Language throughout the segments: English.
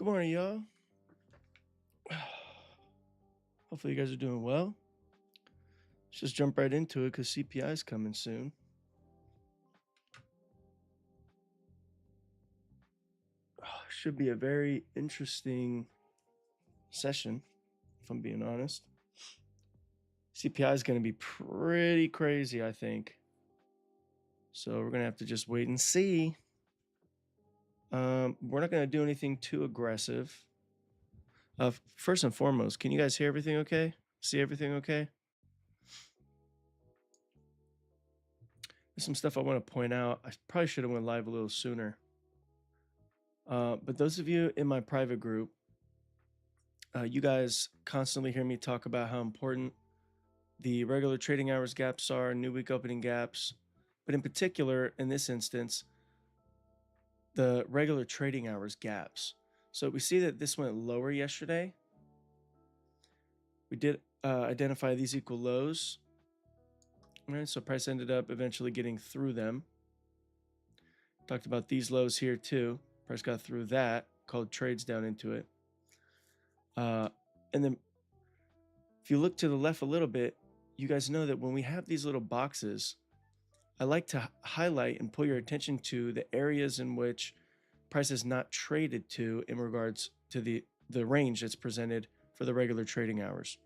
Good morning, y'all. Hopefully, you guys are doing well. Let's just jump right into it because CPI is coming soon. Should be a very interesting session, if I'm being honest. CPI is going to be pretty crazy, I think. So we're going to have to just wait and see. We're not going to do anything too aggressive. First and foremost, can you guys hear everything okay? See everything okay? There's some stuff I want to point out. I probably should have went live a little sooner. But those of you in my private group, you guys constantly hear me talk about how important the regular trading hours gaps are, new week opening gaps, but in particular, in this instance, the regular trading hours gaps. So we see that this went lower yesterday. We did identify these equal lows. All right, so price ended up eventually getting through them. Talked about these lows here too. Price got through that, called trades down into it. And then if you look to the left a little bit, you guys know that when we have these little boxes, I like to highlight and pull your attention to the areas in which price is not traded to in regards to the range that's presented for the regular trading hours.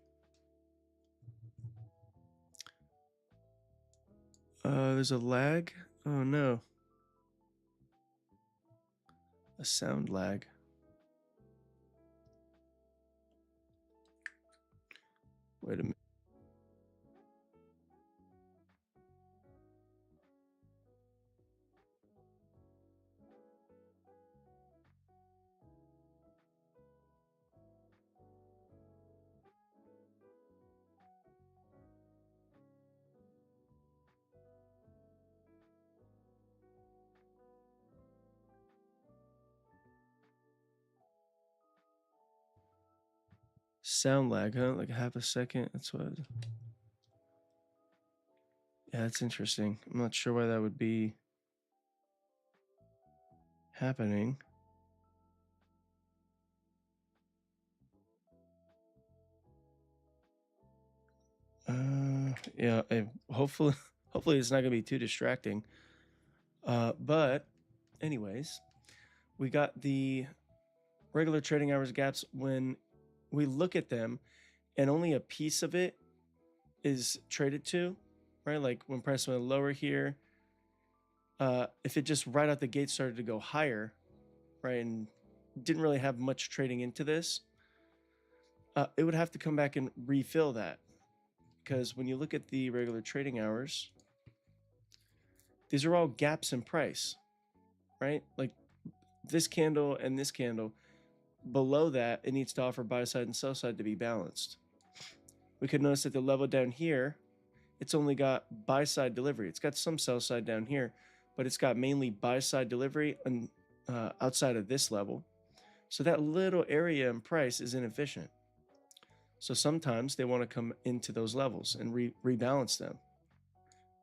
There's a lag. Oh no. A sound lag. Wait a minute. Sound lag, huh? Like half a second. That's what. Yeah, that's interesting. I'm not sure why that would be happening. Yeah. Hopefully it's not gonna be too distracting. But anyways, we got the regular trading hours gaps. When we look at them, and only a piece of it is traded to, right? Like when price went lower here, if it just right out the gate started to go higher, right, and didn't really have much trading into this, it would have to come back and refill that. Because when you look at the regular trading hours, these are all gaps in price, right? Like this candle and this candle, below that, it needs to offer buy side and sell side to be balanced. We could notice that the level down here, it's only got buy side delivery. It's got some sell side down here, but it's got mainly buy side delivery and outside of this level. So that little area in price is inefficient. So sometimes they want to come into those levels and rebalance them,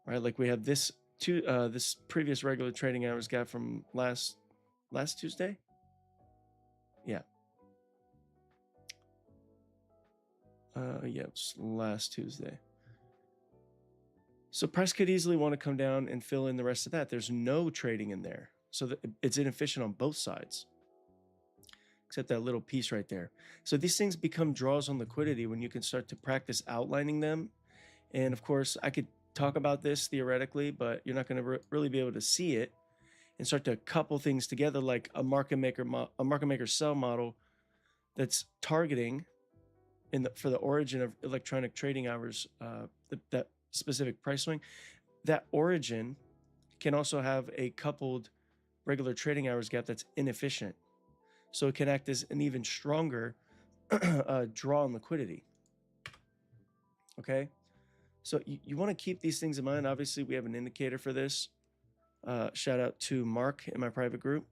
right? Like we have this this previous regular trading hours gap from last Tuesday. Yeah. Yeah, it was last Tuesday. So price could easily want to come down and fill in the rest of that. There's no trading in there. So it's inefficient on both sides, except that little piece right there. So these things become draws on liquidity when you can start to practice outlining them. And of course, I could talk about this theoretically, but you're not going to really be able to see it and start to couple things together like a market maker sell model that's targeting for the origin of electronic trading hours, that specific price swing. That origin can also have a coupled regular trading hours gap that's inefficient. So it can act as an even stronger draw on liquidity. Okay. So you want to keep these things in mind. Obviously, we have an indicator for this. Shout out to Mark in my private group.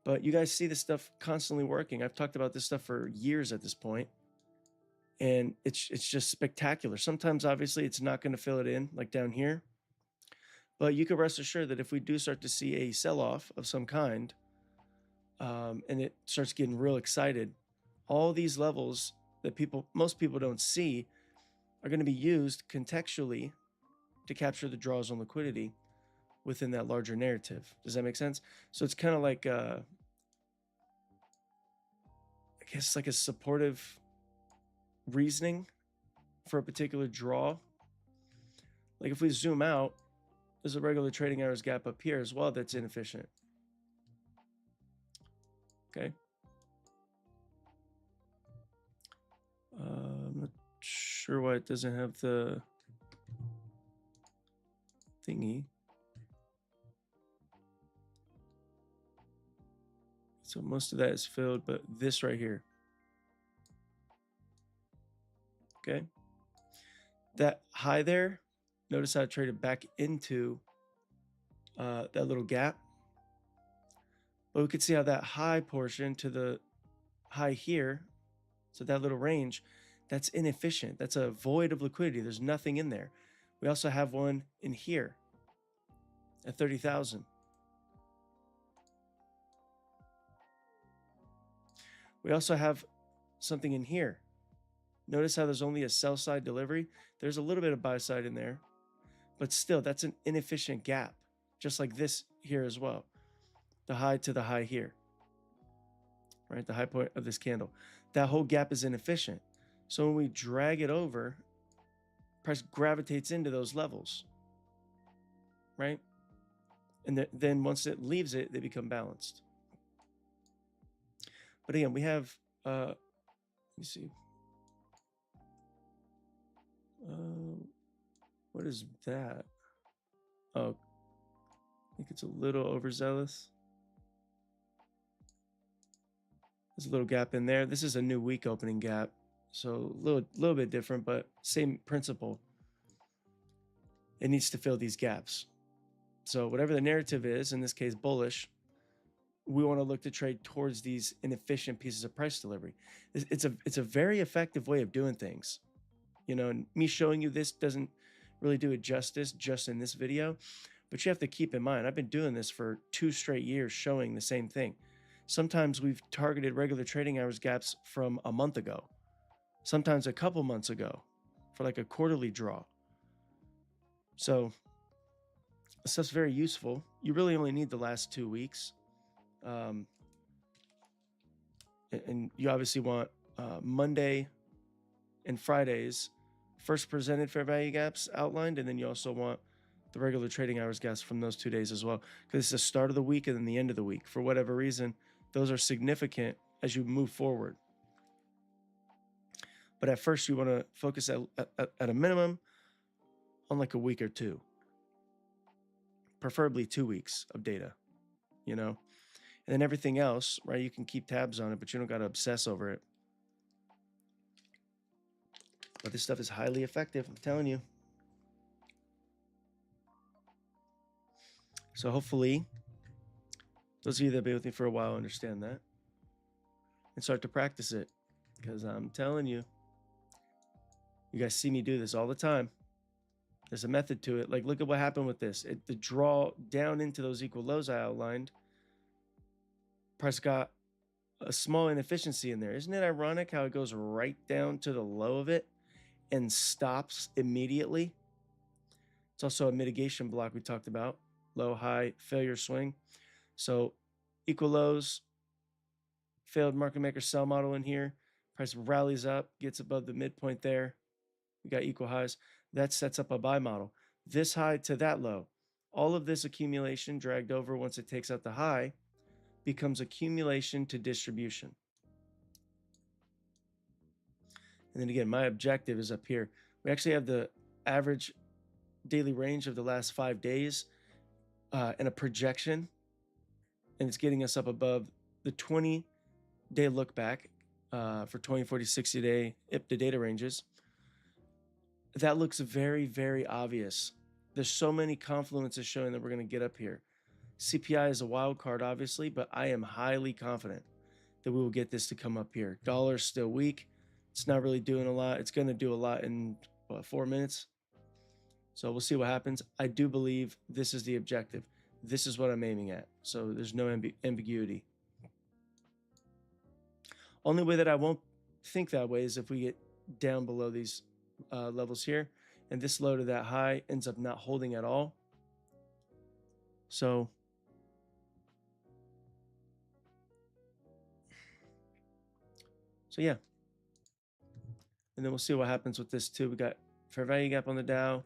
But you guys see this stuff constantly working. I've talked about this stuff for years at this point. And it's just spectacular. Sometimes, obviously, it's not going to fill it in like down here. But you can rest assured that if we do start to see a sell-off of some kind, and it starts getting real excited, all these levels that most people don't see are going to be used contextually to capture the draws on liquidity within that larger narrative. Does that make sense? So it's kind of like, I guess, like a supportive reasoning for a particular draw. Like if we zoom out, there's a regular trading hours gap up here as well that's inefficient. Okay. I'm not sure why it doesn't have the thingy. So most of that is filled, but this right here. Okay. That high there, notice how it traded back into that little gap. But we could see how that high portion to the high here, so that little range, that's inefficient. That's a void of liquidity. There's nothing in there. We also have one in here at 30,000. We also have something in here. Notice how there's only a sell side delivery. There's a little bit of buy side in there, but still that's an inefficient gap, just like this here as well. The high to the high here, right? The high point of this candle. That whole gap is inefficient. So when we drag it over, price gravitates into those levels, right? And then once it leaves it, they become balanced. But again, we have, let me see. What is that? Oh, I think it's a little overzealous. There's a little gap in there. This is a new week opening gap, so a little bit different, but same principle. It needs to fill these gaps. So whatever the narrative is, in this case bullish, we want to look to trade towards these inefficient pieces of price delivery. It's a very effective way of doing things. You know, and me showing you this doesn't really do it justice just in this video, but you have to keep in mind, I've been doing this for 2 straight years showing the same thing. Sometimes we've targeted regular trading hours gaps from a month ago, sometimes a couple months ago for like a quarterly draw. So this stuff's very useful. You really only need the last 2 weeks. And you obviously want Monday and Fridays first presented fair value gaps outlined, and then you also want the regular trading hours gaps from those 2 days as well, because it's the start of the week and then the end of the week. For whatever reason, those are significant as you move forward. But at first, you want to focus at a minimum on like a week or two, preferably 2 weeks of data, you know, and then everything else, right? You can keep tabs on it, but you don't got to obsess over it. But this stuff is highly effective, I'm telling you. So hopefully, those of you that have been with me for a while understand that and start to practice it, because I'm telling you, you guys see me do this all the time. There's a method to it. Like, look at what happened with this. The draw down into those equal lows I outlined, price got a small inefficiency in there. Isn't it ironic how it goes right down to the low of it and stops immediately? It's also a mitigation block we talked about. Low, high, failure swing. So equal lows, failed market maker sell model in here. Price rallies up, gets above the midpoint there. We got equal highs. That sets up a buy model. This high to that low. All of this accumulation dragged over once it takes out the high becomes accumulation to distribution. And then again, my objective is up here. We actually have the average daily range of the last 5 days and a projection, and it's getting us up above the 20-day look back for 20, 40, 60-day IPTA data ranges. That looks very, very obvious. There's so many confluences showing that we're going to get up here. CPI is a wild card, obviously, but I am highly confident that we will get this to come up here. Dollar's still weak. It's not really doing a lot. It's going to do a lot in, 4 minutes? So we'll see what happens. I do believe this is the objective. This is what I'm aiming at. So there's no ambiguity. Only way that I won't think that way is if we get down below these levels here, and this low to that high ends up not holding at all. So yeah, and then we'll see what happens with this too. We got fair value gap on the Dow,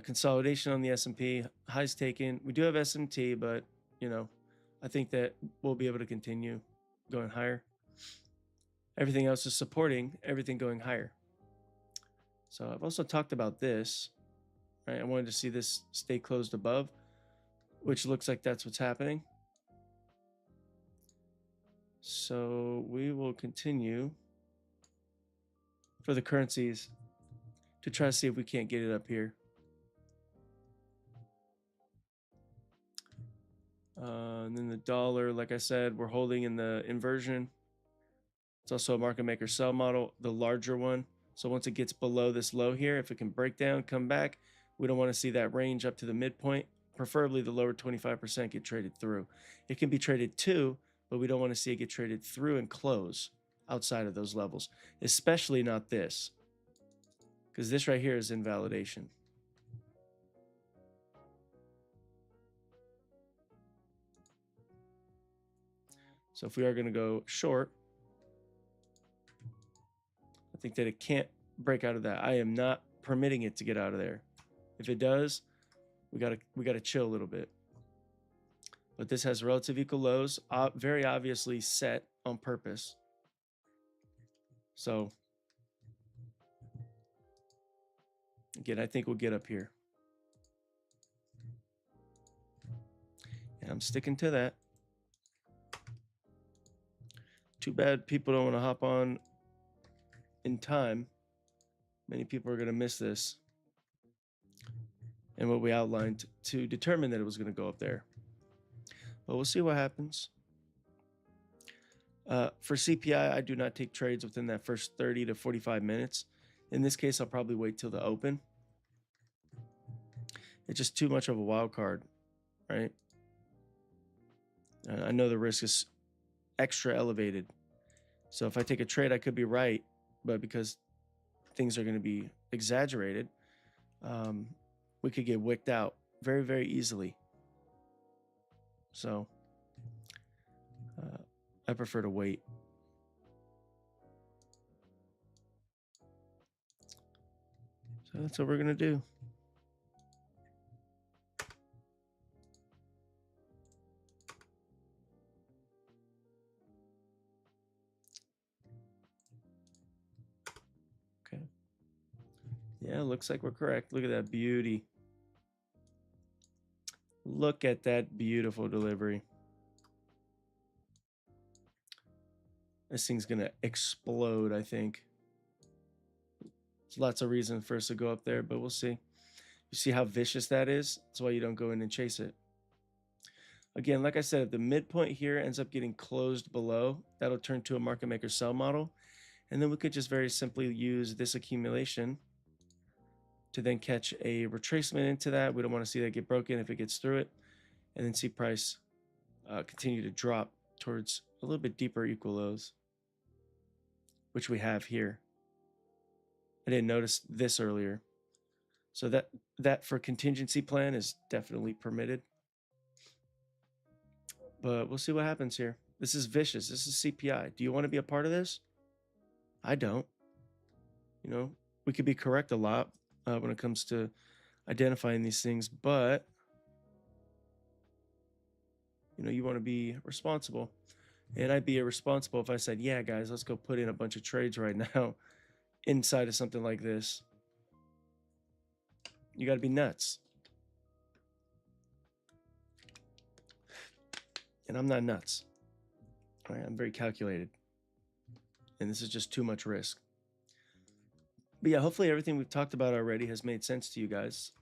consolidation on the S&P, highs taken. We do have SMT, but you know, I think that we'll be able to continue going higher. Everything else is supporting everything going higher. So I've also talked about this, right? I wanted to see this stay closed above, which looks like that's what's happening. So we will continue for the currencies to try to see if we can't get it up here. And then the dollar, like I said, we're holding in the inversion. It's also a market maker sell model, the larger one. So once it gets below this low here, if it can break down, come back, we don't want to see that range up to the midpoint. Preferably the lower 25% get traded through. It can be traded to, but we don't want to see it get traded through and close outside of those levels, especially not this, because this right here is invalidation. So if we are going to go short, I think that it can't break out of that. I am not permitting it to get out of there. If it does, we gotta chill a little bit. But this has relative equal lows, very obviously set on purpose. So again, I think we'll get up here. And I'm sticking to that. Too bad people don't want to hop on in time. Many people are going to miss this and what we outlined to determine that it was going to go up there. But we'll see what happens. For CPI, I do not take trades within that first 30 to 45 minutes. In this case, I'll probably wait till the open. It's just too much of a wild card, right? I know the risk is extra elevated. So if I take a trade, I could be right, but because things are going to be exaggerated, we could get wicked out very, very easily. So I prefer to wait. So that's what we're going to do. Okay. Yeah, looks like we're correct. Look at that beauty. Look at that beautiful delivery. This thing's going to explode, I think. There's lots of reasons for us to go up there, but we'll see. You see how vicious that is? That's why you don't go in and chase it. Again, like I said, if the midpoint here ends up getting closed below, that'll turn to a market maker sell model. And then we could just very simply use this accumulation to then catch a retracement into that. We don't want to see that get broken if it gets through it. And then see price continue to drop towards a little bit deeper equal lows, which we have here. I didn't notice this earlier. So that for contingency plan is definitely permitted. But we'll see what happens here. This is vicious. This is CPI. Do you want to be a part of this? I don't. You know, we could be correct a lot when it comes to identifying these things, but you know, you want to be responsible. And I'd be irresponsible if I said, yeah, guys, let's go put in a bunch of trades right now inside of something like this. You got to be nuts. And I'm not nuts. All right, I'm very calculated. And this is just too much risk. But yeah, hopefully everything we've talked about already has made sense to you guys.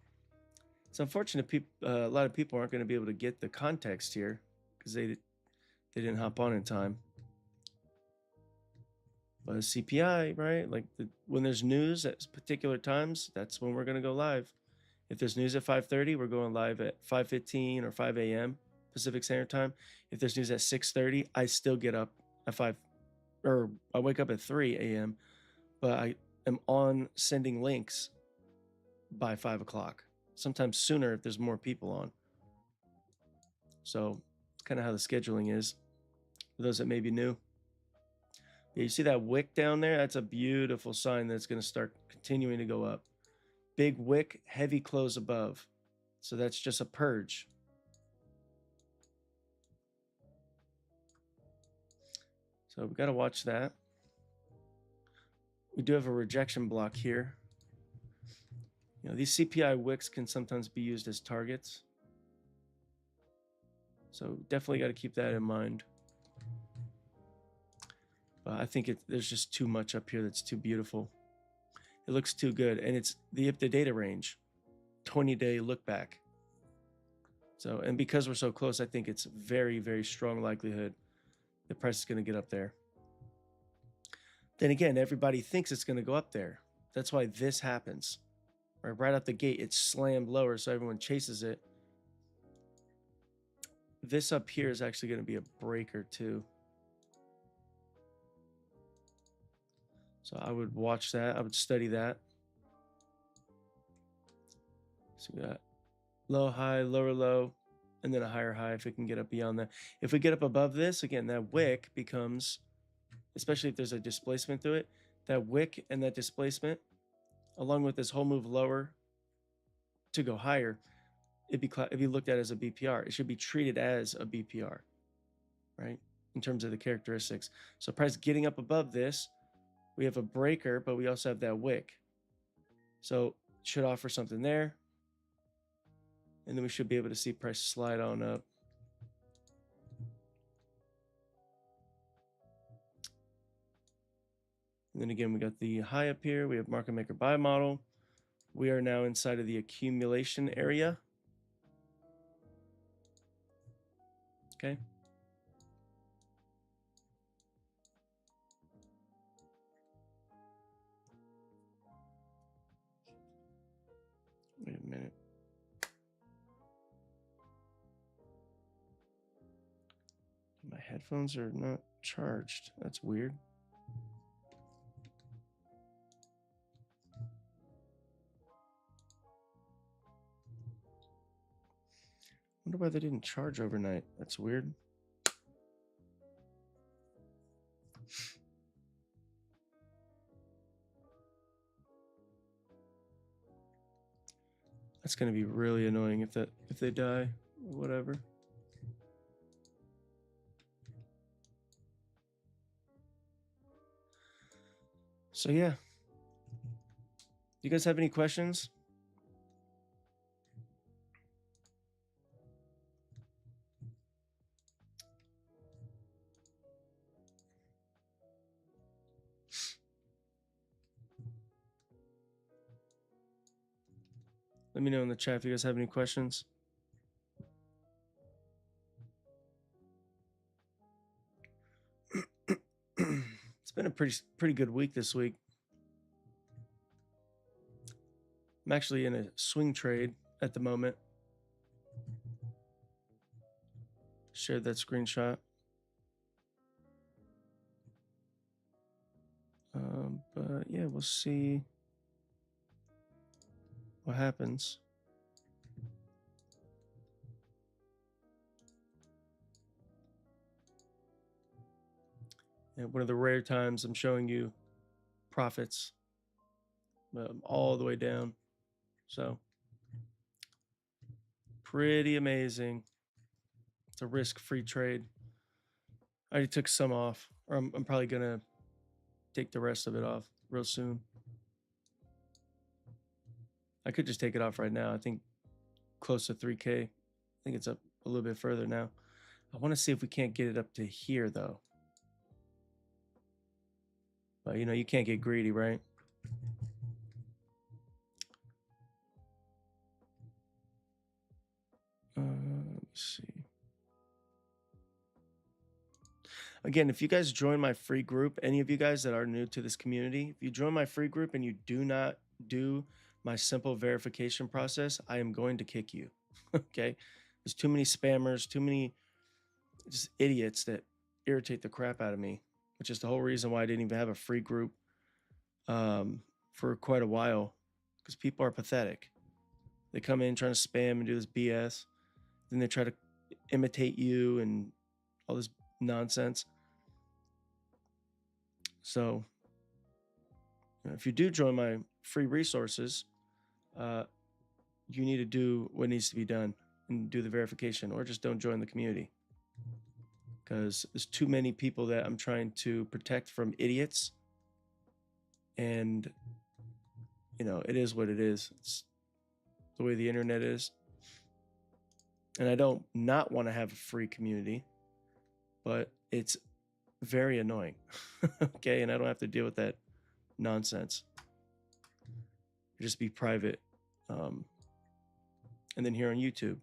It's unfortunate a lot of people aren't going to be able to get the context here because they didn't hop on in time. But CPI, right? Like when there's news at particular times, that's when we're going to go live. If there's news at 5:30, we're going live at 5:15 or 5 a.m. Pacific Standard Time. If there's news at 6:30, I still get up at 5, or I wake up at 3 a.m., but I am on sending links by 5 o'clock, sometimes sooner if there's more people on. So kind of how the scheduling is for those that may be new. Yeah, you see that wick down there? That's a beautiful sign that's going to start continuing to go up. Big wick, heavy close above. So that's just a purge. So we got to watch that. We do have a rejection block here. You know, these CPI wicks can sometimes be used as targets. So definitely got to keep that in mind. But I think there's just too much up here that's too beautiful. It looks too good. And it's the data range, 20-day look back. So, and because we're so close, I think it's very, very strong likelihood the price is going to get up there. Then again, everybody thinks it's going to go up there. That's why this happens. Right out the gate, it's slammed lower, so everyone chases it. This up here is actually going to be a breaker too. So I would watch that. I would study that. So we got low, high, lower, low, and then a higher high if we can get up beyond that. If we get up above this, again, that wick becomes, especially if there's a displacement through it, that wick and that displacement, along with this whole move lower to go higher, it'd be looked at as a BPR. It should be treated as a BPR, right? In terms of the characteristics. So price getting up above this, we have a breaker, but we also have that wick. So should offer something there. And then we should be able to see price slide on up. And then again, we got the high up here. We have market maker buy model. We are now inside of the accumulation area. Okay. Wait a minute. My headphones are not charged. That's weird. Wonder why they didn't charge overnight. That's weird. That's going to be really annoying if they die or whatever. So yeah. You guys have any questions? Let me know in the chat if you guys have any questions. It's been a pretty good week this week. I'm actually in a swing trade at the moment. Shared that screenshot. But yeah, we'll see what happens. And one of the rare times I'm showing you profits all the way down. So pretty amazing. It's a risk-free trade. I already took some off, or I'm probably gonna take the rest of it off real soon. I could just take it off right now. I think close to 3K. I think it's up a little bit further now. I want to see if we can't get it up to here though. But you know, you can't get greedy, right? Let's see. Again, if you guys join my free group, any of you guys that are new to this community, if you join my free group and you do not do my simple verification process, I am going to kick you. Okay? There's too many spammers, too many just idiots that irritate the crap out of me, which is the whole reason why I didn't even have a free group for quite a while, because people are pathetic. They come in trying to spam and do this BS, then they try to imitate you and all this nonsense. So if you do join my free resources, you need to do what needs to be done and do the verification, or just don't join the community, because there's too many people that I'm trying to protect from idiots. And it is what it is. It's the way the internet is. And I don't not want to have a free community, but it's very annoying. Okay, and I don't have to deal with that nonsense. Just be private. And then here on YouTube.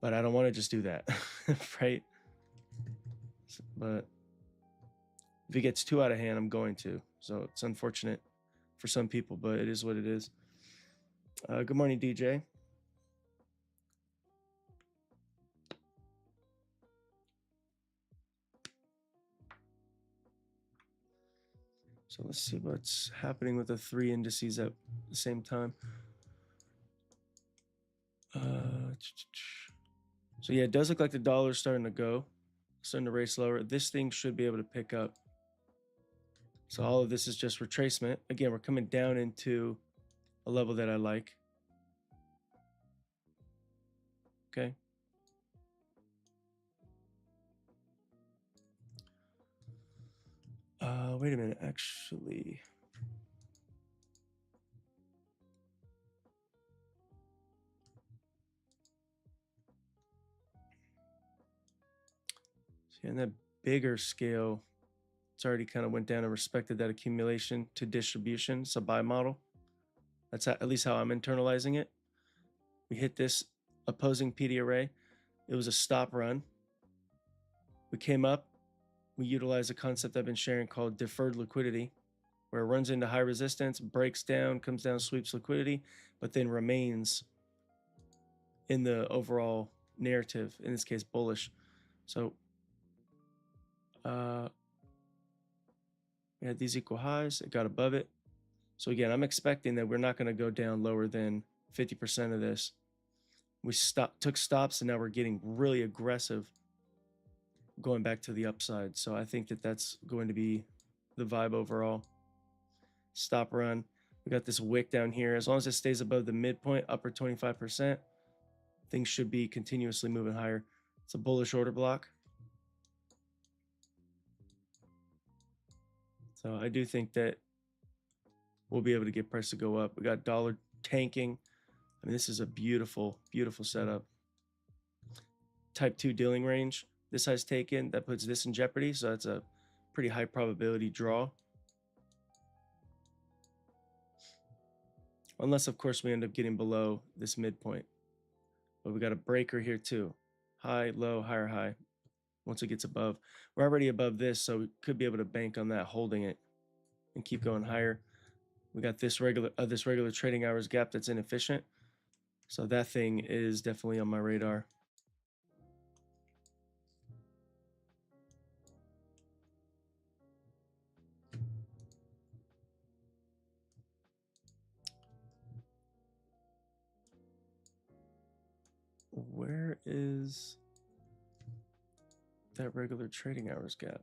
But I don't want to just do that, right? But if it gets too out of hand, I'm going to. So it's unfortunate for some people, but it is what it is. Good morning, DJ. So let's see what's happening with the 3 indices at the same time. So yeah, it does look like the dollar's starting to race lower. This thing should be able to pick up. So all of this is just retracement. Again, we're coming down into a level that I like. Okay. Wait a minute, actually. See, on that bigger scale, it's already kind of went down and respected that accumulation to distribution. It's a buy model. That's at least how I'm internalizing it. We hit this opposing PD array. It was a stop run. We came up. We utilized a concept I've been sharing called deferred liquidity, where it runs into high resistance, breaks down, comes down, sweeps liquidity, but then remains in the overall narrative, in this case, bullish. So we had these equal highs. It got above it. So again, I'm expecting that we're not going to go down lower than 50% of this. We took stops, and now we're getting really aggressive going back to the upside. So I think that that's going to be the vibe overall. Stop run. We got this wick down here. As long as it stays above the midpoint, upper 25%, things should be continuously moving higher. It's a bullish order block. So I do think that we'll be able to get price to go up. We got dollar tanking. I mean, this is a beautiful, beautiful setup. Type 2 dealing range. This size taken, that puts this in jeopardy. So that's a pretty high probability draw. Unless, of course, we end up getting below this midpoint. But we got a breaker here too. High, low, higher, high. Once it gets above, we're already above this, so we could be able to bank on that, holding it and keep going higher. We got this regular trading hours gap that's inefficient. So that thing is definitely on my radar. Where is that regular trading hours gap?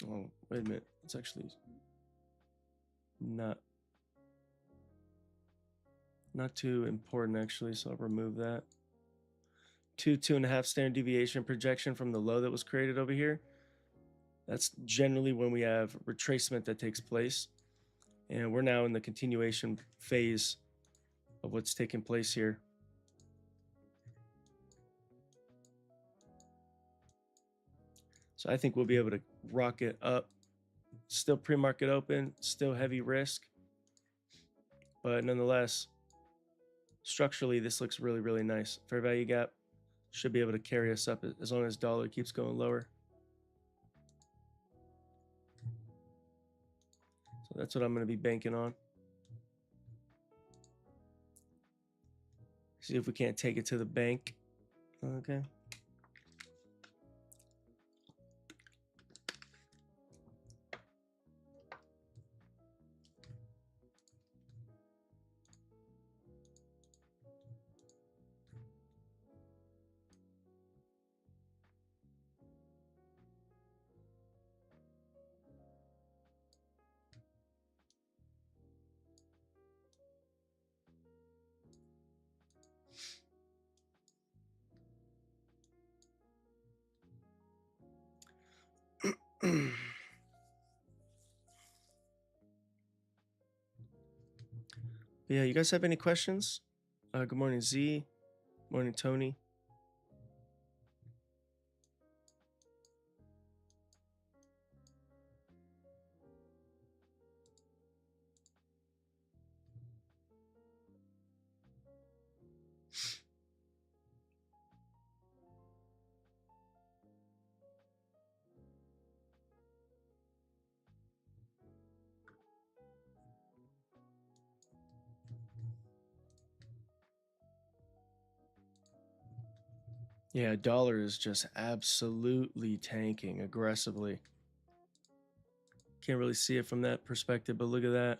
Oh, wait a minute. It's actually not too important, actually, so I'll remove that. 2.5 standard deviation projection from the low that was created over here. That's generally when we have retracement that takes place. And we're now in the continuation phase of what's taking place here. So I think we'll be able to rock it up. Still pre-market open, still heavy risk. But nonetheless, structurally, this looks really, really nice. Fair value gap should be able to carry us up as long as dollar keeps going lower. So that's what I'm going to be banking on. See if we can't take it to the bank. Okay. Yeah, you guys have any questions? Good morning, Z. Morning, Tony. Yeah, dollar is just absolutely tanking aggressively. Can't really see it from that perspective, but look at that.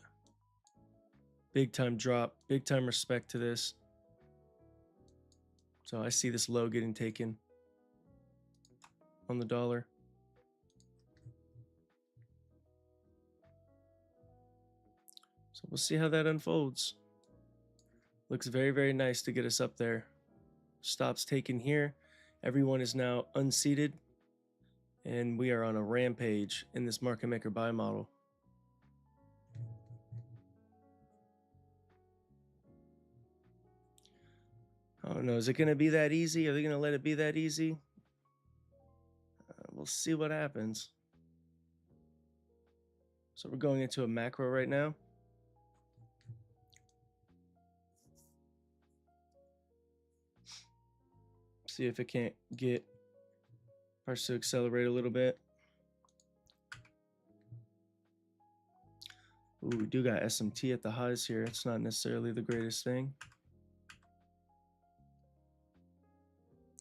Big time drop, big time respect to this. So I see this low getting taken on the dollar. So we'll see how that unfolds. Looks very, very nice to get us up there. Stops taken here. Everyone is now unseated. And we are on a rampage in this market maker buy model. I don't know. Is it going to be that easy? Are they going to let it be that easy? We'll see what happens. So we're going into a macro right now. See if it can't get price to accelerate a little bit. Ooh, we do got SMT at the highs here. It's not necessarily the greatest thing.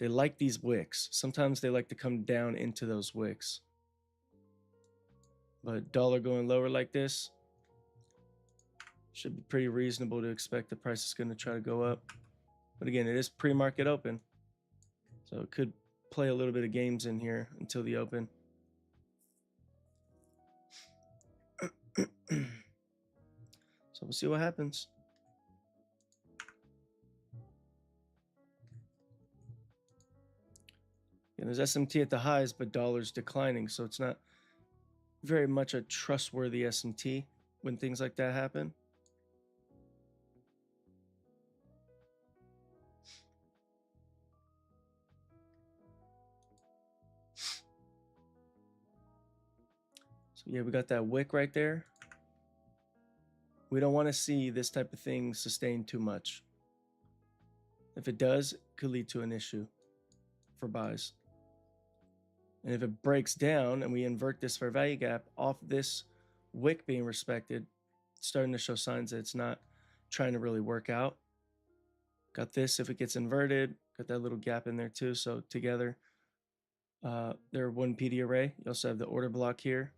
They like these wicks. Sometimes they like to come down into those wicks. But dollar going lower like this should be pretty reasonable to expect the price is going to try to go up. But again, it is pre-market open. So it could play a little bit of games in here until the open. So we'll see what happens. And there's SMT at the highs, but dollar's declining. So it's not very much a trustworthy SMT when things like that happen. So yeah, we got that wick right there. We don't want to see this type of thing sustain too much. If it does, it could lead to an issue for buys. And if it breaks down and we invert this fair value gap off this wick being respected, it's starting to show signs that it's not trying to really work out. Got this if it gets inverted, got that little gap in there too. So together, they're one PD array. You also have the order block here.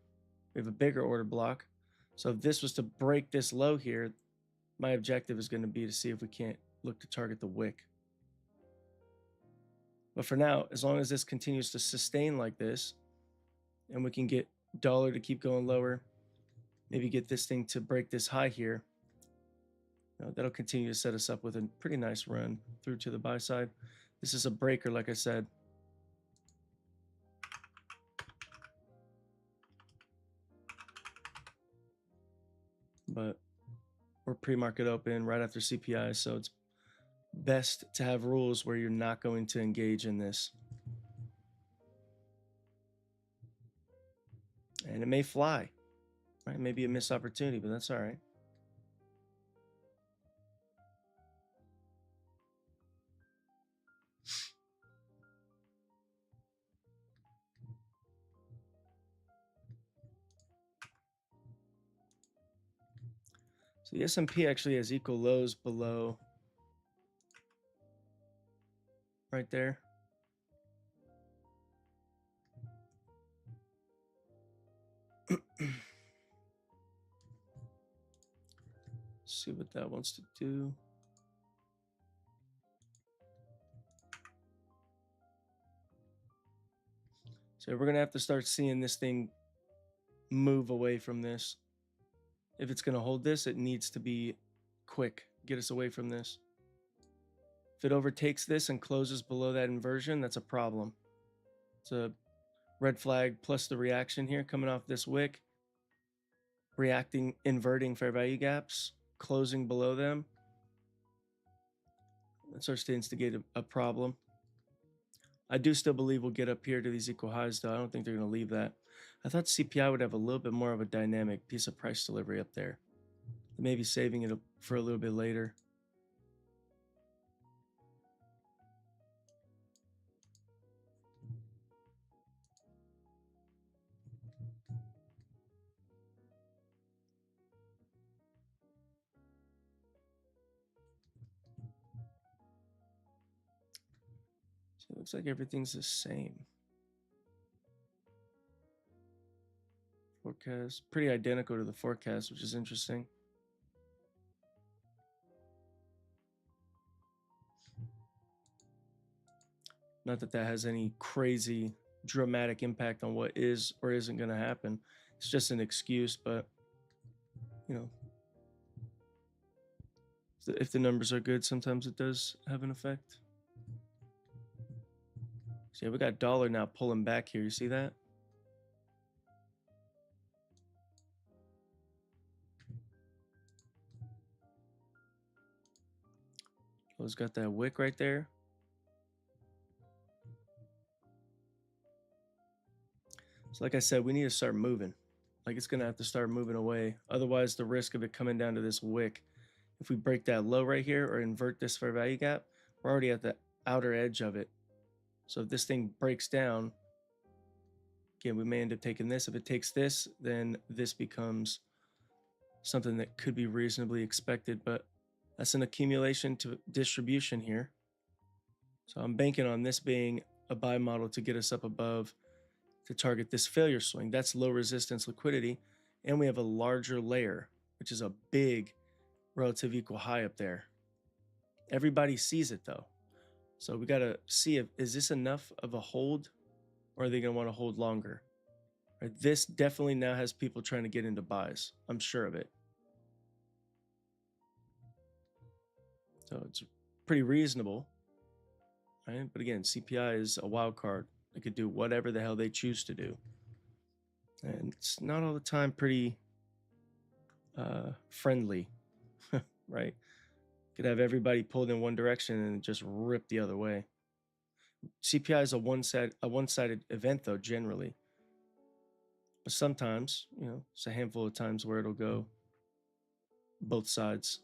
We have a bigger order block. So if this was to break this low here, my objective is going to be to see if we can't look to target the wick. But for now, as long as this continues to sustain like this, and we can get dollar to keep going lower, maybe get this thing to break this high here, that'll continue to set us up with a pretty nice run through to the buy side. This is a breaker, like I said. But we're pre-market open right after CPI, so it's best to have rules where you're not going to engage in this. And it may fly, right? Maybe a missed opportunity, but that's all right. So the S&P actually has equal lows below right there. See what that wants to do. So we're gonna have to start seeing this thing move away from this. If it's gonna hold this, it needs to be quick. Get us away from this. If it overtakes this and closes below that inversion, that's a problem. It's a red flag plus the reaction here coming off this wick. Reacting, inverting fair value gaps, closing below them. That starts to instigate a problem. I do still believe we'll get up here to these equal highs, though. I don't think they're going to leave that. I thought CPI would have a little bit more of a dynamic piece of price delivery up there. Maybe saving it for a little bit later. So it looks like everything's the same. Forecast, pretty identical to the forecast, which is interesting. Not that that has any crazy dramatic impact on what is or isn't going to happen. It's just an excuse, but you know, if the numbers are good, sometimes it does have an effect. So yeah, we got dollar now pulling back here. You see that? Oh, it's got that wick right there. So like I said, we need to start moving. Like it's gonna have to start moving away. Otherwise, the risk of it coming down to this wick, if we break that low right here or invert this fair value gap, we're already at the outer edge of it. So if this thing breaks down, again, we may end up taking this. If it takes this, then this becomes something that could be reasonably expected, but that's an accumulation to distribution here. So I'm banking on this being a buy model to get us up above to target this failure swing. That's low resistance liquidity. And we have a larger layer, which is a big relative equal high up there. Everybody sees it though. So we got to see if, is this enough of a hold or are they going to want to hold longer? Right, this definitely now has people trying to get into buys. I'm sure of it. So it's pretty reasonable, right? But again, CPI is a wild card. They could do whatever the hell they choose to do. And it's not all the time pretty friendly, right? Could have everybody pulled in one direction and just rip the other way. CPI is a one-sided event though, generally. But sometimes, you know, it's a handful of times where it'll go both sides.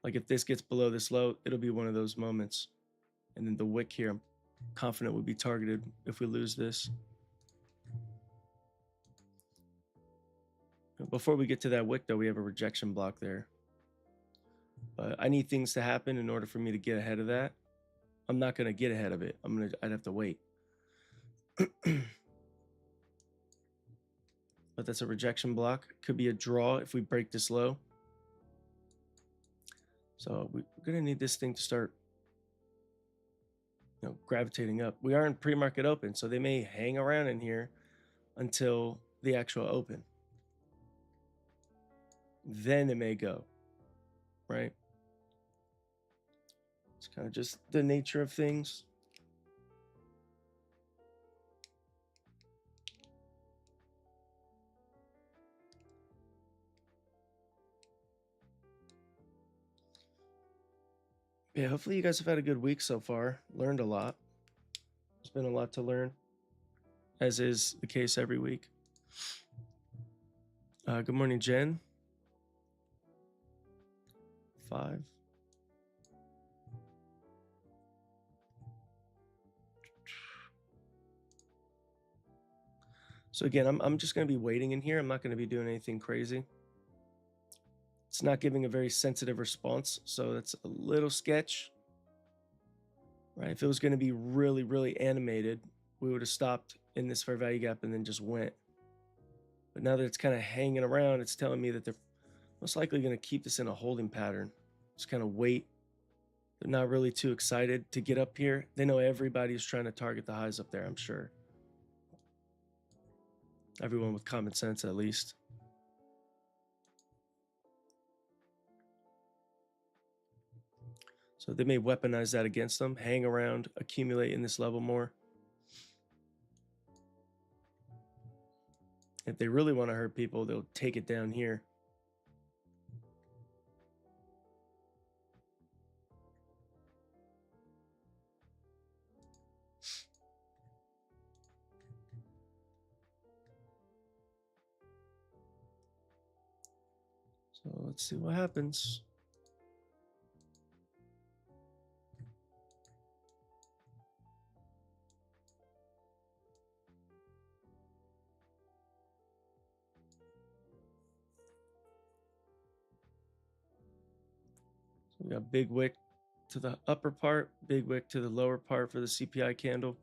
Like if this gets below this low, it'll be one of those moments. And then the wick here, I'm confident would be targeted if we lose this. Before we get to that wick though, we have a rejection block there. But I need things to happen in order for me to get ahead of that. I'm not going to get ahead of it. I'd have to wait. But that's a rejection block. Could be a draw if we break this low. So we're going to need this thing to start, you know, gravitating up. We are in pre-market open, so they may hang around in here until the actual open. Then it may go, right? It's kind of just the nature of things. Yeah, hopefully you guys have had a good week so far. Learned a lot. There's been a lot to learn, as is the case every week. Good morning, Jen. 5. So again, I'm just going to be waiting in here. I'm not going to be doing anything crazy. It's not giving a very sensitive response, so that's a little sketch. right? If it was going to be really, really animated, we would have stopped in this fair value gap and then just went. But now that it's kind of hanging around, it's telling me that they're most likely going to keep this in a holding pattern. Just kind of wait. They're not really too excited to get up here. They know everybody's trying to target the highs up there, I'm sure. Everyone with common sense, at least. So they may weaponize that against them, hang around, accumulate in this level more. If they really want to hurt people, they'll take it down here. So let's see what happens. So we got big wick to the upper part, big wick to the lower part for the CPI candle.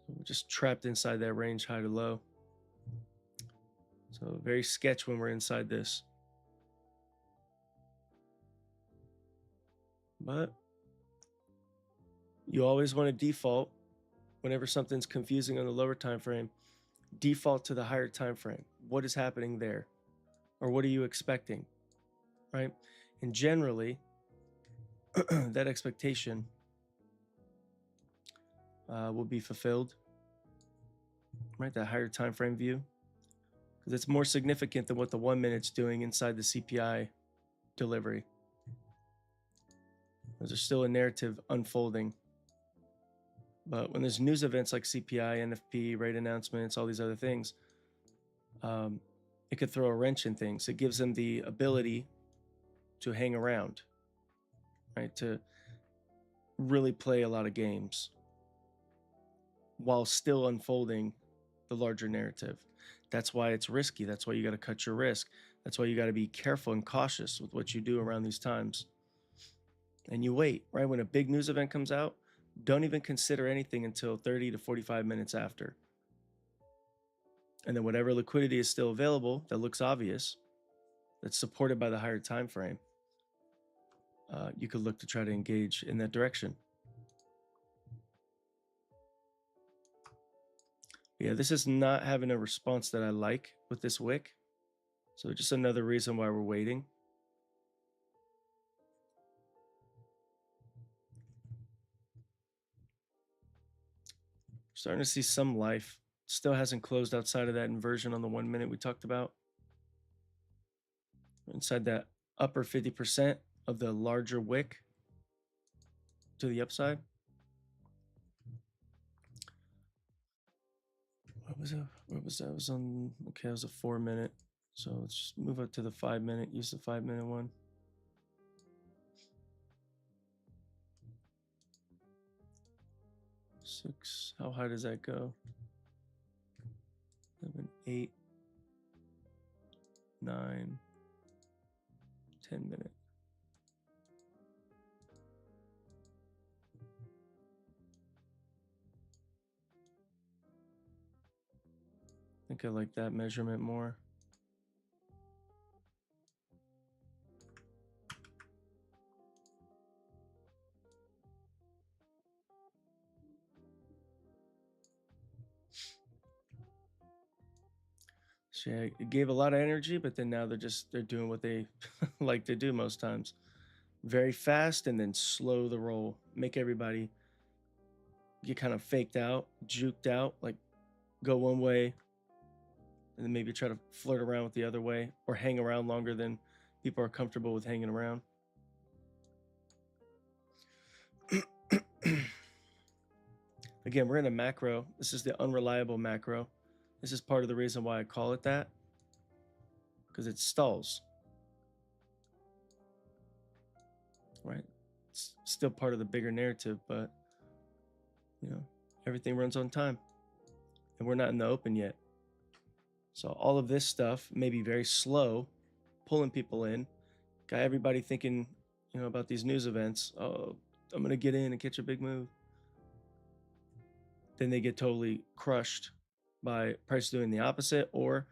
So we're just trapped inside that range, high to low. So very sketch when we're inside this. But you always want to default whenever something's confusing on the lower time frame. Default to the higher time frame. What is happening there? Or what are you expecting? Right? And generally, that expectation will be fulfilled. Right? That higher time frame view. Because it's more significant than what the 1 minute's doing inside the CPI delivery. There's still a narrative unfolding. But when there's news events like CPI, NFP, rate announcements, all these other things, it could throw a wrench in things. It gives them the ability to hang around, right? To really play a lot of games while still unfolding the larger narrative. That's why it's risky. That's why you got to cut your risk. That's why you got to be careful and cautious with what you do around these times. And you wait, right? When a big news event comes out, don't even consider anything until 30 to 45 minutes after. And then whatever liquidity is still available that looks obvious, that's supported by the higher time frame, you could look to try to engage in that direction. Yeah, this is not having a response that I like with this wick. So just another reason why we're waiting. Starting to see some life. Still hasn't closed outside of that inversion on the 1 minute we talked about. Inside that upper 50% of the larger wick to the upside. What was that? What was that? It was on, okay, it was a 4 minute. So let's just move up to the 5 minute, use the 5 minute one. 6, how high does that go? 7, 8, 9, 10 minute. I think I like that measurement more. So yeah, it gave a lot of energy, but then now they're doing what they like to do most times. Very fast and then slow the roll. Make everybody get kind of faked out, juked out, like go one way and then maybe try to flirt around with the other way or hang around longer than people are comfortable with hanging around. Again, we're in a macro. This is the unreliable macro. This is part of the reason why I call it that, because it stalls. Right? It's still part of the bigger narrative, but you know, everything runs on time. And we're not in the open yet. So all of this stuff may be very slow, pulling people in, got everybody thinking about these news events. Oh, I'm gonna get in and catch a big move. Then they get totally crushed by price doing the opposite, or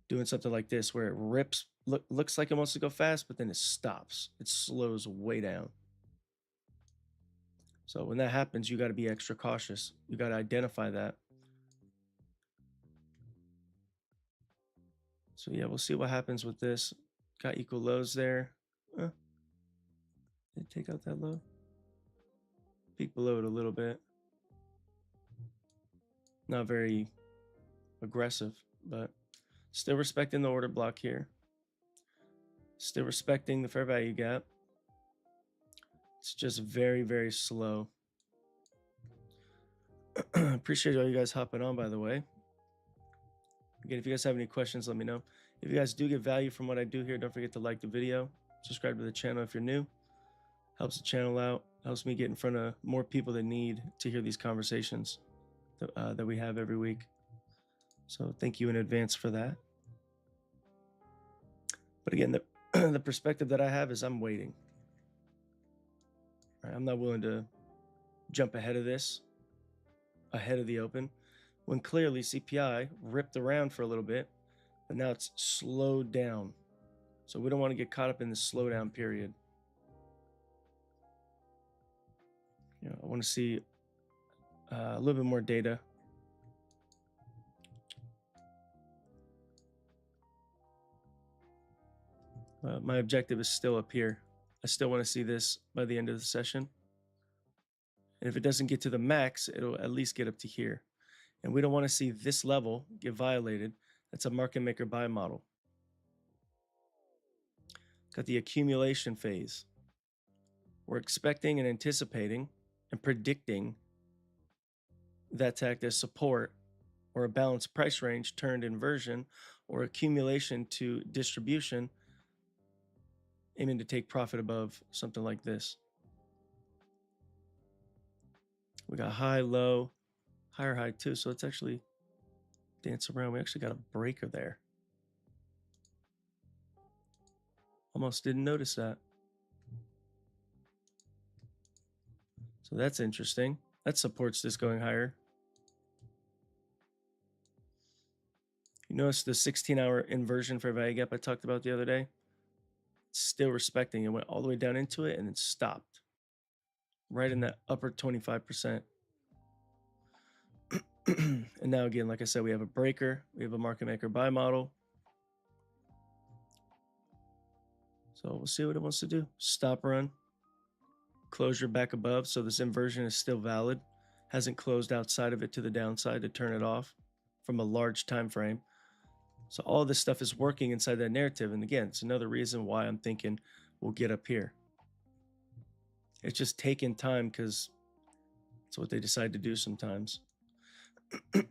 doing something like this where it rips, looks like it wants to go fast, but then it stops. It slows way down. So when that happens, you got to be extra cautious. You got to identify that. So yeah, we'll see what happens with this. Got equal lows there. Did it take out that low? Peek below it a little bit. Not very aggressive, but still respecting the order block here. Still respecting the fair value gap. It's just very, very slow. Appreciate all you guys hopping on, by the way. Again, if you guys have any questions, let me know. If you guys do get value from what I do here, don't forget to like the video, subscribe to the channel if you're new. Helps the channel out, helps me get in front of more people that need to hear these conversations that we have every week. So thank you in advance for that. But again, the perspective that I have is I'm waiting. Right, I'm not willing to jump ahead of this, ahead of the open, when clearly CPI ripped around for a little bit, but now it's slowed down. So we don't want to get caught up in the slowdown period. I want to see a little bit more data. My objective is still up here. I still want to see this by the end of the session. And if it doesn't get to the max, it'll at least get up to here. And we don't want to see this level get violated. That's a market maker buy model. Got the accumulation phase. We're expecting and anticipating and predicting that to act as support or a balanced price range turned inversion or accumulation to distribution, aiming to take profit above something like this. We got high, low, higher high too. So let's actually dance around. We actually got a breaker there. Almost didn't notice that. So that's interesting. That supports this going higher. You notice the 16-hour inversion fair value gap I talked about the other day? It's still respecting. It went all the way down into it and then stopped. Right in that upper 25%. And now again, like I said, we have a breaker. We have a market maker buy model. So we'll see what it wants to do. Stop run. Closure back above. So this inversion is still valid. Hasn't closed outside of it to the downside to turn it off from a large time frame. So all this stuff is working inside that narrative. And again, it's another reason why I'm thinking we'll get up here. It's just taking time because it's what they decide to do sometimes.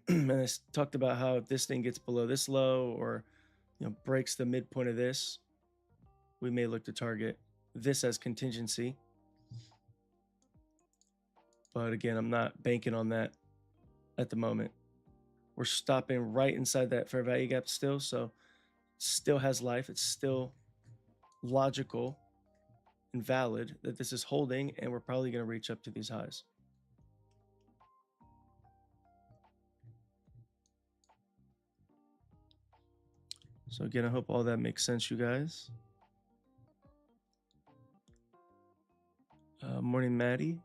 And I talked about how if this thing gets below this low or breaks the midpoint of this, we may look to target this as contingency. But again, I'm not banking on that at the moment. We're stopping right inside that fair value gap still, so it still has life. It's still logical and valid that this is holding, and we're probably going to reach up to these highs. So again, I hope all that makes sense, you guys. Morning, Maddie.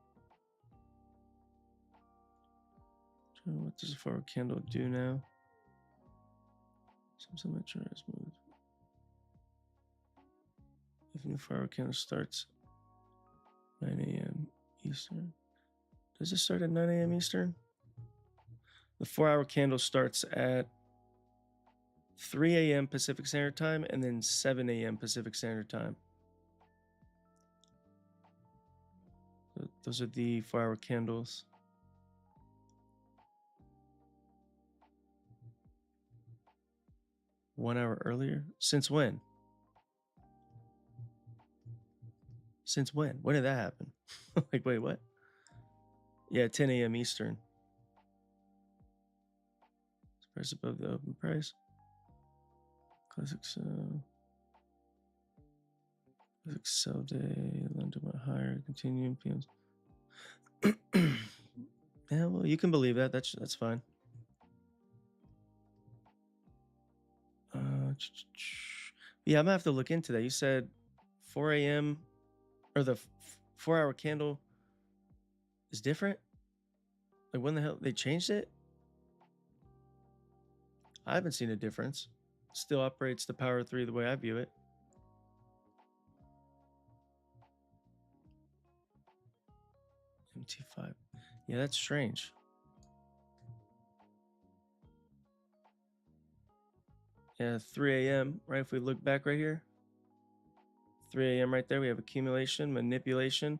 What does a forward candle do now? Some symmetry has moved. If a new forward candle starts 9 a.m. Eastern. Does it start at 9 a.m. Eastern? The 4-hour candle starts at 3 a.m. Pacific Standard Time and then 7 a.m. Pacific Standard Time. Those are the 4-hour candles. One hour earlier? Since when? Since when? When did that happen? Like, wait, what? Yeah, 10 a.m. Eastern. Price above the open price. Classics. Sell day, London went higher, continuing PMs. Yeah, well, you can believe that. That's fine. Yeah, I'm gonna have to look into that. You said 4 a.m. or the 4-hour candle is different. Like when the hell they changed it? I haven't seen a difference. Still operates the power of 3 the way I view it. MT5. Yeah, that's strange. Yeah, 3 a.m. Right? If we look back right here, 3 a.m. right there, we have accumulation, manipulation,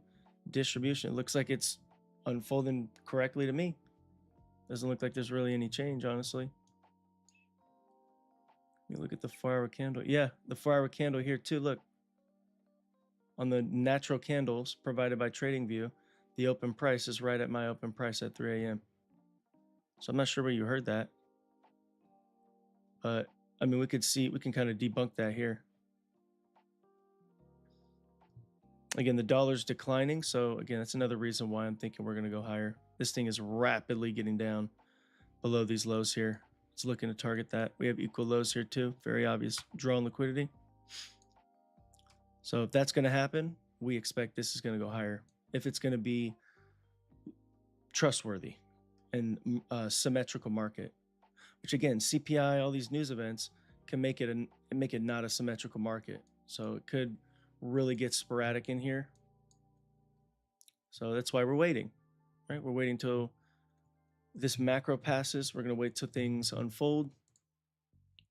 distribution. It looks like it's unfolding correctly to me. Doesn't look like there's really any change, honestly. Let me look at the 4-hour candle. Yeah, the 4-hour candle here too. Look, on the natural candles provided by TradingView, the open price is right at my open price at 3 a.m. So I'm not sure where you heard that, but I mean, we can kind of debunk that here. Again, the dollar's declining. So again, that's another reason why I'm thinking we're going to go higher. This thing is rapidly getting down below these lows here. It's looking to target that. We have equal lows here too. Very obvious draw on liquidity. So if that's going to happen, we expect this is going to go higher. If it's going to be trustworthy and symmetrical market, which again, CPI, all these news events can make it not a symmetrical market. So it could really get sporadic in here. So that's why we're waiting, right? We're waiting till this macro passes. We're going to wait till things unfold,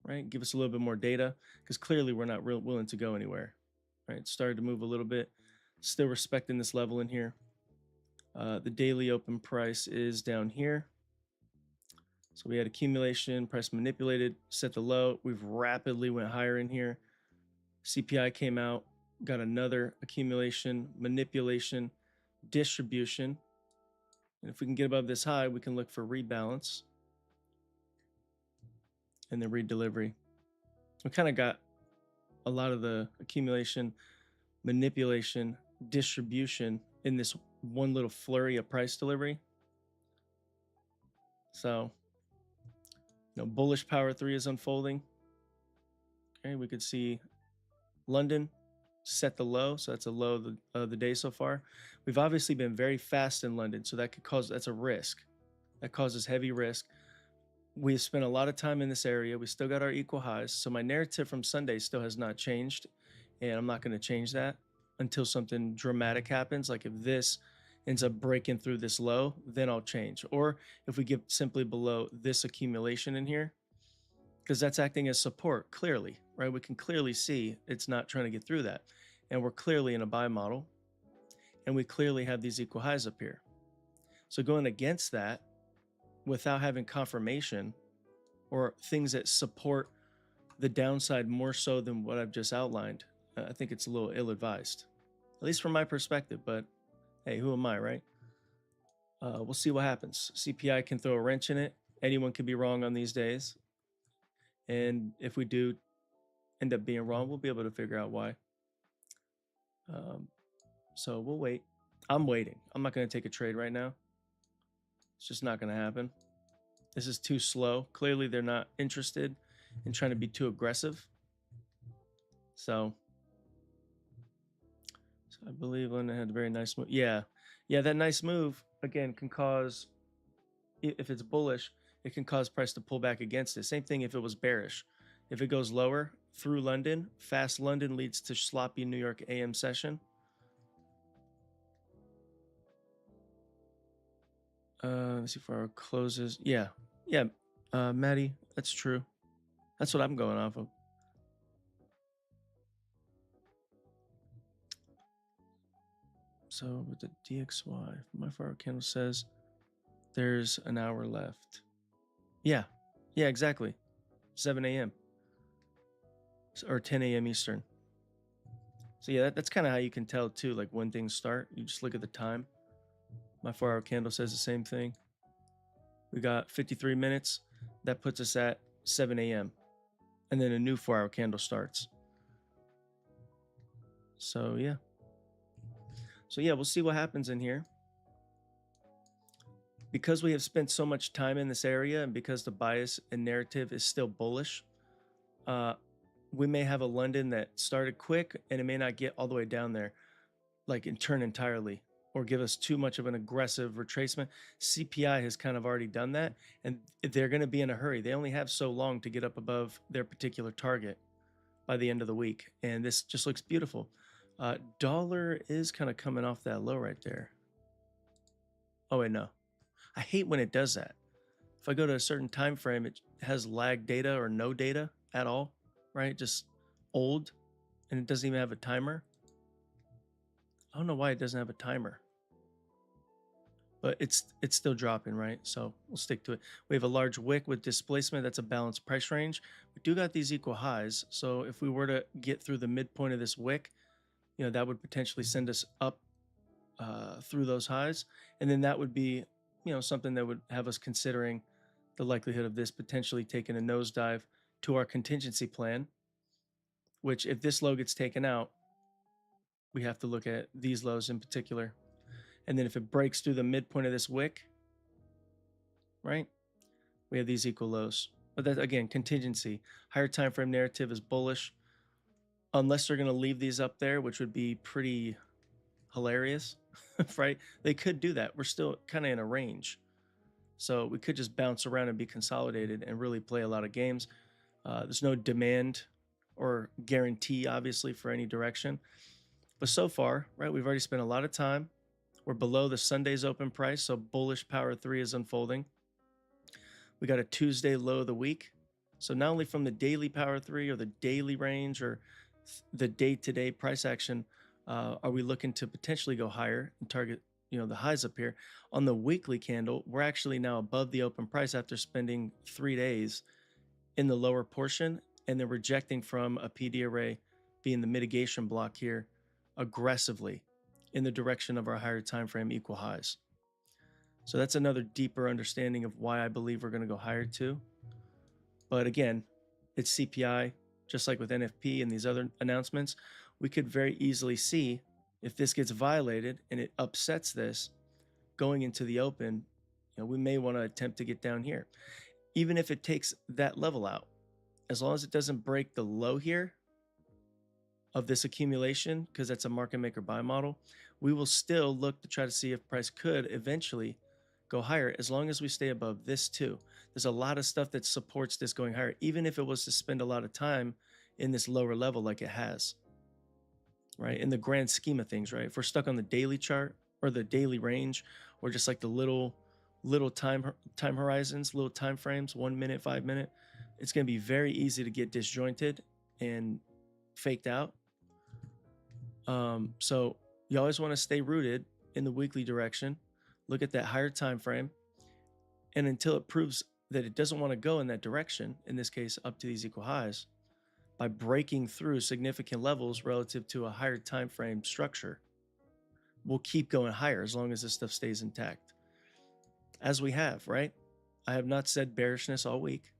right? Give us a little bit more data, because clearly we're not real willing to go anywhere, right? It started to move a little bit, still respecting this level in here. The daily open price is down here. So we had accumulation, price manipulated, set the low. We've rapidly went higher in here. CPI came out, got another accumulation, manipulation, distribution. And if we can get above this high, we can look for rebalance and then redelivery. We kind of got a lot of the accumulation, manipulation, distribution in this one little flurry of price delivery. So, bullish power 3 is unfolding. Okay, we could see London set the low, so that's a low of the day so far. We've obviously been very fast in London, so that's a risk. That causes heavy risk. We've spent a lot of time in this area. We still got our equal highs, so my narrative from Sunday still has not changed, and I'm not going to change that until something dramatic happens. Like if this ends up breaking through this low, then I'll change. Or if we get simply below this accumulation in here, because that's acting as support clearly, right? We can clearly see it's not trying to get through that. And we're clearly in a buy model, and we clearly have these equal highs up here. So going against that without having confirmation or things that support the downside more so than what I've just outlined, I think it's a little ill-advised, at least from my perspective. But hey, who am I, right? We'll see what happens. CPI can throw a wrench in it. Anyone can be wrong on these days. And if we do end up being wrong, we'll be able to figure out why. So we'll wait. I'm waiting. I'm not going to take a trade right now. It's just not going to happen. This is too slow. Clearly, they're not interested in trying to be too aggressive. So I believe London had a very nice move. Yeah, that nice move, again, can cause, if it's bullish, it can cause price to pull back against it. Same thing if it was bearish. If it goes lower through London, fast London leads to sloppy New York AM session. Let's see if our closes. Yeah, Maddie, that's true. That's what I'm going off of. So with the DXY, my 4-hour candle says there's an hour left. Yeah, exactly. 7 a.m. or 10 a.m. Eastern. So yeah, that's kind of how you can tell too, like when things start. You just look at the time. My 4-hour candle says the same thing. We got 53 minutes. That puts us at 7 a.m. And then a new 4-hour candle starts. So yeah. So yeah, we'll see what happens in here. Because we have spent so much time in this area and because the bias and narrative is still bullish, uh, we may have a London that started quick and it may not get all the way down there, like and turn entirely or give us too much of an aggressive retracement. CPI has kind of already done that and they're going to be in a hurry. They only have so long to get up above their particular target by the end of the week. And this just looks beautiful. Dollar is kind of coming off that low right there. Oh, wait, no. I hate when it does that. If I go to a certain time frame, it has lag data or no data at all, right? Just old, and it doesn't even have a timer. I don't know why it doesn't have a timer, but it's still dropping, right? So we'll stick to it. We have a large wick with displacement. That's a balanced price range. We do got these equal highs. So if we were to get through the midpoint of this wick, you know, that would potentially send us up through those highs. And then that would be, you know, something that would have us considering the likelihood of this potentially taking a nosedive to our contingency plan, which if this low gets taken out, we have to look at these lows in particular. And then if it breaks through the midpoint of this wick, right, we have these equal lows. But that, again, contingency. Higher time frame narrative is bullish. Unless they're going to leave these up there, which would be pretty hilarious, right? They could do that. We're still kind of in a range. So we could just bounce around and be consolidated and really play a lot of games. There's no demand or guarantee, obviously, for any direction. But so far, right, we've already spent a lot of time. We're below the Sunday's open price, so bullish power 3 is unfolding. We got a Tuesday low of the week. So not only from the daily power 3 or the daily range or the day-to-day price action, are we looking to potentially go higher and target, you know, the highs up here. On the weekly candle, we're actually now above the open price after spending 3 days in the lower portion and then rejecting from a PD array being the mitigation block here aggressively in the direction of our higher time frame equal highs. So that's another deeper understanding of why I believe we're going to go higher too. But again, it's CPI, just like with NFP and these other announcements. We could very easily see if this gets violated and it upsets this going into the open, you know, we may want to attempt to get down here. Even if it takes that level out, as long as it doesn't break the low here of this accumulation, because that's a market maker buy model, we will still look to try to see if price could eventually go higher as long as we stay above this too. There's a lot of stuff that supports this going higher, even if it was to spend a lot of time in this lower level like it has, right? In the grand scheme of things, right? If we're stuck on the daily chart or the daily range or just like the little time horizons, little time frames, 1 minute, 5 minute, it's going to be very easy to get disjointed and faked out. So you always want to stay rooted in the weekly direction, look at that higher time frame, and until it proves that it doesn't want to go in that direction, in this case up to these equal highs, by breaking through significant levels relative to a higher time frame structure, we'll keep going higher as long as this stuff stays intact, as we have, right? I have not said bearishness all week.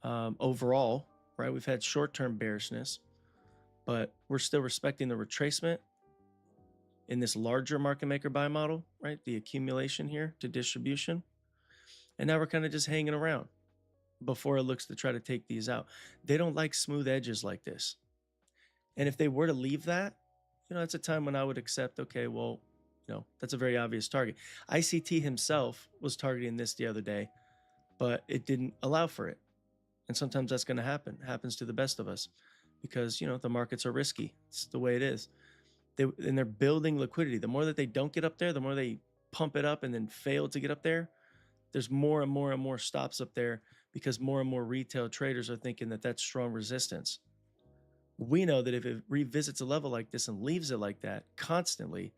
Overall, right, we've had short-term bearishness, but we're still respecting the retracement in this larger market maker buy model, right? The accumulation here to distribution. And now we're kind of just hanging around before it looks to try to take these out. They don't like smooth edges like this. And if they were to leave that, you know, that's a time when I would accept, okay, well, you know, that's a very obvious target. ICT himself was targeting this the other day, but it didn't allow for it. And sometimes that's going to happen. It happens to the best of us because, you know, the markets are risky. It's the way it is. And they're building liquidity. The more that they don't get up there, the more they pump it up and then fail to get up there, there's more and more and more stops up there because more and more retail traders are thinking that that's strong resistance. We know that if it revisits a level like this and leaves it like that constantly,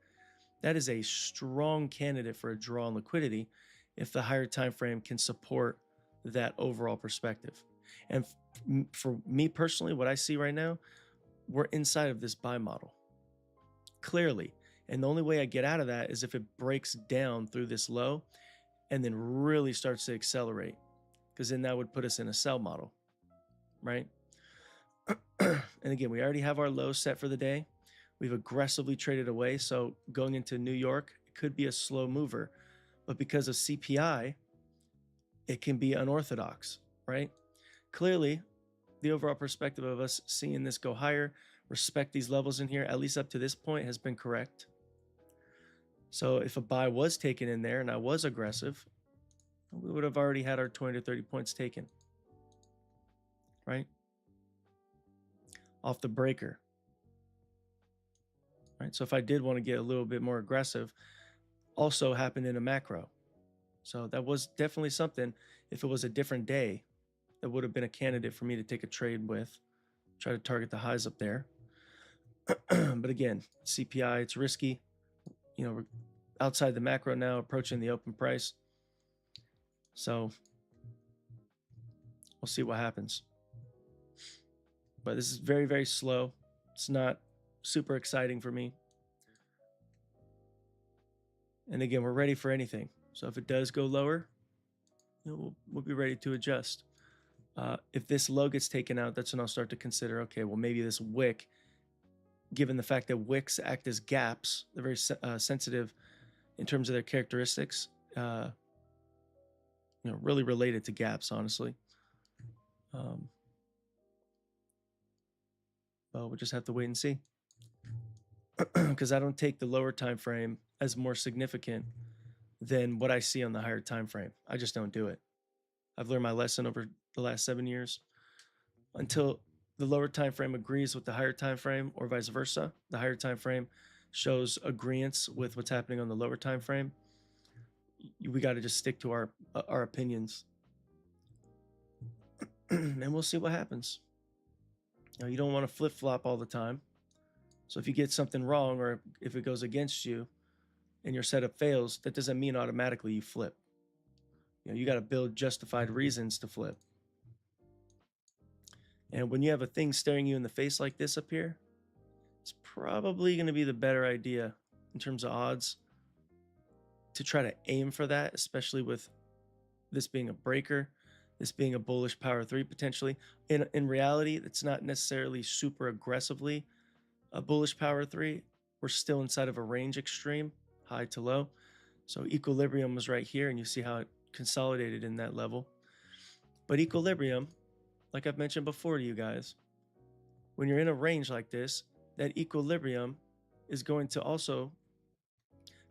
that is a strong candidate for a draw on liquidity if the higher time frame can support that overall perspective. And for me personally, what I see right now, we're inside of this buy model, clearly. And the only way I get out of that is if it breaks down through this low and then really starts to accelerate, because then that would put us in a sell model, right? And again, we already have our low set for the day. We've aggressively traded away. So going into New York, it could be a slow mover, but because of CPI, it can be unorthodox, right? Clearly, the overall perspective of us seeing this go higher, respect these levels in here, at least up to this point, has been correct. So if a buy was taken in there and I was aggressive, we would have already had our 20 to 30 points taken, right? Off the breaker, right? So if I did want to get a little bit more aggressive, also happened in a macro. So that was definitely something. If it was a different day, that would have been a candidate for me to take a trade with, try to target the highs up there. But again, CPI, it's risky. You know, we're outside the macro now, approaching the open price. So we'll see what happens. But this is very, very slow. It's not super exciting for me. And again, we're ready for anything. So if it does go lower, you know, we'll be ready to adjust. If this low gets taken out, that's when I'll start to consider, okay, well, maybe this wick, given the fact that wicks act as gaps, they're very sensitive in terms of their characteristics, you know, really related to gaps, honestly. Well, we'll just have to wait and see. Because I don't take the lower time frame as more significant than what I see on the higher time frame. I just don't do it. I've learned my lesson over the last 7 years. Until the lower time frame agrees with the higher time frame, or vice versa, the higher time frame shows agreement with what's happening on the lower time frame, we got to just stick to our opinions. And we'll see what happens. You know, you don't want to flip-flop all the time. So if you get something wrong, or if it goes against you and your setup fails, that doesn't mean automatically you flip. You know, you got to build justified reasons to flip. And when you have a thing staring you in the face like this up here, it's probably going to be the better idea in terms of odds to try to aim for that, especially with this being a breaker, this being a bullish power 3 potentially. In reality, it's not necessarily super aggressively a bullish power 3. We're still inside of a range extreme, high to low. So equilibrium was right here, and you see how it consolidated in that level. But equilibrium, like I've mentioned before to you guys, when you're in a range like this, that equilibrium is going to also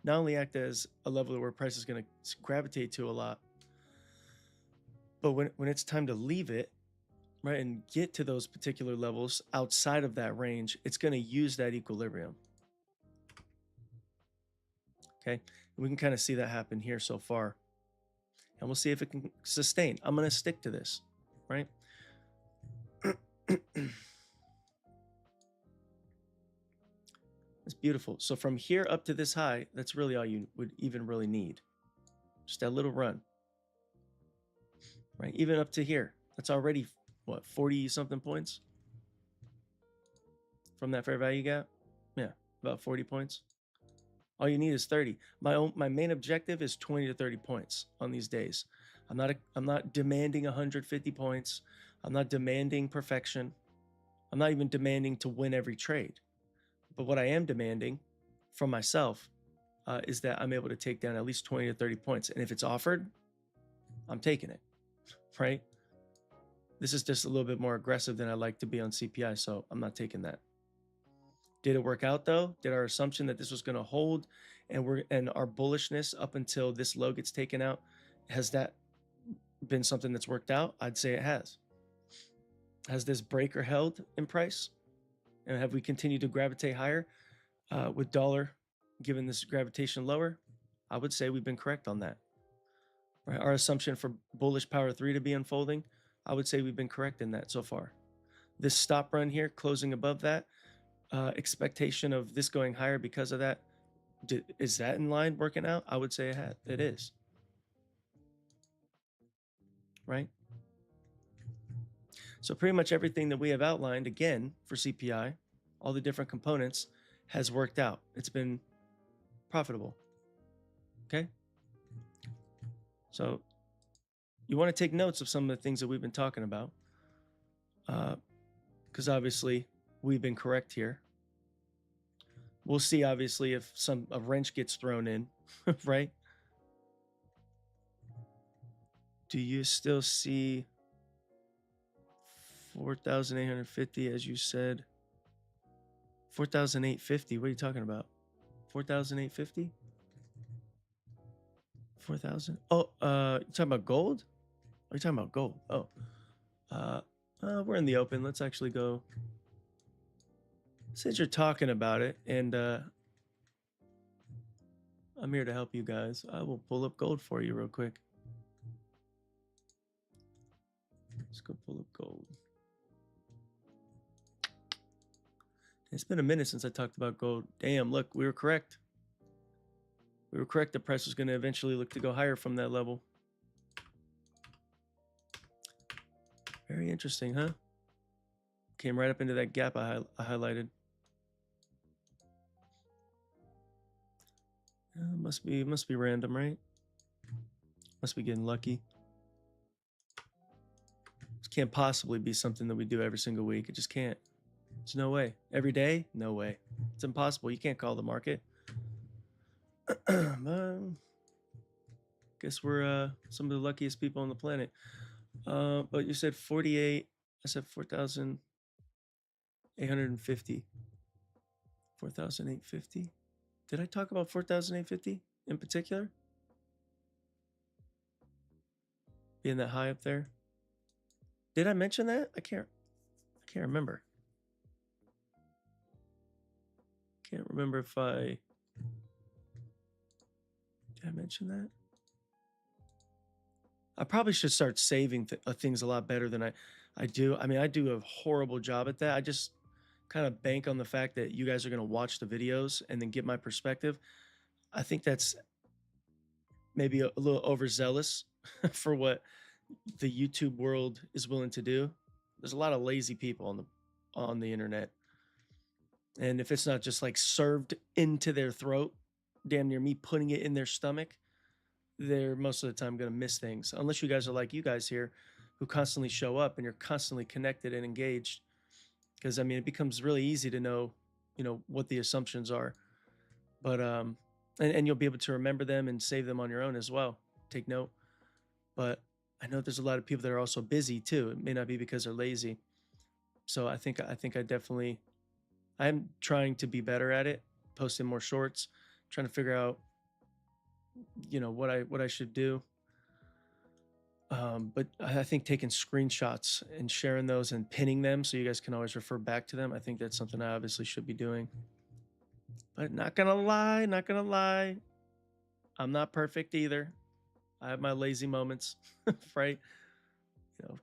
not only act as a level where price is going to gravitate to a lot, but when it's time to leave it, right, and get to those particular levels outside of that range, it's going to use that equilibrium. Okay, we can kind of see that happen here so far, and we'll see if it can sustain. I'm going to stick to this, right? It's beautiful. So from here up to this high, that's really all you would even really need. Just that little run, right? Even up to here, that's already what, 40 something points from that fair value gap. Yeah, about 40 points. All you need is 30. My main objective is 20 to 30 points on these days. I'm not demanding 150 points. I'm not demanding perfection. I'm not even demanding to win every trade. But what I am demanding from myself is that I'm able to take down at least 20 to 30 points. And if it's offered, I'm taking it, right? This is just a little bit more aggressive than I like to be on CPI, so I'm not taking that. Did it work out though? Did our assumption that this was going to hold and our bullishness up until this low gets taken out, has that been something that's worked out? I'd say it has. Has this breaker held in price? And have we continued to gravitate higher with dollar given this gravitation lower? I would say we've been correct on that. Right? Our assumption for bullish power 3 to be unfolding, I would say we've been correct in that so far. This stop run here, closing above that, expectation of this going higher because of that, is that in line working out? I would say it is. Right? So pretty much everything that we have outlined, again, for CPI, all the different components, has worked out. It's been profitable. Okay? So you want to take notes of some of the things that we've been talking about, because obviously we've been correct here. We'll see, obviously, if a wrench gets thrown in, right? Do you still see 4,850 as you said? 4,850. What are you talking about? 4,850? 4,000? Oh, you talking about gold? Are you talking about gold? Oh, uh, we're in the open. Let's actually go. Since you're talking about it, and I'm here to help you guys, I will pull up gold for you real quick. Let's go pull up gold. It's been a minute since I talked about gold. Damn, look, we were correct. We were correct. The price was going to eventually look to go higher from that level. Very interesting, huh? Came right up into that gap I highlighted. Must be random, right? Must be getting lucky. This can't possibly be something that we do every single week. It just can't. There's no way. Every day? No way. It's impossible. You can't call the market. Guess we're some of the luckiest people on the planet. But you said 48. I said 4,850. 4,850. Did I talk about 4,850 in particular? Being that high up there? Did I mention that? I can't remember. Can't remember if I did I mention that? I probably should start saving things a lot better than I do. I mean, I do a horrible job at that. I just kind of bank on the fact that you guys are going to watch the videos and then get my perspective. I think that's maybe a little overzealous for what the YouTube world is willing to do. There's a lot of lazy people on the internet. And if it's not just like served into their throat, damn near me putting it in their stomach, they're most of the time going to miss things. Unless you guys are like you guys here who constantly show up and you're constantly connected and engaged. Because I mean, it becomes really easy to know, what the assumptions are. But and you'll be able to remember them and save them on your own as well. Take note. But I know there's a lot of people that are also busy too. It may not be because they're lazy. So I think I'm trying to be better at it, posting more shorts, trying to figure out, what I should do. But I think taking screenshots and sharing those and pinning them so you guys can always refer back to them. I think that's something I obviously should be doing. But not gonna lie, I'm not perfect either. I have my lazy moments, right?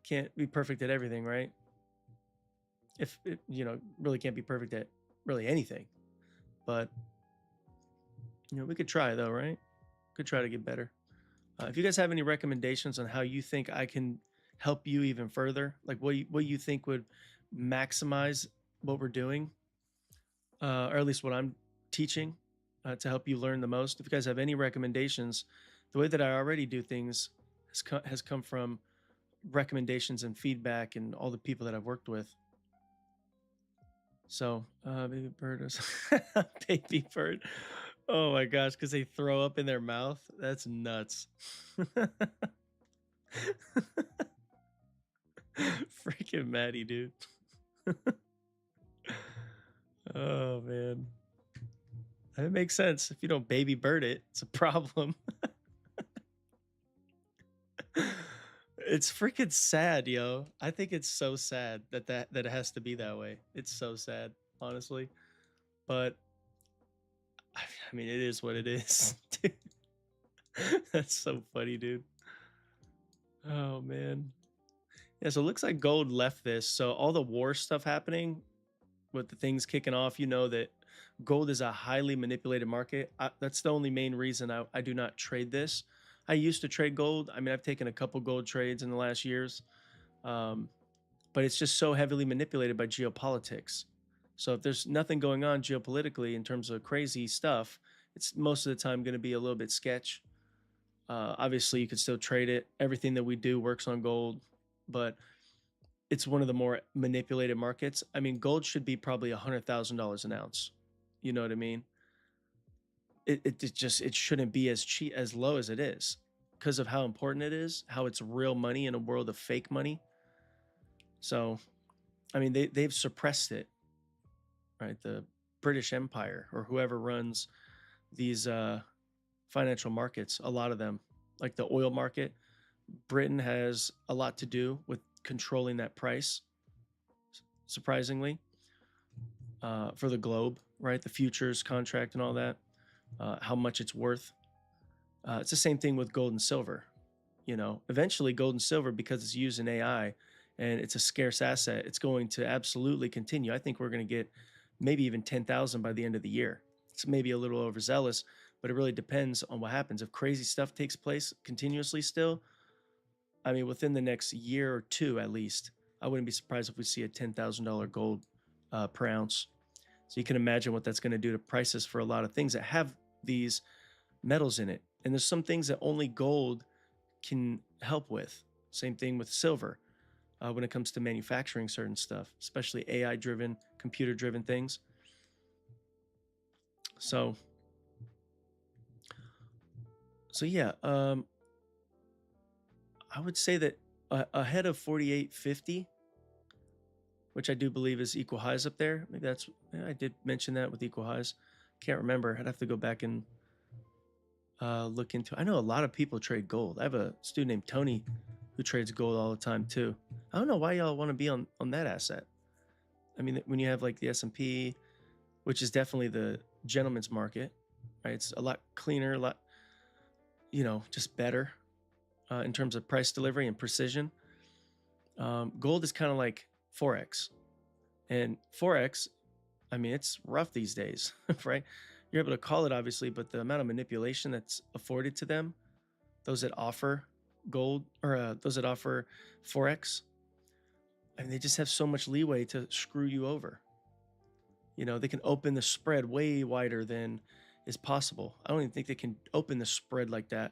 Can't be perfect at everything, right? If it, really can't be perfect at really anything. But we could try though, right? Could try to get better. If you guys have any recommendations on how you think I can help you even further, like what you think would maximize what we're doing, or at least what I'm teaching, to help you learn the most. If you guys have any recommendations, the way that I already do things has come from recommendations and feedback and all the people that I've worked with. So, baby bird is baby bird. Oh my gosh, because they throw up in their mouth. That's nuts. Freaking Maddie, dude. Oh man. It makes sense. If you don't baby bird it, it's a problem. It's freaking sad, yo. I think it's so sad that it has to be that way. It's so sad, honestly. But I mean, it is what it is. That's so funny, dude. Oh man. Yeah, so it looks like gold left this. So all the war stuff happening with the things kicking off, that gold is a highly manipulated market. That's the only main reason I do not trade this. I used to trade gold. I mean, I've taken a couple gold trades in the last years, but it's just so heavily manipulated by geopolitics. So if there's nothing going on geopolitically in terms of crazy stuff, it's most of the time going to be a little bit sketch. Obviously, you could still trade it. Everything that we do works on gold, but it's one of the more manipulated markets. I mean, gold should be probably $100,000 an ounce. You know what I mean? It shouldn't be as cheap as low as it is because of how important it is, how it's real money in a world of fake money. So I mean they've suppressed it, right? The British Empire or whoever runs these financial markets, a lot of them, like the oil market, Britain has a lot to do with controlling that price, surprisingly, for the globe, right? The futures contract and all that, how much it's worth. It's the same thing with gold and silver. You know, eventually gold and silver, because it's used in AI and it's a scarce asset, it's going to absolutely continue. I think we're going to get maybe even 10,000 by the end of the year. It's maybe a little overzealous, but it really depends on what happens. If crazy stuff takes place continuously still, I mean, within the next year or two at least, I wouldn't be surprised if we see a $10,000 gold per ounce. So you can imagine what that's going to do to prices for a lot of things that have these metals in it. And there's some things that only gold can help with. Same thing with silver when it comes to manufacturing certain stuff, especially AI driven, computer driven things. So, yeah, I would say that ahead of 48.50, which I do believe is equal highs up there. Maybe that's, yeah, I did mention that with equal highs. Can't remember. I'd have to go back and look into. I know a lot of people trade gold. I have a student named Tony who trades gold all the time too. I don't know why y'all want to be on that asset. I mean, when you have like the S&P, which is definitely the gentleman's market, right? It's a lot cleaner, a lot, you know, just better in terms of price delivery and precision. Gold is kind of like Forex. And Forex, I mean, it's rough these days, right? You're able to call it, obviously, but the amount of manipulation that's afforded to them, those that offer gold or those that offer Forex, I mean, they just have so much leeway to screw you over. You know, they can open the spread way wider than is possible. I don't even think they can open the spread like that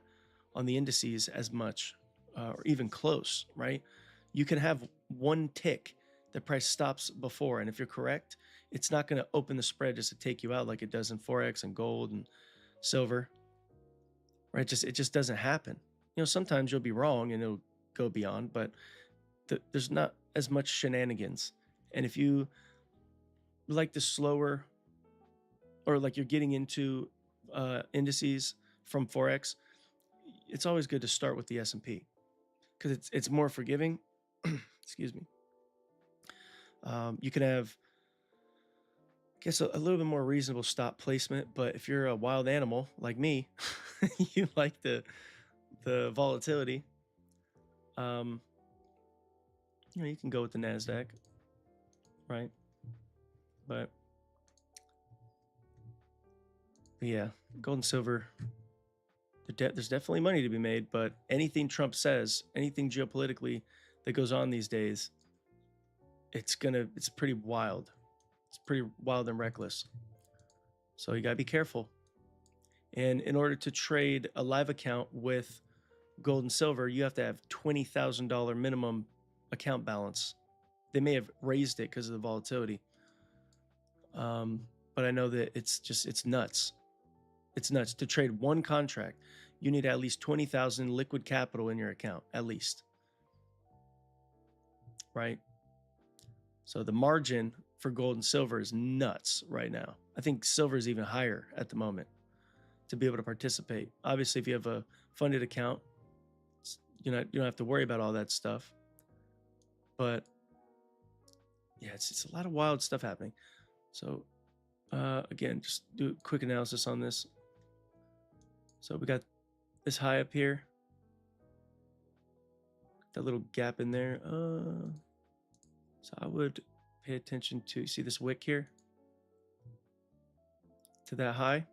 on the indices as much or even close, right? You can have one tick, the price stops before, and if you're correct, it's not going to open the spread just to take you out like it does in Forex and gold and silver, right? It just doesn't happen. You know, sometimes you'll be wrong and it'll go beyond, but there's not as much shenanigans. And if you like the slower, or like you're getting into indices from Forex, it's always good to start with the S&P because it's more forgiving. Excuse me. You can have, I guess, a little bit more reasonable stop placement, but if you're a wild animal like me, you like the volatility. You know, you can go with the Nasdaq, right? But yeah, gold and silver, there's definitely money to be made, but anything Trump says, anything geopolitically that goes on these days, it's pretty wild. It's pretty wild and reckless. So you gotta be careful. And in order to trade a live account with gold and silver, you have to have $20,000 minimum account balance. They may have raised it because of the volatility. But I know that it's nuts. It's nuts to trade one contract. You need at least 20,000 liquid capital in your account, at least. Right? So the margin for gold and silver is nuts right now. I think silver is even higher at the moment to be able to participate. Obviously, if you have a funded account, you don't have to worry about all that stuff. But yeah, it's a lot of wild stuff happening. So again, just do a quick analysis on this. So we got this high up here, that little gap in there. So I would pay attention to, see this wick here, to that high.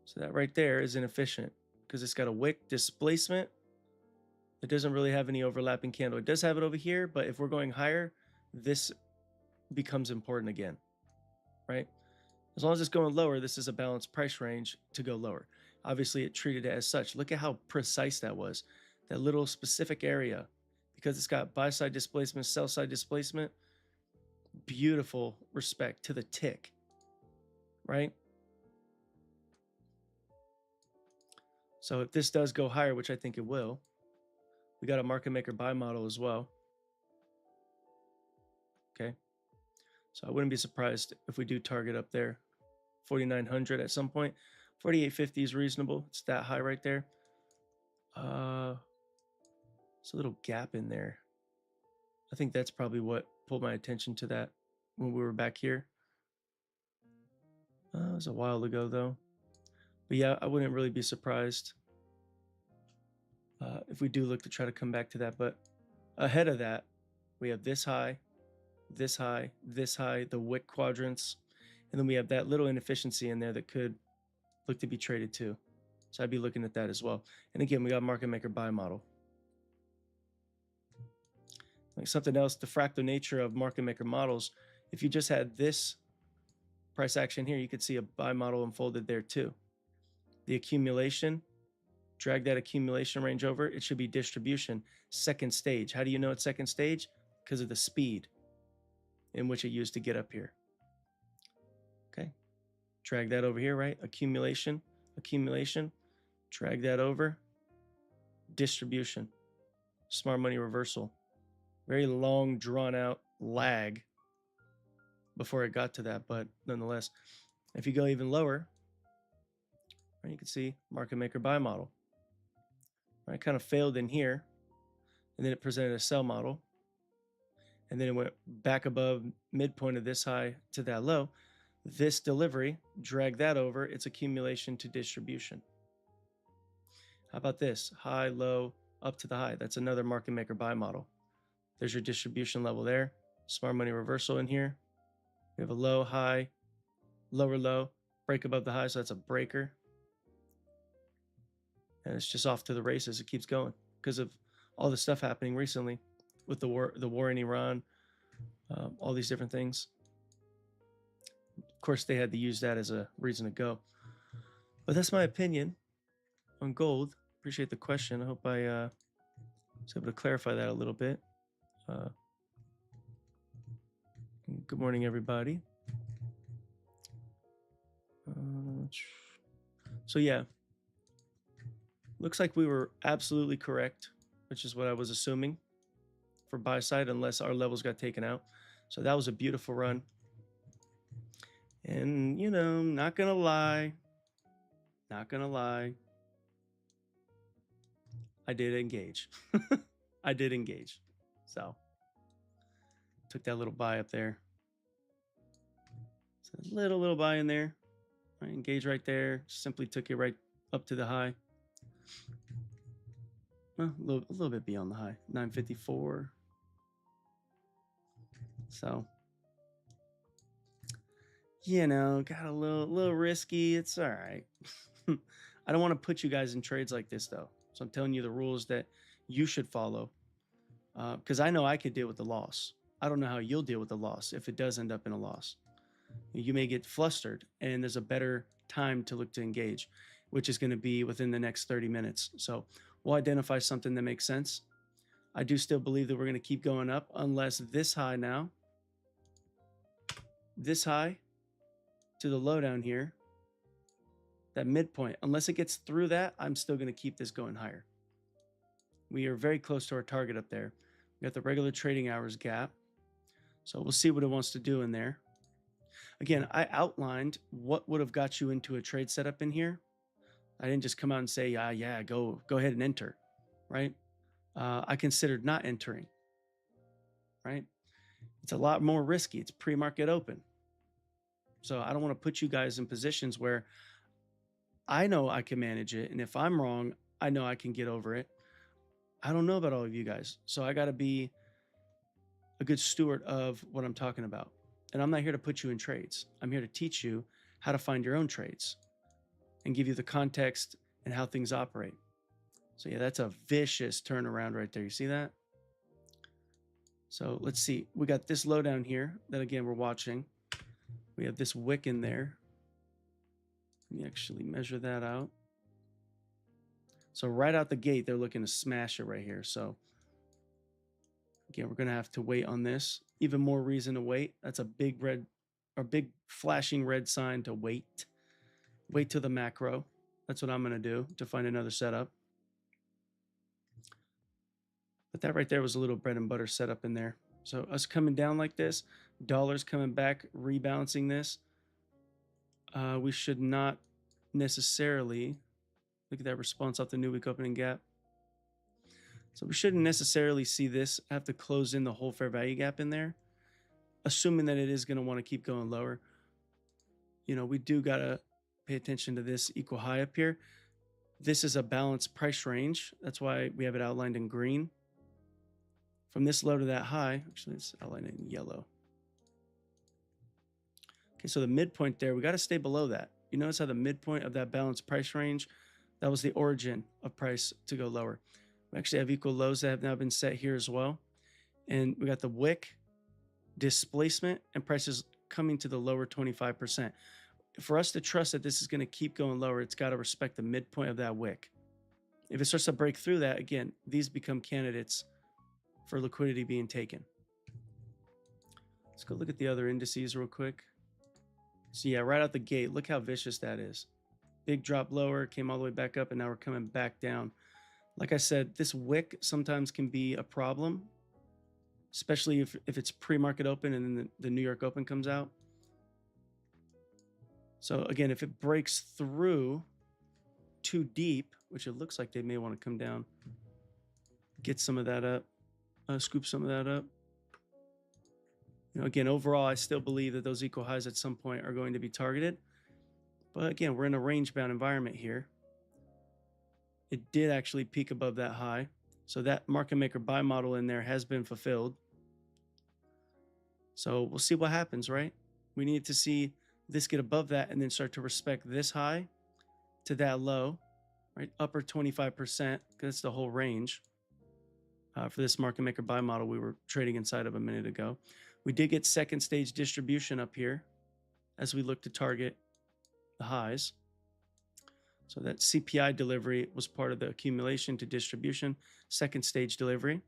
So that right there is inefficient because it's got a wick displacement. It doesn't really have any overlapping candle. It does have it over here, but if we're going higher, this becomes important again, right? As long as it's going lower, this is a balanced price range to go lower. Obviously, it treated it as such. Look at how precise that was. That little specific area, because it's got buy side displacement, sell side displacement, beautiful respect to the tick, right? So if this does go higher, which I think it will, we got a market maker buy model as well. Okay. So I wouldn't be surprised if we do target up there, 4,900 at some point. 4,850 is reasonable. It's that high right there. It's a little gap in there. I think that's probably what pulled my attention to that when we were back here. It was a while ago though. But yeah, I wouldn't really be surprised if we do look to try to come back to that. But ahead of that, we have this high, this high, this high, the wick quadrants, and then we have that little inefficiency in there that could look to be traded too. So I'd be looking at that as well. And again, we got market maker buy model. Like something else, the fractal nature of market maker models, if you just had this price action here, you could see a buy model unfolded there too. The accumulation, drag that accumulation range over, it should be distribution, second stage. How do you know it's second stage? Because of the speed in which it used to get up here. Okay, drag that over here, right? Accumulation, accumulation, drag that over, distribution, smart money reversal. Very long, drawn out lag before it got to that, but nonetheless, if you go even lower, right, you can see market maker buy model. Right, kind of failed in here, and then it presented a sell model, and then it went back above midpoint of this high to that low. This delivery, drag that over, its accumulation to distribution. How about this? High, low, up to the high. That's another market maker buy model. There's your distribution level there. Smart money reversal in here. We have a low, high, lower low, break above the high, so that's a breaker. And it's just off to the races. It keeps going because of all the stuff happening recently with the war in Iran, all these different things. Of course, they had to use that as a reason to go. But that's my opinion on gold. Appreciate the question. I hope I was able to clarify that a little bit. Good morning, everybody. So yeah, looks like we were absolutely correct, which is what I was assuming for buy side, unless our levels got taken out. So that was a beautiful run. And, you know, not gonna lie, I did engage. I did engage. So took that little buy up there. So a little buy in there. I engage right there. Simply took it right up to the high. Well, a little bit beyond the high. 954. So, you know, got a little risky. It's all right. I don't want to put you guys in trades like this though. So I'm telling you the rules that you should follow. Because I know I could deal with the loss. I don't know how you'll deal with the loss if it does end up in a loss. You may get flustered, and there's a better time to look to engage, which is going to be within the next 30 minutes. So we'll identify something that makes sense. I do still believe that we're going to keep going up unless this high now, this high to the low down here, that midpoint, unless it gets through that, I'm still going to keep this going higher. We are very close to our target up there. We got the regular trading hours gap. So we'll see what it wants to do in there. Again, I outlined what would have got you into a trade setup in here. I didn't just come out and say, yeah, go ahead and enter, right? I considered not entering, right? It's a lot more risky. It's pre-market open. So I don't want to put you guys in positions where I know I can manage it. And if I'm wrong, I know I can get over it. I don't know about all of you guys. So I got to be a good steward of what I'm talking about. And I'm not here to put you in trades. I'm here to teach you how to find your own trades and give you the context and how things operate. So yeah, that's a vicious turnaround right there. You see that? So let's see. We got this low down here that again, we're watching. We have this wick in there. Let me actually measure that out. So right out the gate, they're looking to smash it right here. So Again, we're going to have to wait on this. Even more reason to wait. That's a big red or big flashing red sign to wait. Wait till the macro. That's what I'm going to do to find another setup. But that right there was a little bread and butter setup in there. So us coming down like this, dollars coming back, rebalancing this. We should not necessarily, look at that response off the new week opening gap. So we shouldn't necessarily see this have to close in the whole fair value gap in there, assuming that it is going to want to keep going lower. You know, we do got to pay attention to this equal high up here. This is a balanced price range. That's why we have it outlined in green. From this low to that high, actually it's outlined in yellow. Okay, so the midpoint there, we got to stay below that. You notice how the midpoint of that balanced price range, that was the origin of price to go lower. We actually have equal lows that have now been set here as well. And we got the wick, displacement, and prices coming to the lower 25%. For us to trust that this is going to keep going lower, it's got to respect the midpoint of that wick. If it starts to break through that, again, these become candidates for liquidity being taken. Let's go look at the other indices real quick. So yeah, right out the gate, look how vicious that is. Big drop lower, came all the way back up, and now we're coming back down. Like I said, this wick sometimes can be a problem, especially if it's pre-market open and then the New York Open comes out. So again, if it breaks through too deep, which it looks like they may want to come down, get some of that up, scoop some of that up. You know, again, overall, I still believe that those equal highs at some point are going to be targeted. But again, we're in a range-bound environment here. It did actually peak above that high. So that market maker buy model in there has been fulfilled. So we'll see what happens, right? We need to see this get above that and then start to respect this high to that low, right? Upper 25%, because that's the whole range. For this market maker buy model we were trading inside of a minute ago. We did get second stage distribution up here as we look to target the highs. So that CPI delivery was part of the accumulation to distribution, second stage delivery.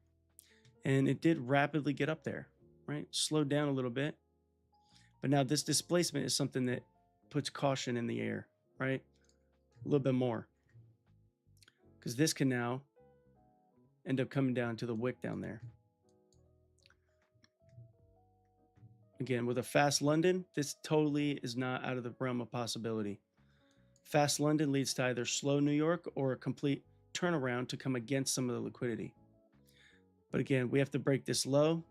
And it did rapidly get up there, right? Slowed down a little bit. But now this displacement is something that puts caution in the air, right? A little bit more. Because this can now end up coming down to the wick down there. Again, with a fast London, this totally is not out of the realm of possibility. Fast London leads to either slow New York or a complete turnaround to come against some of the liquidity. But again, we have to break this low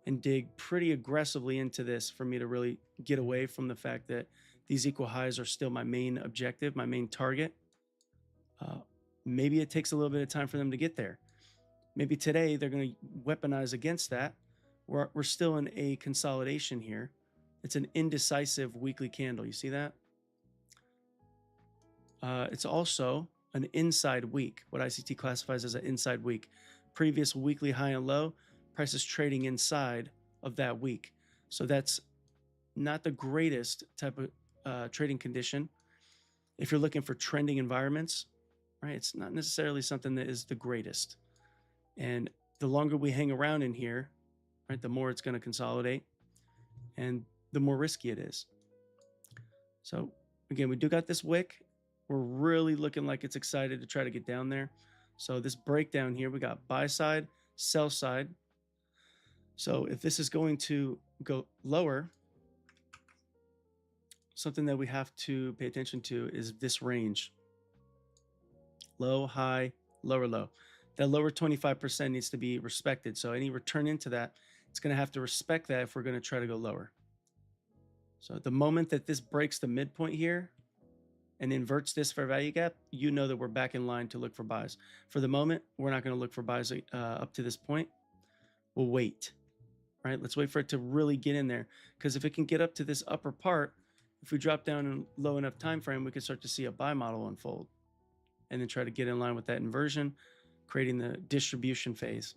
and dig pretty aggressively into this for me to really get away from the fact that these equal highs are still my main objective, my main target. Maybe it takes a little bit of time for them to get there. Maybe today they're going to weaponize against that. We're still in a consolidation here. It's an indecisive weekly candle. You see that? It's also an inside week, what ICT classifies as an inside week. Previous weekly high and low, prices trading inside of that week. So that's not the greatest type of trading condition. If you're looking for trending environments, right, it's not necessarily something that is the greatest. And the longer we hang around in here, right, the more it's going to consolidate and the more risky it is. So again, we do got this wick. We're really looking like it's excited to try to get down there. So this breakdown here, we got buy side, sell side. So if this is going to go lower, something that we have to pay attention to is this range. Low, high, lower, low. That lower 25% needs to be respected. So any return into that, it's going to have to respect that if we're going to try to go lower. So at the moment that this breaks the midpoint here and inverts this fair value gap, you know that we're back in line to look for buys. For the moment, we're not going to look for buys up to this point. We'll wait, right? Let's wait for it to really get in there, because if it can get up to this upper part, if we drop down in low enough time frame, we can start to see a buy model unfold and then try to get in line with that inversion, creating the distribution phase.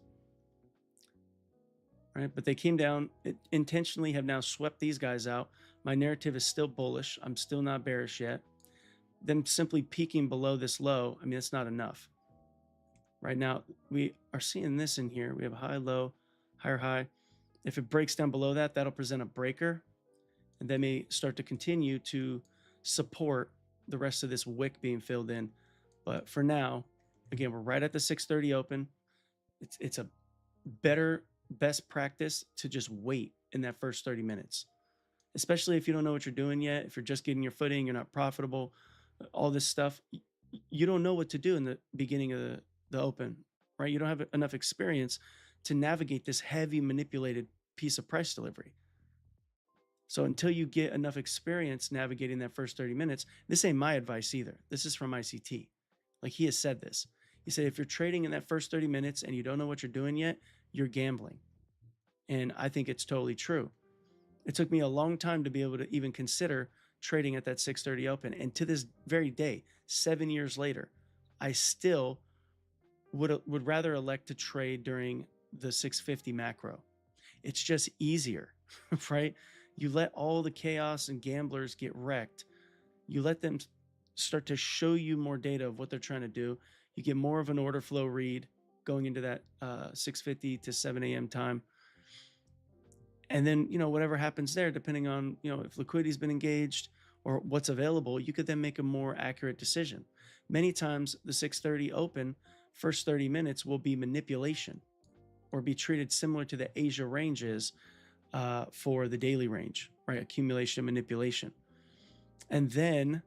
Right? But they came down, intentionally have now swept these guys out. My narrative is still bullish. I'm still not bearish yet. Them simply peaking below this low, I mean, it's not enough. Right now, we are seeing this in here. We have high, low, higher high. If it breaks down below that, that'll present a breaker, and they may start to continue to support the rest of this wick being filled in. But for now, again, we're right at the 6:30 open. It's a best practice to just wait in that first 30 minutes, especially if you don't know what you're doing yet. If you're just getting your footing, you're not profitable, all this stuff, you don't know what to do in the beginning of the open, right? You don't have enough experience to navigate this heavy manipulated piece of price delivery. So until you get enough experience navigating that first 30 minutes, this ain't my advice either. This is from ICT. Like, he has said this. He said, if you're trading in that first 30 minutes and you don't know what you're doing yet, you're gambling. And I think it's totally true. It took me a long time to be able to even consider trading at that 6:30 open. And to this very day, 7 years later, I still would rather elect to trade during the 650 macro. It's just easier, right? You let all the chaos and gamblers get wrecked. You let them start to show you more data of what they're trying to do. You get more of an order flow read going into that 6:50 to 7 a.m. time. And then, whatever happens there, depending on, if liquidity's been engaged or what's available, you could then make a more accurate decision. Many times the 6:30 open, first 30 minutes will be manipulation or be treated similar to the Asia ranges for the daily range, right? Accumulation, manipulation. And then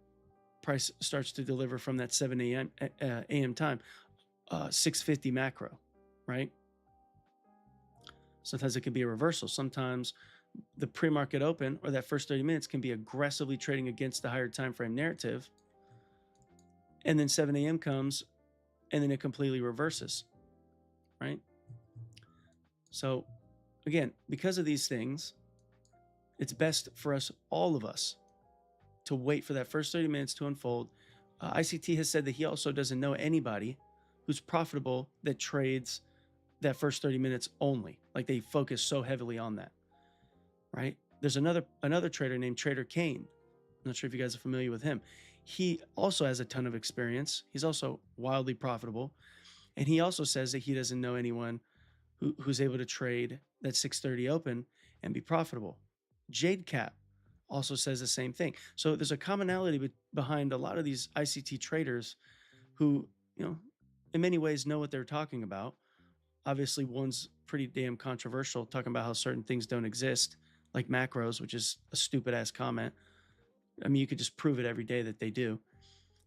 price starts to deliver from that 7 a.m. time, 650 macro, right? Sometimes it can be a reversal. Sometimes the pre-market open or that first 30 minutes can be aggressively trading against the higher time frame narrative. And then 7 a.m. comes and then it completely reverses, right? So again, because of these things, it's best for us, all of us, to wait for that first 30 minutes to unfold. ICT has said that he also doesn't know anybody who's profitable that trades that first 30 minutes only. Like, they focus so heavily on that, right? There's another trader named Trader Kane. I'm not sure if you guys are familiar with him. He also has a ton of experience. He's also wildly profitable. And he also says that he doesn't know anyone who's able to trade that 6:30 open and be profitable. Jade Cap also says the same thing. So there's a commonality behind a lot of these ICT traders who, in many ways know what they're talking about. Obviously, one's pretty damn controversial, talking about how certain things don't exist, like macros, which is a stupid ass comment. I mean, you could just prove it every day that they do.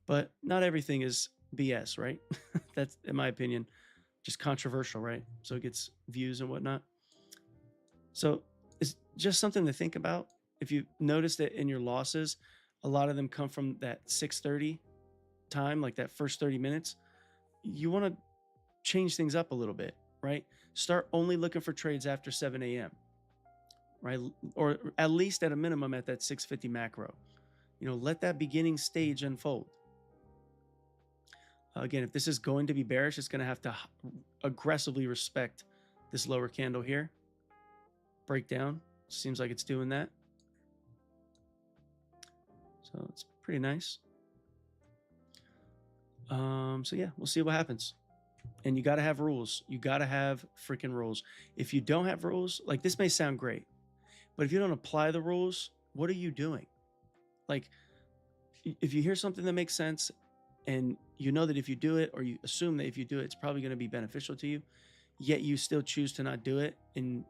But not everything is BS, right? That's, in my opinion, just controversial, right? So it gets views and whatnot. So it's just something to think about. If you notice that in your losses, a lot of them come from that 6:30 time, like that first 30 minutes, you want to change things up a little bit, right? Start only looking for trades after 7 a.m., right? Or at least at a minimum at that 650 macro. Let that beginning stage unfold. Again, if this is going to be bearish, it's going to have to aggressively respect this lower candle here. Breakdown. Seems like it's doing that. So it's pretty nice. So yeah, we'll see what happens. And you got to have rules. You got to have freaking rules. If you don't have rules, like, this may sound great, but if you don't apply the rules, what are you doing? Like, if you hear something that makes sense and you know that if you do it, or you assume that if you do it, it's probably going to be beneficial to you, yet you still choose to not do it. And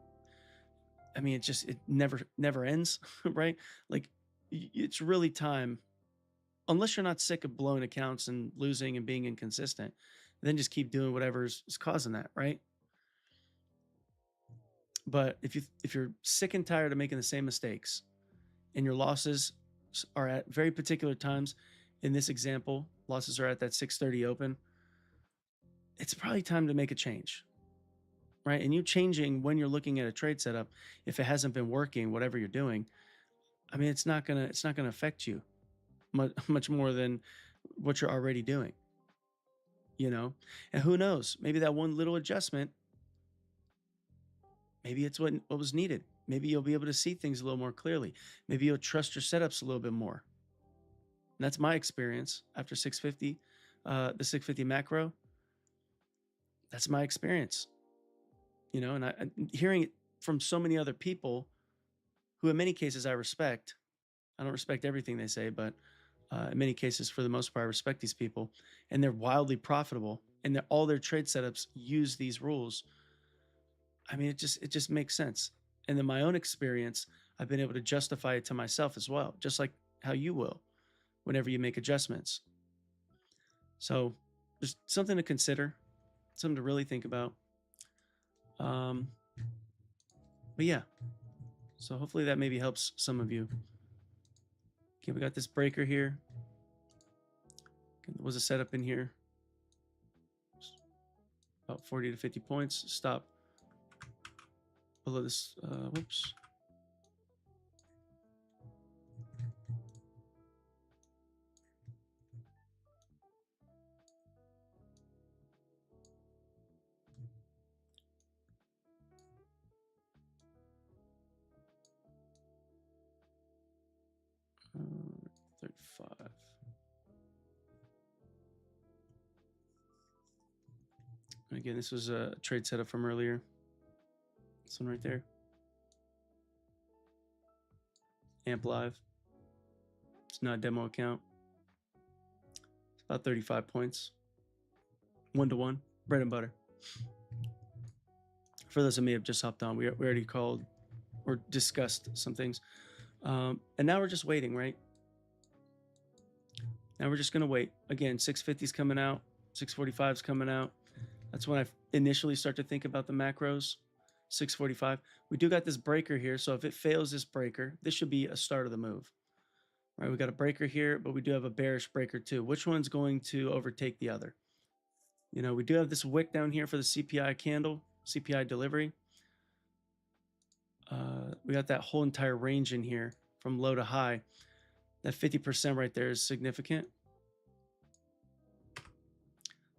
I mean, it never ends, right? Like, it's really time, unless you're not sick of blowing accounts and losing and being inconsistent, then just keep doing whatever is causing that, right? But if you're sick and tired of making the same mistakes and your losses are at very particular times, in this example, losses are at that 6:30 open, it's probably time to make a change, right? And you changing when you're looking at a trade setup, if it hasn't been working, whatever you're doing, I mean, it's not gonna affect you much more than what you're already doing, And who knows? Maybe that one little adjustment, maybe it's what was needed. Maybe you'll be able to see things a little more clearly. Maybe you'll trust your setups a little bit more. And that's my experience after 650, the 650 macro. That's my experience. you know, and I'm hearing it from so many other people who in many cases I respect. I don't respect everything they say, but in many cases, for the most part, I respect these people, and they're wildly profitable, and all their trade setups use these rules. I mean, it just makes sense. And in my own experience, I've been able to justify it to myself as well, just like how you will whenever you make adjustments. So just something to consider, something to really think about. Um, but yeah, so hopefully that maybe helps some of you. Okay, we got this breaker here. Okay, there was a setup in here, about 40 to 50 points. Stop below this. Whoops. Uh, 35. Again, this was a trade setup from earlier. This one right there. Amp Live. It's not a demo account. It's about 35 points. 1-to-1. Bread and butter. For those that may have just hopped on, we already called or discussed some things. And now we're just waiting, right? Now we're just going to wait. Again, 650 is coming out. 645 is coming out. That's when I initially start to think about the macros. 645. We do got this breaker here. So if it fails this breaker, this should be a start of the move. Right, we got a breaker here, but we do have a bearish breaker too. Which one's going to overtake the other? You know, we do have this wick down here for the CPI candle, CPI delivery. We got that whole entire range in here from low to high. That 50% right there is significant.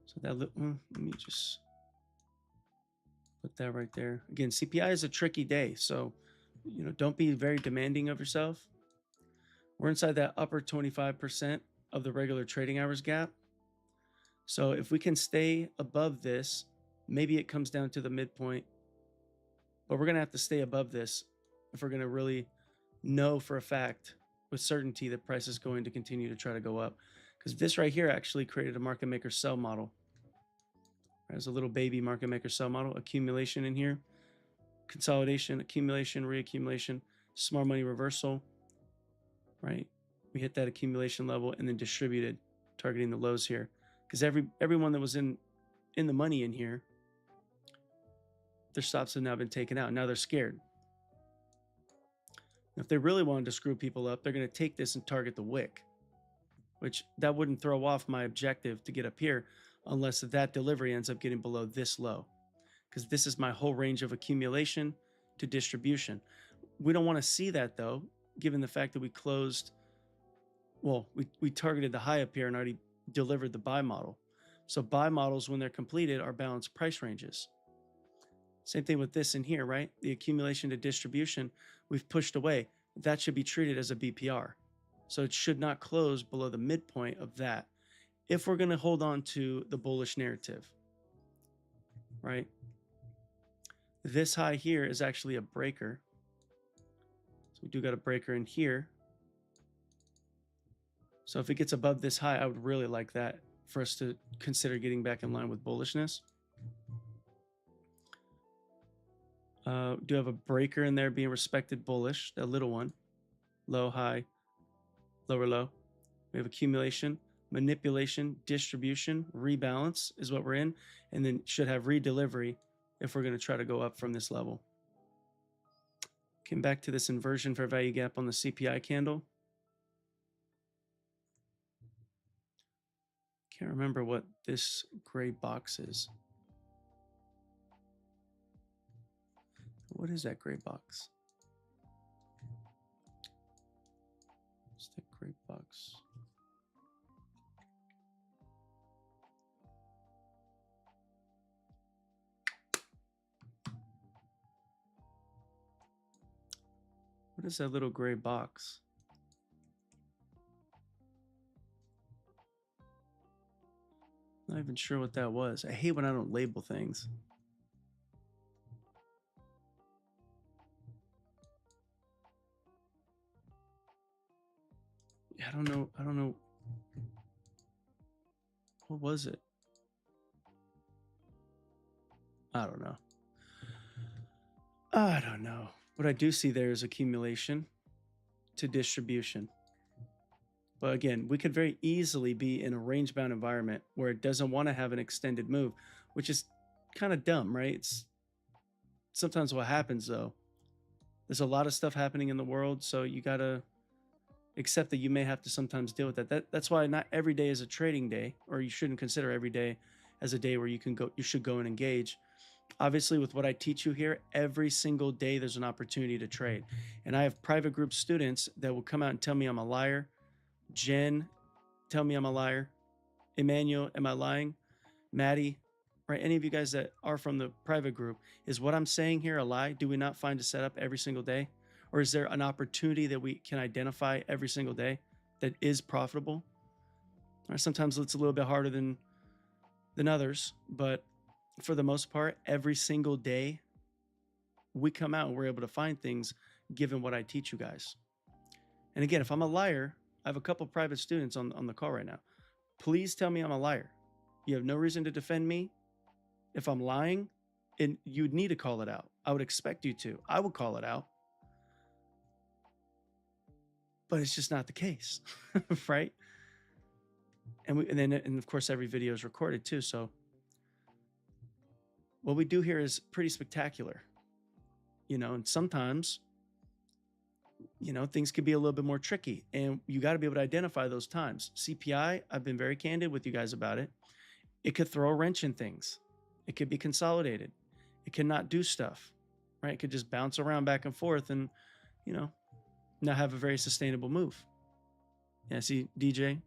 So that, let me just put that right there. Again, CPI is a tricky day, so you know, don't be very demanding of yourself. We're inside that upper 25% of the regular trading hours gap. So if we can stay above this, maybe it comes down to the midpoint, but we're going to have to stay above this if we're going to really know for a fact with certainty that price is going to continue to try to go up. Because this right here actually created a market maker sell model. There's a little baby market maker sell model, accumulation in here, consolidation, accumulation, reaccumulation, smart money reversal, right? We hit that accumulation level and then distributed, targeting the lows here. Because everyone that was in the money in here, their stops have now been taken out. Now they're scared. If they really wanted to screw people up, they're going to take this and target the wick, which that wouldn't throw off my objective to get up here unless that delivery ends up getting below this low, because this is my whole range of accumulation to distribution. We don't want to see that though, given the fact that we closed, well, we targeted the high up here and already delivered the buy model. So buy models, when they're completed, are balanced price ranges. Same thing with this in here, right? The accumulation to distribution, we've pushed away. That should be treated as a BPR. So it should not close below the midpoint of that if we're going to hold on to the bullish narrative, right? This high here is actually a breaker. So we do got a breaker in here. So if it gets above this high, I would really like that for us to consider getting back in line with bullishness. Do have a breaker in there being respected bullish, that little one. Low, high, lower, low. We have accumulation, manipulation, distribution, rebalance is what we're in, and then should have redelivery if we're going to try to go up from this level. Came back to this inversion fair value gap on the CPI candle. Can't remember what this gray box is. What is that gray box? What's that gray box? What is that little gray box? Not even sure what that was. I hate when I don't label things. I don't know. I don't know. What was it? I don't know. I don't know. What I do see there is accumulation to distribution. But again, we could very easily be in a range bound environment where it doesn't want to have an extended move, which is kind of dumb, right? It's sometimes what happens though. There's a lot of stuff happening in the world, so you got to accept that you may have to sometimes deal with that's why not every day is a trading day, or you shouldn't consider every day as a day where you should go and engage. Obviously, with what I teach you here, every single day there's an opportunity to trade. And I have private group students that will come out and tell me I'm a liar. Jen, tell me I'm a liar. Emmanuel, am I lying? Maddie, right? Any of you guys that are from the private group, is what I'm saying here a lie? Do we not find a setup every single day? Or is there an opportunity that we can identify every single day that is profitable? Or sometimes it's a little bit harder than others, but for the most part, every single day we come out and we're able to find things given what I teach you guys. And again, if I'm a liar, I have a couple private students on the call right now. Please tell me I'm a liar. You have no reason to defend me. If I'm lying, and you'd need to call it out. I would expect you to. I would call it out. But it's just not the case, right? And of course every video is recorded too. So what we do here is pretty spectacular, and sometimes, things could be a little bit more tricky, and you got to be able to identify those times. CPI, I've been very candid with you guys about it. It could throw a wrench in things. It could be consolidated. It cannot do stuff, right? It could just bounce around back and forth and, not have a very sustainable move. Yeah, see DJ,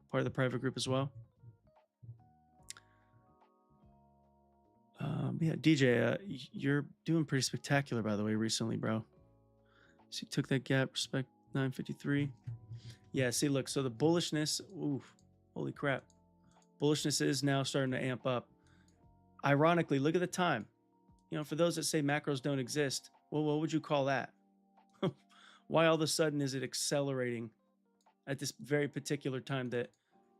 part of the private group as well. Yeah, DJ, you're doing pretty spectacular, by the way, recently, bro. So you took that gap, respect 953. Yeah, see, look, so the bullishness, oof, holy crap. Bullishness is now starting to amp up. Ironically, look at the time. For those that say macros don't exist, well, what would you call that? Why all of a sudden is it accelerating at this very particular time that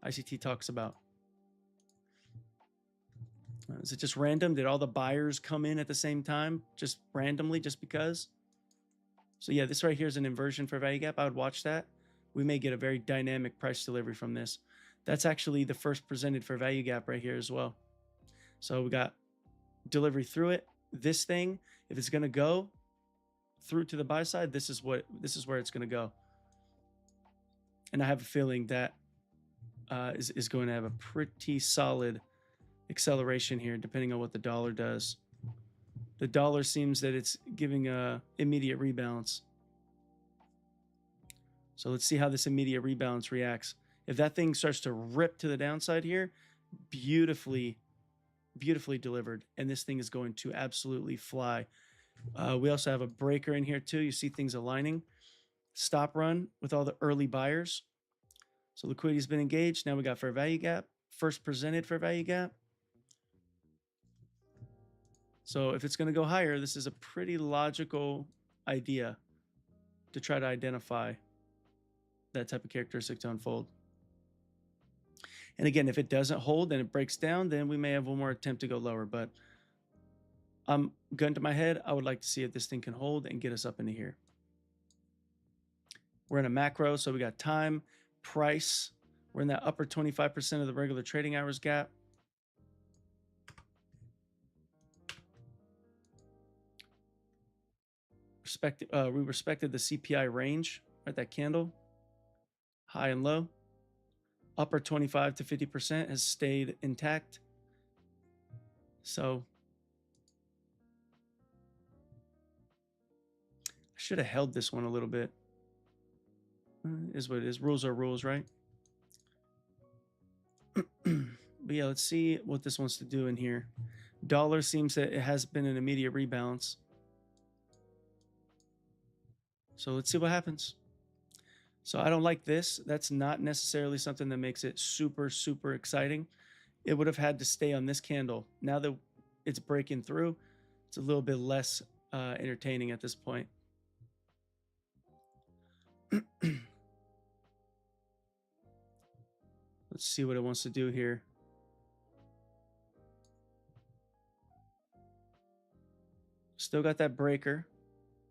ICT talks about? Is it just random? Did all the buyers come in at the same time, just randomly, just because? So yeah, this right here is an inversion for value gap. I would watch that. We may get a very dynamic price delivery from this. That's actually the first presented for value gap right here as well. So we got delivery through it. This thing, if it's going to go through to the buy side, this is where it's going to go. And I have a feeling that is going to have a pretty solid acceleration here, depending on what the dollar does. The dollar seems that it's giving a immediate rebalance. So let's see how this immediate rebalance reacts. If that thing starts to rip to the downside here, beautifully delivered, and this thing is going to absolutely fly. We also have a breaker in here too. You see things aligning. Stop run with all the early buyers. So liquidity has been engaged. Now we got fair value gap. First presented fair value gap. So if it's going to go higher, this is a pretty logical idea to try to identify that type of characteristic to unfold. And again, if it doesn't hold and it breaks down, then we may have one more attempt to go lower. But gun to my head, I would like to see if this thing can hold and get us up into here. We're in a macro, so we got time, price. We're in that upper 25% of the regular trading hours gap. We respected the CPI range, right? That candle, high and low. Upper 25 to 50% has stayed intact. So I should have held this one a little bit. Is what it is. Rules are rules, right? But yeah, let's see what this wants to do in here. Dollar seems that it has been an immediate rebalance. So let's see what happens. So I don't like this. That's not necessarily something that makes it super, super exciting. It would have had to stay on this candle. Now that it's breaking through, it's a little bit less entertaining at this point. Let's see what it wants to do here. Still got that breaker.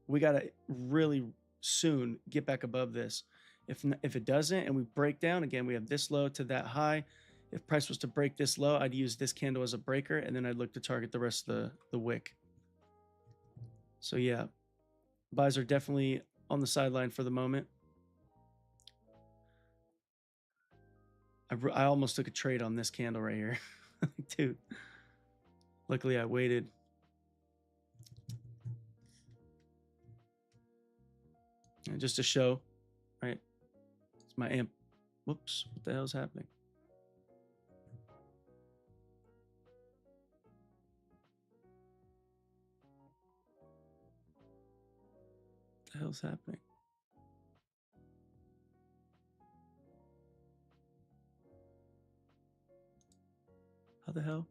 We got to really soon get back above this. If it doesn't and we break down, again, we have this low to that high. If price was to break this low, I'd use this candle as a breaker, and then I'd look to target the rest of the wick. So yeah, buys are definitely on the sideline for the moment. I almost took a trade on this candle right here. Dude, luckily I waited. And just to show, right? It's my amp. Whoops, what the hell's happening? What the hell's happening? How the hell?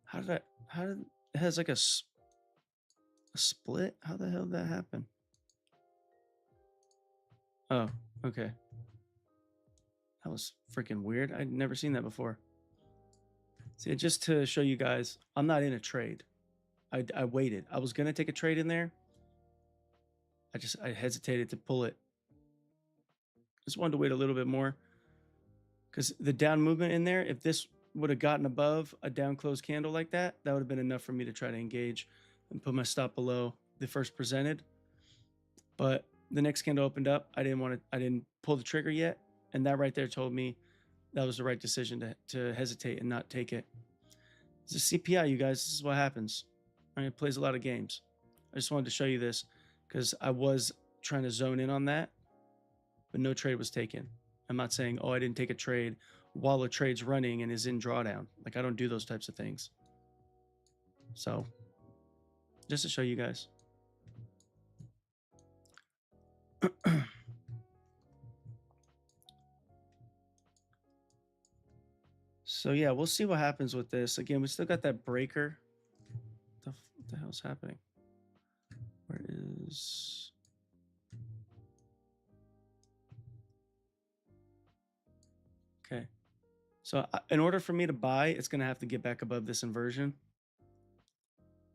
How did it has like a split? How the hell did that happen? Oh, okay. That was freaking weird. I'd never seen that before. See, just to show you guys, I'm not in a trade. I waited. I was gonna take a trade in there. I hesitated to pull it. Just wanted to wait a little bit more. Because the down movement in there, if this would have gotten above a down closed candle like that, that would have been enough for me to try to engage and put my stop below the first presented. But the next candle opened up. I didn't pull the trigger yet. And that right there told me that was the right decision to hesitate and not take it. It's a CPI, you guys. This is what happens. I mean, it plays a lot of games. I just wanted to show you this because I was trying to zone in on that, but no trade was taken. I'm not saying, oh, I didn't take a trade while a trade's running and is in drawdown. Like, I don't do those types of things. So, just to show you guys. So, yeah, we'll see what happens with this. Again, we still got that breaker. What the hell's happening? Where is... Okay. So in order for me to buy, it's going to have to get back above this inversion.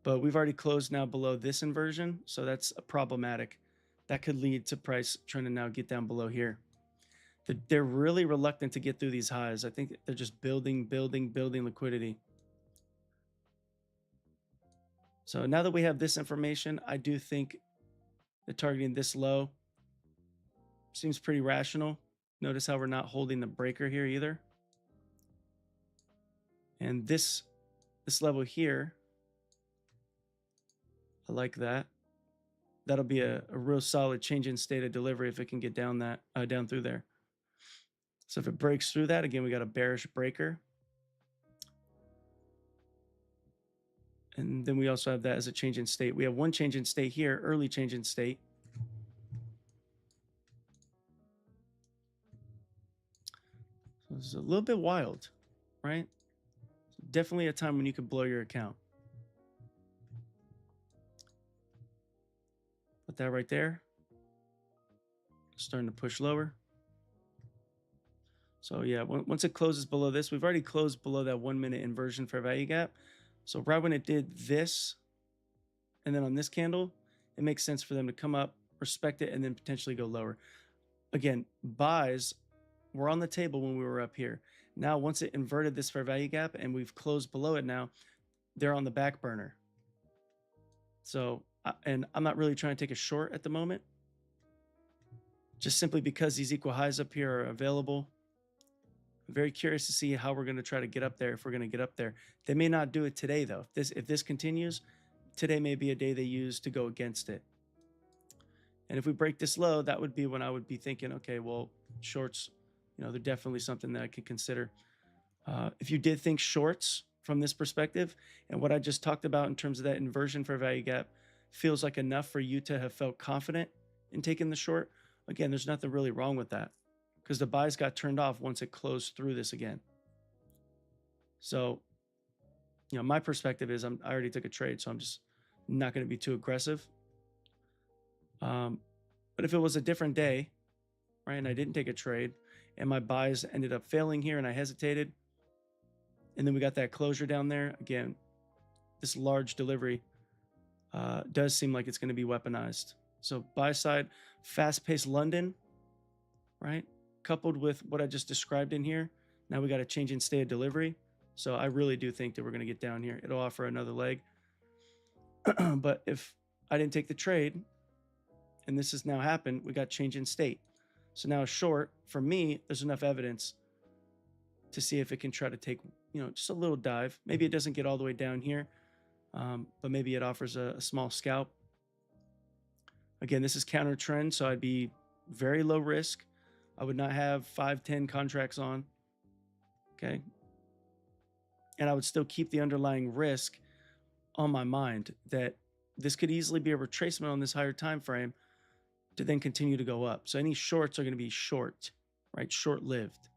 But we've already closed now below this inversion. So that's problematic. That could lead to price trying to now get down below here. They're really reluctant to get through these highs. I think they're just building liquidity. So now that we have this information, I do think that targeting this low seems pretty rational. Notice how we're not holding the breaker here either. And this level here, I like that. That'll be a real solid change in state of delivery if it can get down down through there. So if it breaks through that, again, we got a bearish breaker. And then we also have that as a change in state. We have one change in state here, early change in state. So this is a little bit wild, right? Definitely a time when you could blow your account. Put that right there. Starting to push lower. So yeah, once it closes below this, we've already closed below that 1 minute inversion fair value gap. So right when it did this, and then on this candle, it makes sense for them to come up, respect it, and then potentially go lower. Again, buys were on the table when we were up here. Now, once it inverted this fair value gap and we've closed below it now, they're on the back burner. So, and I'm not really trying to take a short at the moment, just simply because these equal highs up here are available. I'm very curious to see how we're going to try to get up there, if we're going to get up there. They may not do it today, though. If this continues, today may be a day they use to go against it. And if we break this low, that would be when I would be thinking, okay, well, shorts, they're definitely something that I could consider. If you did think shorts from this perspective, and what I just talked about in terms of that inversion for value gap feels like enough for you to have felt confident in taking the short, again, there's nothing really wrong with that because the buys got turned off once it closed through this again. So, my perspective is I already took a trade, so I'm just not going to be too aggressive. But if it was a different day, right? And I didn't take a trade, and my buys ended up failing here, and I hesitated. And then we got that closure down there. Again, this large delivery does seem like it's going to be weaponized. So buy side, fast-paced London, right? Coupled with what I just described in here. Now we got a change in state of delivery. So I really do think that we're going to get down here. It'll offer another leg. But if I didn't take the trade, and this has now happened, we got change in state. So now short, for me, there's enough evidence to see if it can try to take, just a little dive. Maybe it doesn't get all the way down here, but maybe it offers a small scalp. Again, this is counter trend, so I'd be very low risk. I would not have 5, 10 contracts on. Okay. And I would still keep the underlying risk on my mind that this could easily be a retracement on this higher time frame to then continue to go up. So any shorts are going to be short, right? Short-lived.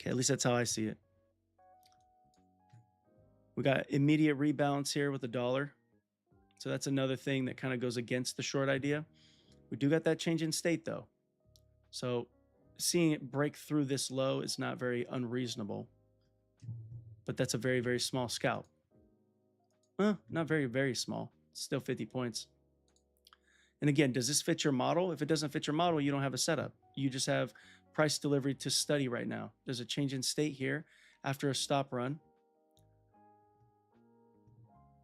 Okay, at least that's how I see it. We got immediate rebalance here with the dollar. So that's another thing that kind of goes against the short idea. We do got that change in state though. So seeing it break through this low is not very unreasonable, but that's a very, very small scalp. Not very, very small. Still 50 points. And again, does this fit your model? If it doesn't fit your model, you don't have a setup. You just have price delivery to study right now. There's a change in state here after a stop run.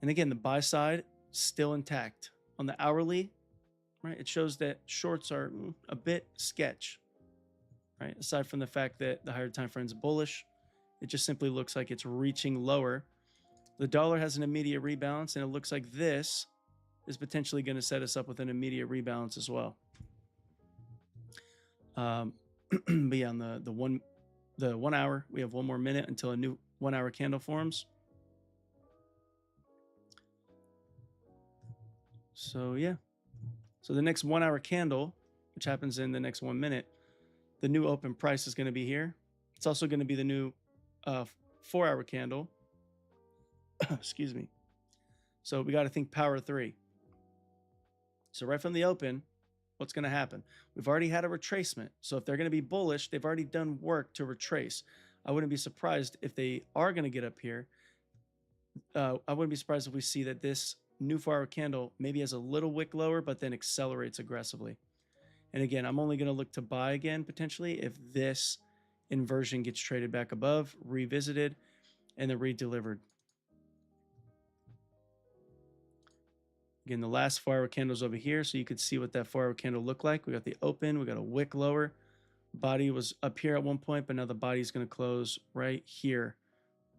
And again, the buy side still intact. On the hourly, right, it shows that shorts are a bit sketch, right? Aside from the fact that the higher time frame is bullish, it just simply looks like it's reaching lower. The dollar has an immediate rebalance, and it looks like this is potentially going to set us up with an immediate rebalance as well. But yeah, on the 1 hour, we have 1 more minute until a new 1 hour candle forms. So yeah, so the next 1 hour candle, which happens in the next 1 minute, the new open price is going to be here. It's also going to be the new 4 hour candle. Excuse me. So we got to think power 3. So right from the open, what's going to happen? We've already had a retracement. So if they're going to be bullish, they've already done work to retrace. I wouldn't be surprised if they are going to get up here. I wouldn't be surprised if we see that this new 4 hour candle maybe has a little wick lower, but then accelerates aggressively. And again, I'm only going to look to buy again potentially if this inversion gets traded back above, revisited, and then redelivered. Again, the last 4 hour candle's over here, so you could see what that 4 hour candle looked like. We got the open, we got a wick lower. Body was up here at one point, but now the body's going to close right here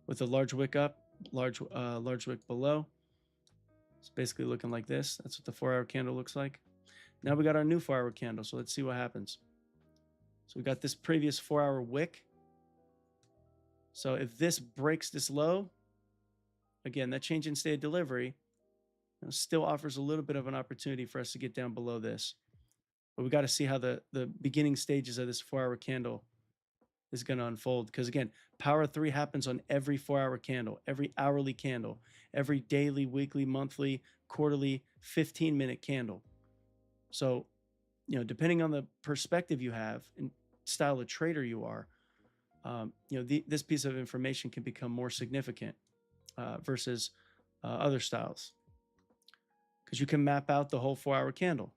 with a large wick up, large wick below. It's basically looking like this. That's what the 4 hour candle looks like. Now we got our new 4 hour candle, so let's see what happens. So we got this previous 4 hour wick. So if this breaks this low, again, that change in state of delivery still offers a little bit of an opportunity for us to get down below this. But we got to see how the beginning stages of this 4 hour candle is going to unfold. Because again, power 3 happens on every 4 hour candle, every hourly candle, every daily, weekly, monthly, quarterly, 15-minute candle. So, depending on the perspective you have and style of trader you are, this piece of information can become more significant versus other styles. Because you can map out the whole 4 hour candle,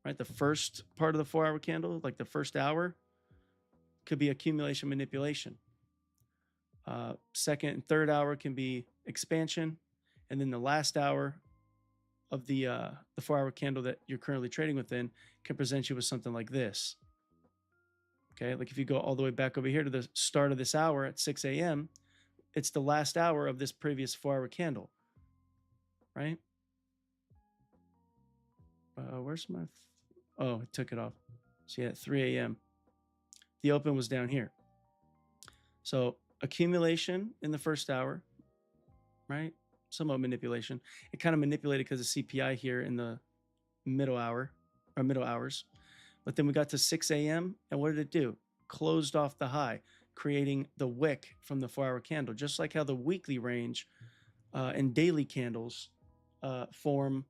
right? The first part of the 4 hour candle, like the first hour, could be accumulation manipulation. Second and third hour can be expansion. And then the last hour of the 4 hour candle that you're currently trading within can present you with something like this. Okay, like if you go all the way back over here to the start of this hour at 6 a.m., it's the last hour of this previous 4 hour candle, right? Where's my... Oh, it took it off. So yeah, at 3 a.m. The open was down here. So accumulation in the first hour, right? Somewhat manipulation. It kind of manipulated because of CPI here in the middle hour or middle hours. But then we got to 6 a.m. and what did it do? Closed off the high, creating the wick from the 4 hour candle, just like how the weekly range and daily candles form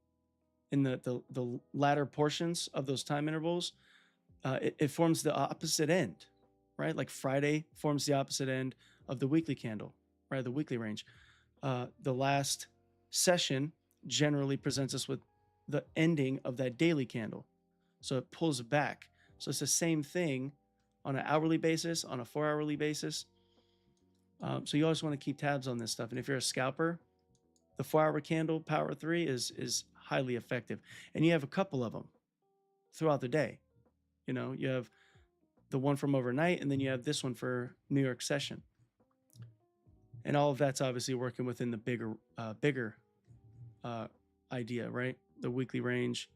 in the latter portions of those time intervals, it forms the opposite end, right? Like Friday forms the opposite end of the weekly candle, right? The weekly range. The last session generally presents us with the ending of that daily candle. So it pulls back. So it's the same thing on an hourly basis, on a 4-hourly basis. So you always want to keep tabs on this stuff. And if you're a scalper, the 4-hour candle power 3 is highly effective. And you have a couple of them throughout the day. You know, you have the one from overnight, and then you have this one for New York session. And all of that's obviously working within the bigger idea, right? The weekly range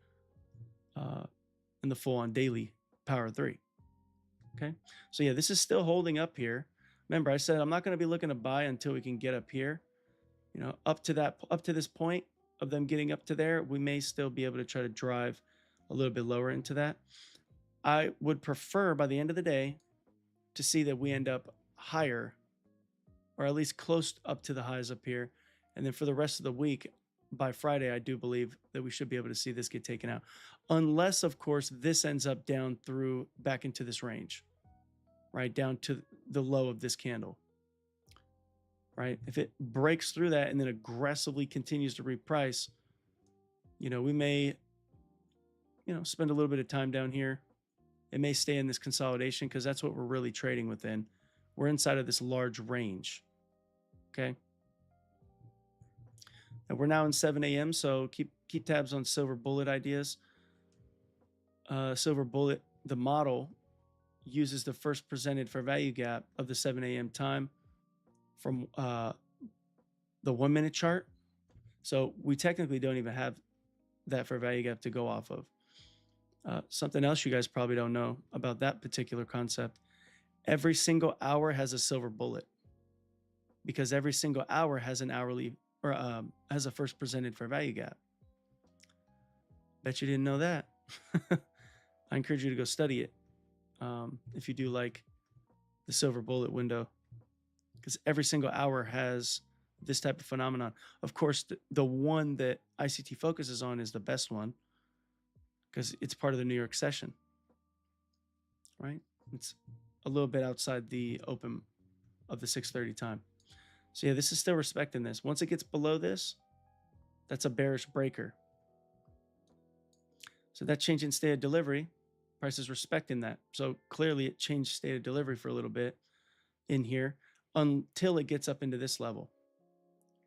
and the full-on daily power 3. Okay, so yeah, this is still holding up here. Remember, I said I'm not going to be looking to buy until we can get up here. You know, up to this point of them getting up to there, we may still be able to try to drive a little bit lower into that. I would prefer by the end of the day to see that we end up higher, or at least close up to the highs up here. And then for the rest of the week, by Friday, I do believe that we should be able to see this get taken out. Unless, of course, this ends up down through back into this range, right? Down to the low of this candle, right? If it breaks through that and then aggressively continues to reprice, you know, we may, you know, spend a little bit of time down here. It may stay in this consolidation because that's what we're really trading within. We're inside of this large range, okay? And we're now in 7 a.m., so keep tabs on Silver Bullet ideas. Silver Bullet, the model, uses the first presented fair value gap of the 7 a.m. time from the 1-minute chart. So we technically don't even have that fair value gap to go off of. Something else you guys probably don't know about that particular concept: every single hour has a silver bullet, because every single hour has an hourly or has a first presented fair value gap. Bet you didn't know that. I encourage you to go study it if you do like the silver bullet window, because every single hour has this type of phenomenon. Of course, the one that ICT focuses on is the best one because it's part of the New York session, right? It's a little bit outside the open of the 6:30 time. So yeah, this is still respecting this. Once it gets below this, that's a bearish breaker. So that change in state of delivery, price is respecting that. So clearly it changed state of delivery for a little bit in here until it gets up into this level,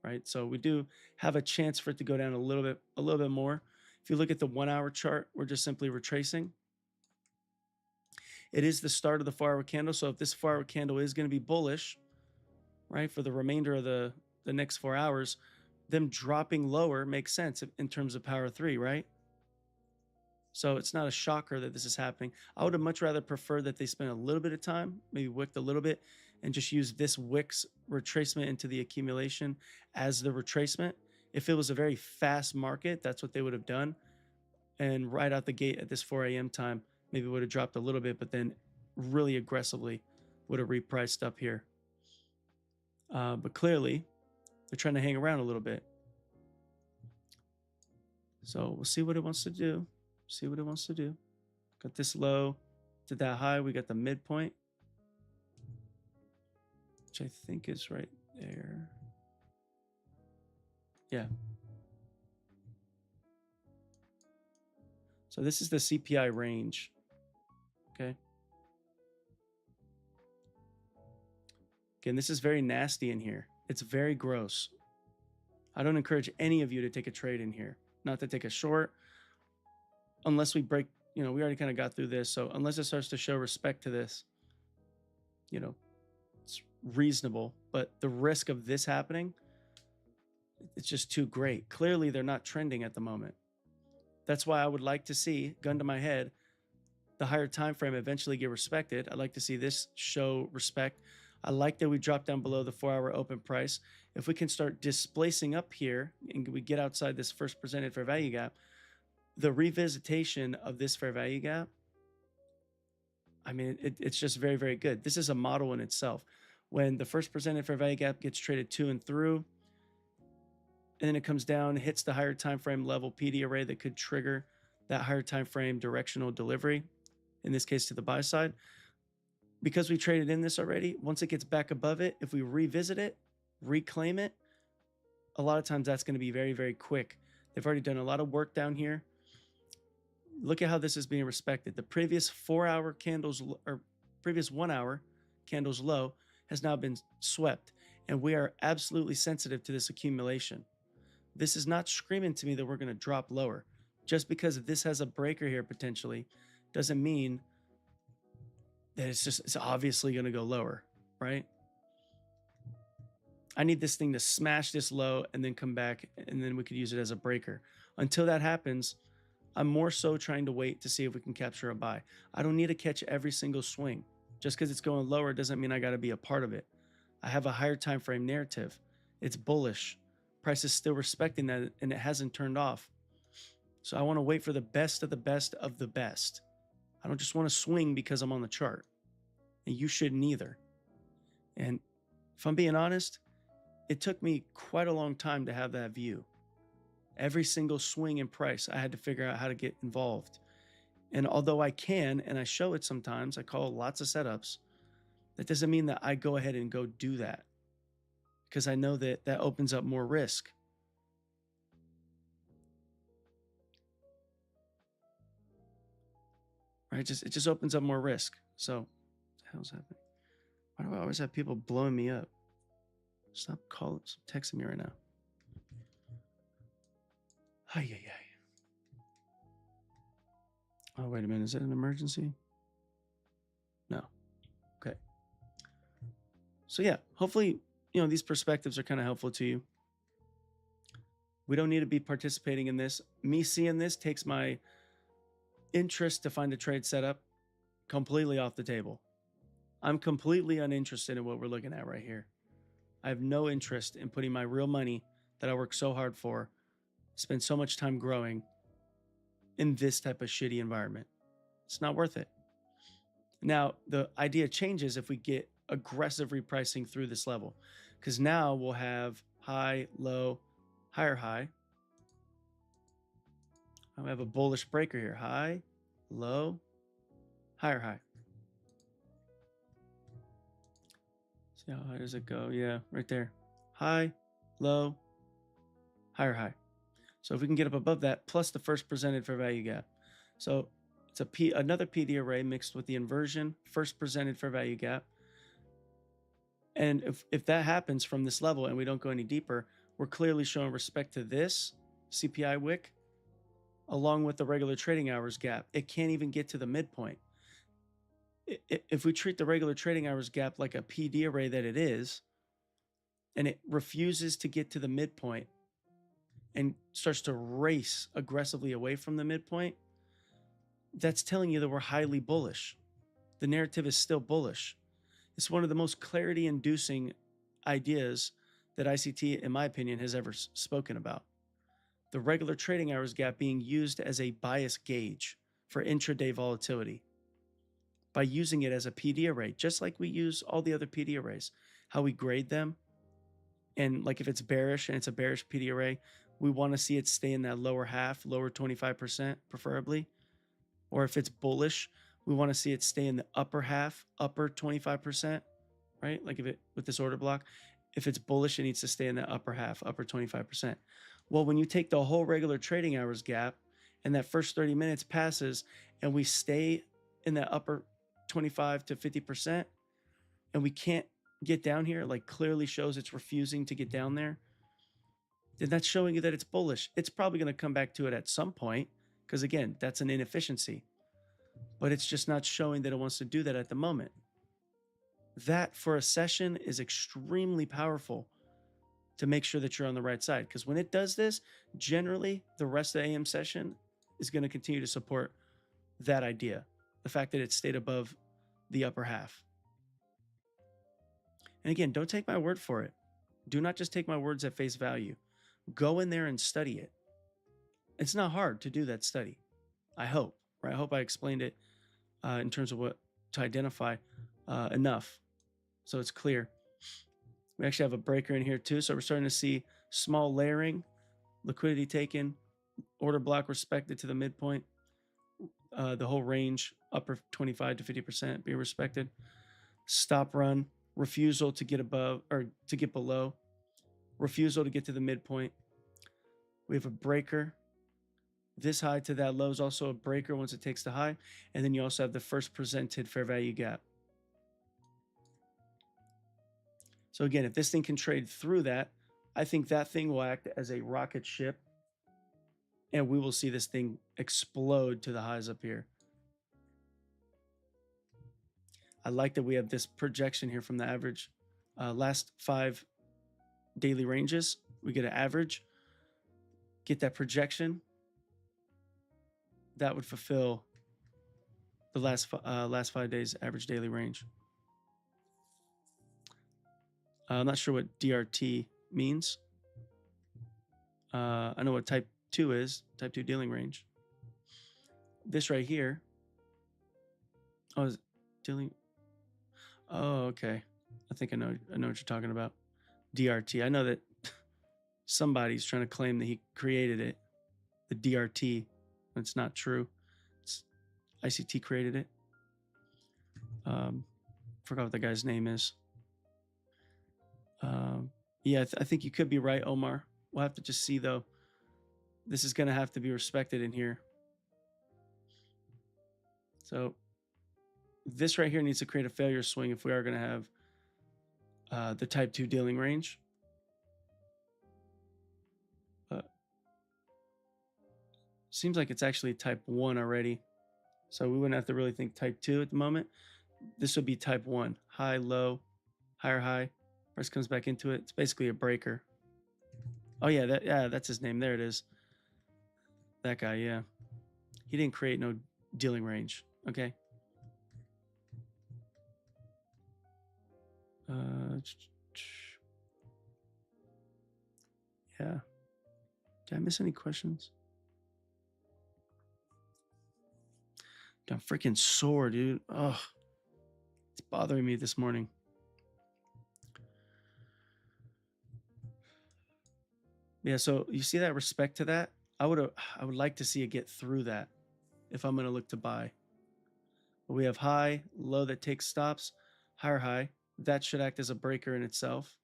right? So we do have a chance for it to go down a little bit more. If you look at the 1-hour chart, we're just simply retracing. It is the start of the 4-hour candle. So if this 4-hour candle is going to be bullish, right, for the remainder of the next 4 hours, them dropping lower makes sense in terms of power 3, right? So it's not a shocker that this is happening. I would have much rather preferred that they spent a little bit of time, maybe wicked a little bit, and just use this wick's retracement into the accumulation as the retracement. If it was a very fast market, that's what they would have done. And right out the gate at this 4 a.m. time, maybe would have dropped a little bit, but then really aggressively would have repriced up here. But clearly, they're trying to hang around a little bit. So we'll see what it wants to do. See what it wants to do. Got this low to that high. We got the midpoint, which I think is right there. Yeah. So this is the CPI range. Okay. Again, this is very nasty in here. It's very gross. I don't encourage any of you to take a trade in here. Not to take a short, unless we break, you know, we already kind of got through this. So unless it starts to show respect to this, you know, it's reasonable. But the risk of this happening, it's just too great. Clearly, they're not trending at the moment. That's why I would like to see, gun to my head, the higher time frame eventually get respected. I'd like to see this show respect. I like that we drop down below the 4-hour open price. If we can start displacing up here and we get outside this first presented fair value gap, the revisitation of this fair value gap, I mean, it's just very, very good. This is a model in itself. When the first presented fair value gap gets traded to and through, and then it comes down, hits the higher time frame level PD array that could trigger that higher time frame directional delivery, in this case to the buy side. Because we traded in this already, once it gets back above it, if we revisit it, reclaim it, a lot of times that's going to be very, very quick. They've already done a lot of work down here. Look at how this is being respected. The previous 4-hour candles or previous 1 hour candles low has now been swept, and we are absolutely sensitive to this accumulation. This is not screaming to me that we're going to drop lower. Just because this has a breaker here potentially doesn't mean that it's obviously going to go lower, right? I need this thing to smash this low and then come back, and then we could use it as a breaker. Until that happens, I'm more so trying to wait to see if we can capture a buy. I don't need to catch every single swing. Just because it's going lower doesn't mean I got to be a part of it. I have a higher time frame narrative. It's bullish. Price is still respecting that, and it hasn't turned off. So I want to wait for the best of the best of the best. I don't just want to swing because I'm on the chart. And you shouldn't either. And if I'm being honest, it took me quite a long time to have that view. Every single swing in price, I had to figure out how to get involved. And although I can, and I show it sometimes, I call lots of setups, that doesn't mean that I go ahead and go do that, because I know that that opens up more risk. Right? It just opens up more risk. So, what the hell's happening? Why do I always have people blowing me up? Stop calling, stop texting me right now. Ay, ay, ay. Oh, wait a minute. Is it an emergency? No. Okay. So yeah, hopefully, these perspectives are kind of helpful to you. We don't need to be participating in this. Me seeing this takes my interest to find a trade setup completely off the table. I'm completely uninterested in what we're looking at right here. I have no interest in putting my real money that I work so hard for, spend so much time growing, in this type of shitty environment. It's not worth it. Now, the idea changes if we get aggressive repricing through this level, because now we'll have high, low, higher high. I have a bullish breaker here. High, low, higher high. See how high does it go? Yeah, right there. High, low, higher high. So if we can get up above that, plus the first presented fair value gap. So it's another PD array mixed with the inversion, first presented fair value gap. And if that happens from this level and we don't go any deeper, we're clearly showing respect to this CPI wick along with the regular trading hours gap. It can't even get to the midpoint. If we treat the regular trading hours gap like a PD array that it is, and it refuses to get to the midpoint and starts to race aggressively away from the midpoint, that's telling you that we're highly bullish. The narrative is still bullish. It's one of the most clarity-inducing ideas that ICT, in my opinion, has ever spoken about. The regular trading hours gap being used as a bias gauge for intraday volatility by using it as a PD array, just like we use all the other PD arrays, how we grade them. And like if it's bearish and it's a bearish PD array, we want to see it stay in that lower half, lower 25% preferably. Or if it's bullish, we want to see it stay in the upper half, upper 25%, right? Like if it with this order block, if it's bullish, it needs to stay in the upper half, upper 25%. Well, when you take the whole regular trading hours gap and that first 30 minutes passes and we stay in that upper 25 to 50% and we can't get down here, like clearly shows it's refusing to get down there, then that's showing you that it's bullish. It's probably going to come back to it at some point because, again, that's an inefficiency. But it's just not showing that it wants to do that at the moment. That for a session is extremely powerful to make sure that you're on the right side. Because when it does this, generally the rest of the AM session is going to continue to support that idea. The fact that it stayed above the upper half. And again, don't take my word for it. Do not just take my words at face value. Go in there and study it. It's not hard to do that study. I hope, right? I hope I explained it in terms of what to identify enough so it's clear. We actually have a breaker in here too. So we're starting to see small layering liquidity taken, order block respected to the midpoint, the whole range, upper 25 to 50% be respected. Stop run, refusal to get above or to get below, refusal to get to the midpoint. We have a breaker. This high to that low is also a breaker once it takes the high. And then you also have the first presented fair value gap. So again, if this thing can trade through that, I think that thing will act as a rocket ship and we will see this thing explode to the highs up here. I like that we have this projection here from the average. Last 5 daily ranges, we get an average, get that projection. That would fulfill the last 5 days average daily range. I'm not sure what DRT means. I know what type 2 is, type 2 dealing range. This right here. Oh, is dealing. Oh, okay. I think I know what you're talking about. DRT. I know that somebody's trying to claim that he created it, the DRT. It's not true. It's ICT created it. Forgot what the guy's name is. Yeah, I think you could be right, Omar. We'll have to just see, though. This is going to have to be respected in here. So this right here needs to create a failure swing if we are going to have the type 2 dealing range. Seems like it's actually type 1 already. So we wouldn't have to really think type 2 at the moment. This would be type 1. High, low, higher, high. Price comes back into it. It's basically a breaker. Oh, yeah, that's his name. There it is. That guy, yeah. He didn't create no dealing range. Okay. Yeah. Did I miss any questions? I'm freaking sore, dude. Oh, it's bothering me this morning. Yeah, so you see that respect to that? I would like to see it get through that if I'm going to look to buy. But we have high, low that takes stops, higher high. That should act as a breaker in itself.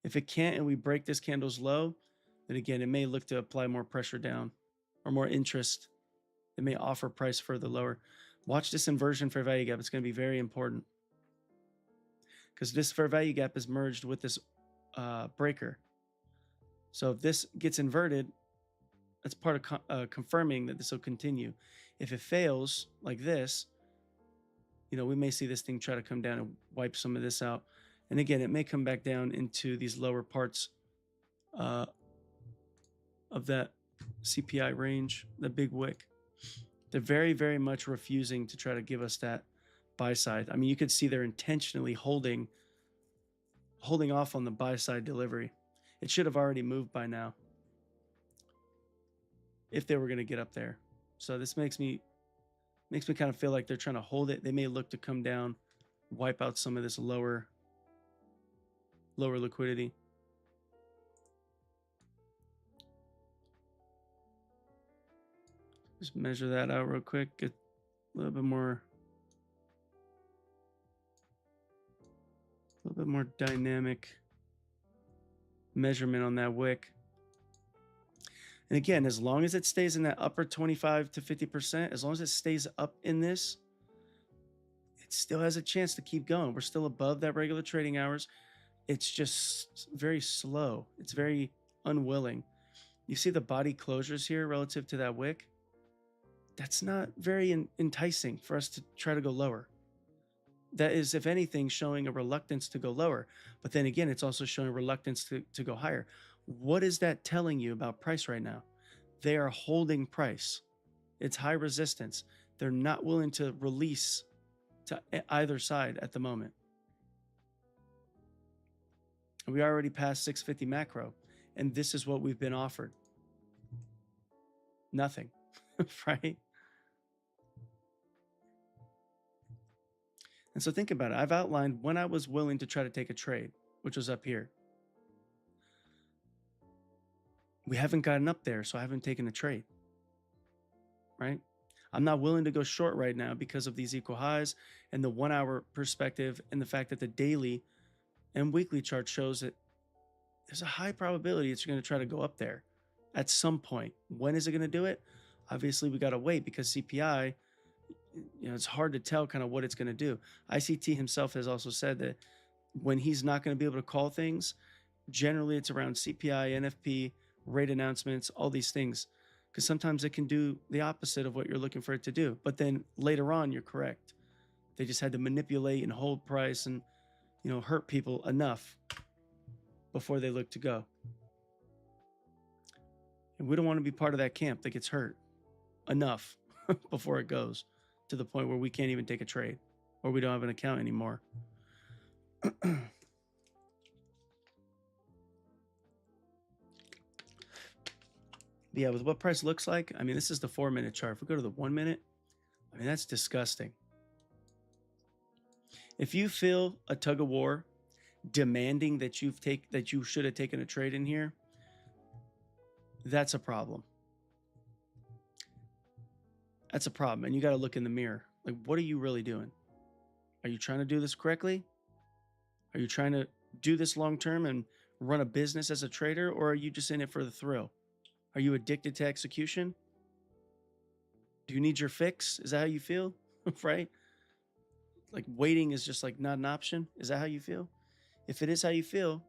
If it can't and we break this candle's low, then again, it may look to apply more pressure down or more interest. It may offer price further lower. Watch this inversion fair value gap. It's going to be very important because this fair value gap is merged with this breaker. So if this gets inverted, that's part of confirming that this will continue. If it fails like this, we may see this thing try to come down and wipe some of this out. And again, it may come back down into these lower parts of that CPI range, the big wick. They're very, very much refusing to try to give us that buy side. I mean, you could see they're intentionally holding off on the buy side delivery. It should have already moved by now if they were going to get up there. So this makes me kind of feel like they're trying to hold it. They may look to come down, wipe out some of this lower liquidity. Just measure that out real quick. Get a little bit more dynamic measurement on that wick. And again, as long as it stays in that upper 25 to 50%, as long as it stays up in this, it still has a chance to keep going. We're still above that regular trading hours. It's just very slow. It's very unwilling. You see the body closures here relative to that wick? That's not very enticing for us to try to go lower. That is, if anything, showing a reluctance to go lower. But then again, it's also showing reluctance to go higher. What is that telling you about price right now? They are holding price. It's high resistance. They're not willing to release to either side at the moment. We already passed 650 macro, and this is what we've been offered. Nothing, right? And so think about it. I've outlined when I was willing to try to take a trade, which was up here. we haven't gotten up there, so I haven't taken a trade, right? I'm not willing to go short right now because of these equal highs and the 1 hour perspective and the fact that the daily and weekly chart shows that there's a high probability it's going to try to go up there at some point. When is it going to do it? Obviously, we got to wait because CPI, it's hard to tell kind of what it's going to do. ICT himself has also said that when he's not going to be able to call things, generally it's around CPI, NFP, rate announcements, all these things, because sometimes it can do the opposite of what you're looking for it to do. But then later on, you're correct. They just had to manipulate and hold price and, hurt people enough before they look to go. And we don't want to be part of that camp that gets hurt enough before it goes to the point where we can't even take a trade or we don't have an account anymore. Yeah, with what price looks like, I mean, this is the 4-minute chart. If we go to the 1 minute, I mean, that's disgusting. If you feel a tug of war demanding that you should have taken a trade in here, that's a problem. That's a problem. And you got to look in the mirror. Like, what are you really doing? Are you trying to do this correctly? Are you trying to do this long term and run a business as a trader, or are you just in it for the thrill? Are you addicted to execution? Do you need your fix? Is that how you feel? Right? Like waiting is just like not an option. Is that how you feel? If it is how you feel,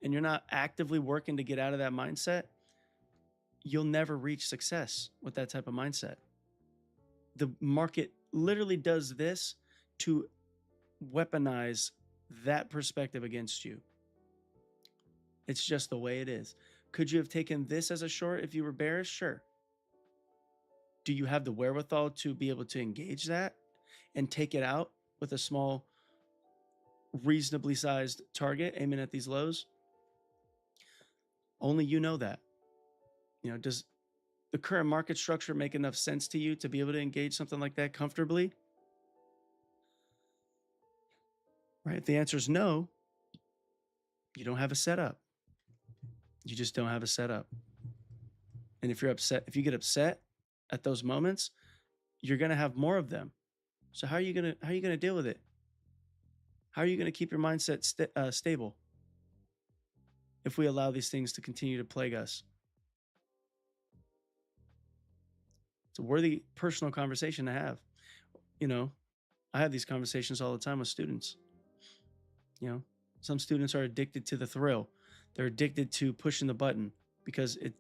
and you're not actively working to get out of that mindset, you'll never reach success with that type of mindset. The market literally does this to weaponize that perspective against you. It's just the way it is. Could you have taken this as a short if you were bearish? Sure. Do you have the wherewithal to be able to engage that and take it out with a small, reasonably sized target aiming at these lows? Only you know that. Does the current market structure make enough sense to you to be able to engage something like that comfortably? Right? If the answer is no, you don't have a setup. You just don't have a setup. And if you get upset at those moments, you're going to have more of them. So how are you going to deal with it? How are you going to keep your mindset stable if we allow these things to continue to plague us? It's a worthy personal conversation to have. I have these conversations all the time with students. Some students are addicted to the thrill. They're addicted to pushing the button because it,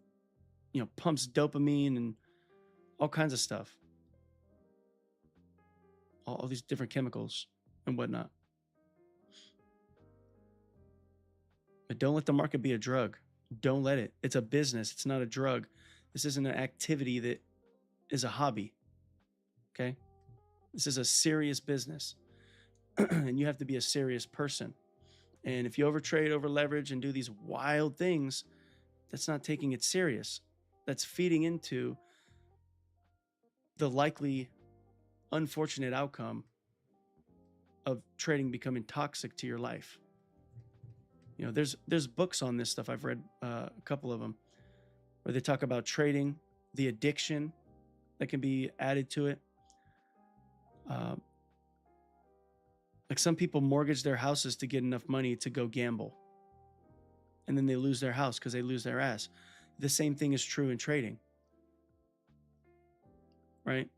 pumps dopamine and all kinds of stuff. All these different chemicals and whatnot. But don't let the market be a drug. Don't let it. It's a business. It's not a drug. This isn't an activity that is a hobby. Okay? This is a serious business. And you have to be a serious person. And if you overtrade, over leverage, and do these wild things, that's not taking it serious. That's feeding into the likely unfortunate outcome of trading becoming toxic to your life. There's books on this stuff. I've read a couple of them where they talk about trading, the addiction that can be added to it. Like some people mortgage their houses to get enough money to go gamble. And then they lose their house because they lose their ass. The same thing is true in trading. Right?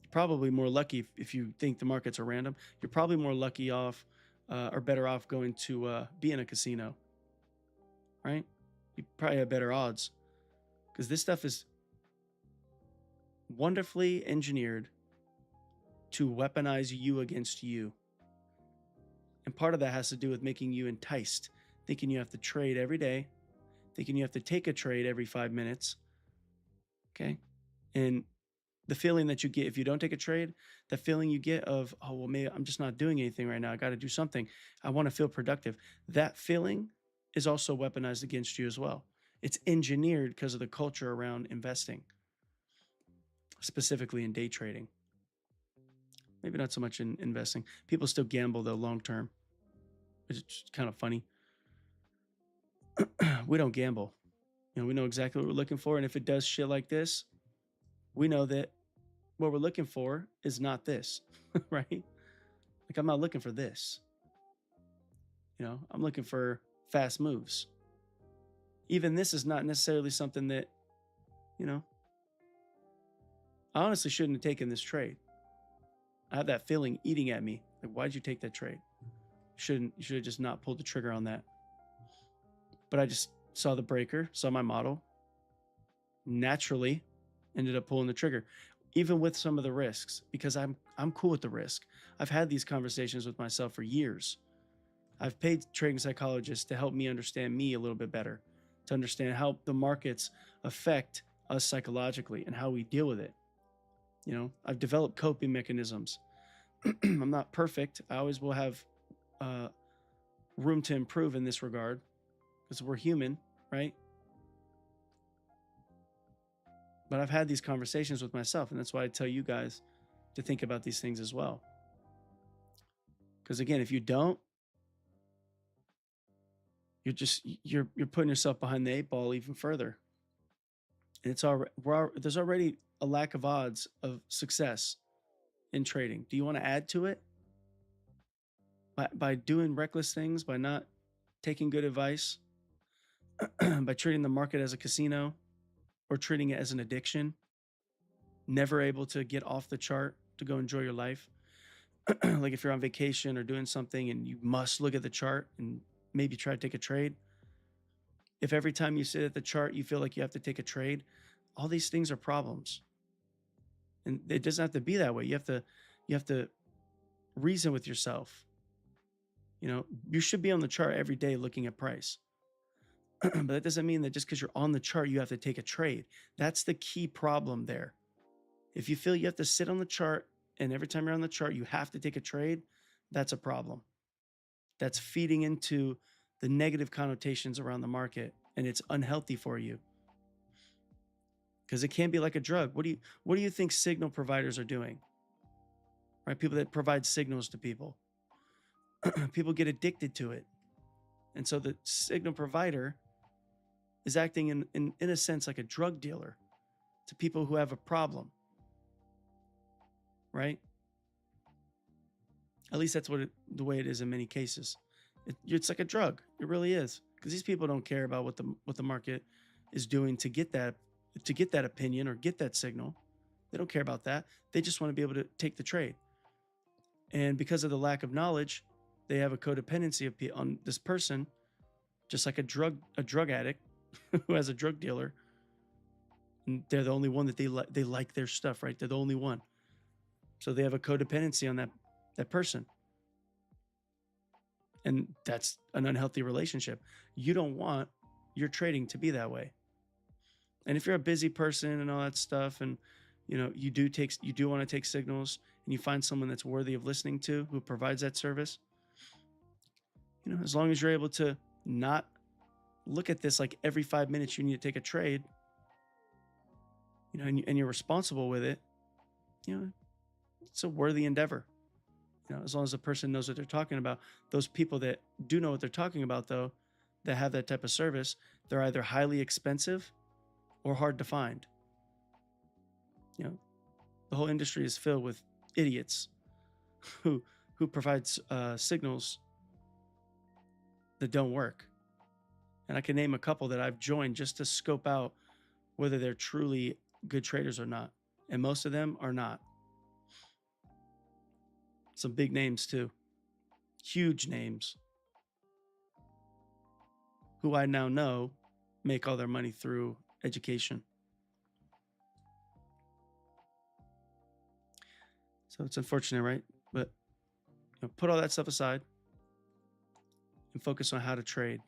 You're probably more lucky if you think the markets are random. You're probably more lucky off or better off going to be in a casino. Right? You probably have better odds because this stuff is wonderfully engineered to weaponize you against you. And part of that has to do with making you enticed, thinking you have to trade every day, thinking you have to take a trade every 5 minutes. Okay? And the feeling that you get if you don't take a trade, the feeling you get of, oh, well, maybe I'm just not doing anything right now. I got to do something. I want to feel productive. That feeling is also weaponized against you as well. It's engineered because of the culture around investing, specifically in day trading. Maybe not so much in investing. People still gamble though long term, which is kind of funny. we don't gamble. We know exactly what we're looking for. And if it does shit like this, we know that what we're looking for is not this, right? Like, I'm not looking for this. I'm looking for fast moves. Even this is not necessarily something that, you know, I honestly shouldn't have taken this trade. I have that feeling eating at me. Like, why'd you take that trade? You should have just not pulled the trigger on that. But I just saw the breaker, saw my model, naturally ended up pulling the trigger, even with some of the risks, because I'm cool with the risk. I've had these conversations with myself for years. I've paid trading psychologists to help me understand me a little bit better, to understand how the markets affect us psychologically and how we deal with it. I've developed coping mechanisms. I'm not perfect. I always will have room to improve in this regard because we're human, right? But I've had these conversations with myself, and that's why I tell you guys to think about these things as well. Because again, if you don't, you're putting yourself behind the eight ball even further. And there's already a lack of odds of success in trading. Do you want to add to it by doing reckless things, by not taking good advice, by treating the market as a casino or treating it as an addiction, never able to get off the chart to go enjoy your life? Like if you're on vacation or doing something and you must look at the chart and maybe try to take a trade. If every time you sit at the chart, you feel like you have to take a trade, all these things are problems. And it doesn't have to be that way. You have to reason with yourself. You should be on the chart every day looking at price. But that doesn't mean that just because you're on the chart, you have to take a trade. That's the key problem there. If you feel you have to sit on the chart and every time you're on the chart, you have to take a trade, that's a problem. That's feeding into the negative connotations around the market, and it's unhealthy for you. Because it can be like a drug. What do you think signal providers are doing? Right? People that provide signals to people. People get addicted to it. And so the signal provider is acting in a sense like a drug dealer to people who have a problem. Right? At least that's the way it is in many cases. It's like a drug. It really is. Because these people don't care about what the market is doing to get that opinion or get that signal. They don't care about that. They just want to be able to take the trade. And because of the lack of knowledge, they have a codependency on this person, just like a drug addict who has a drug dealer. And they're the only one that they like their stuff, right? They're the only one. So they have a codependency on that person. And that's an unhealthy relationship. You don't want your trading to be that way. And if you're a busy person and all that stuff, and you do want to take signals, and you find someone that's worthy of listening to who provides that service, as long as you're able to not look at this like every 5 minutes you need to take a trade, and you're responsible with it, it's a worthy endeavor. As long as the person knows what they're talking about. Those people that do know what they're talking about, though, that have that type of service, they're either highly expensive or hard to find. The whole industry is filled with idiots who provides signals that don't work. And I can name a couple that I've joined just to scope out whether they're truly good traders or not. And most of them are not. Some big names too. Huge names. Who I now know make all their money through education. So it's unfortunate, right? But put all that stuff aside and focus on how to trade.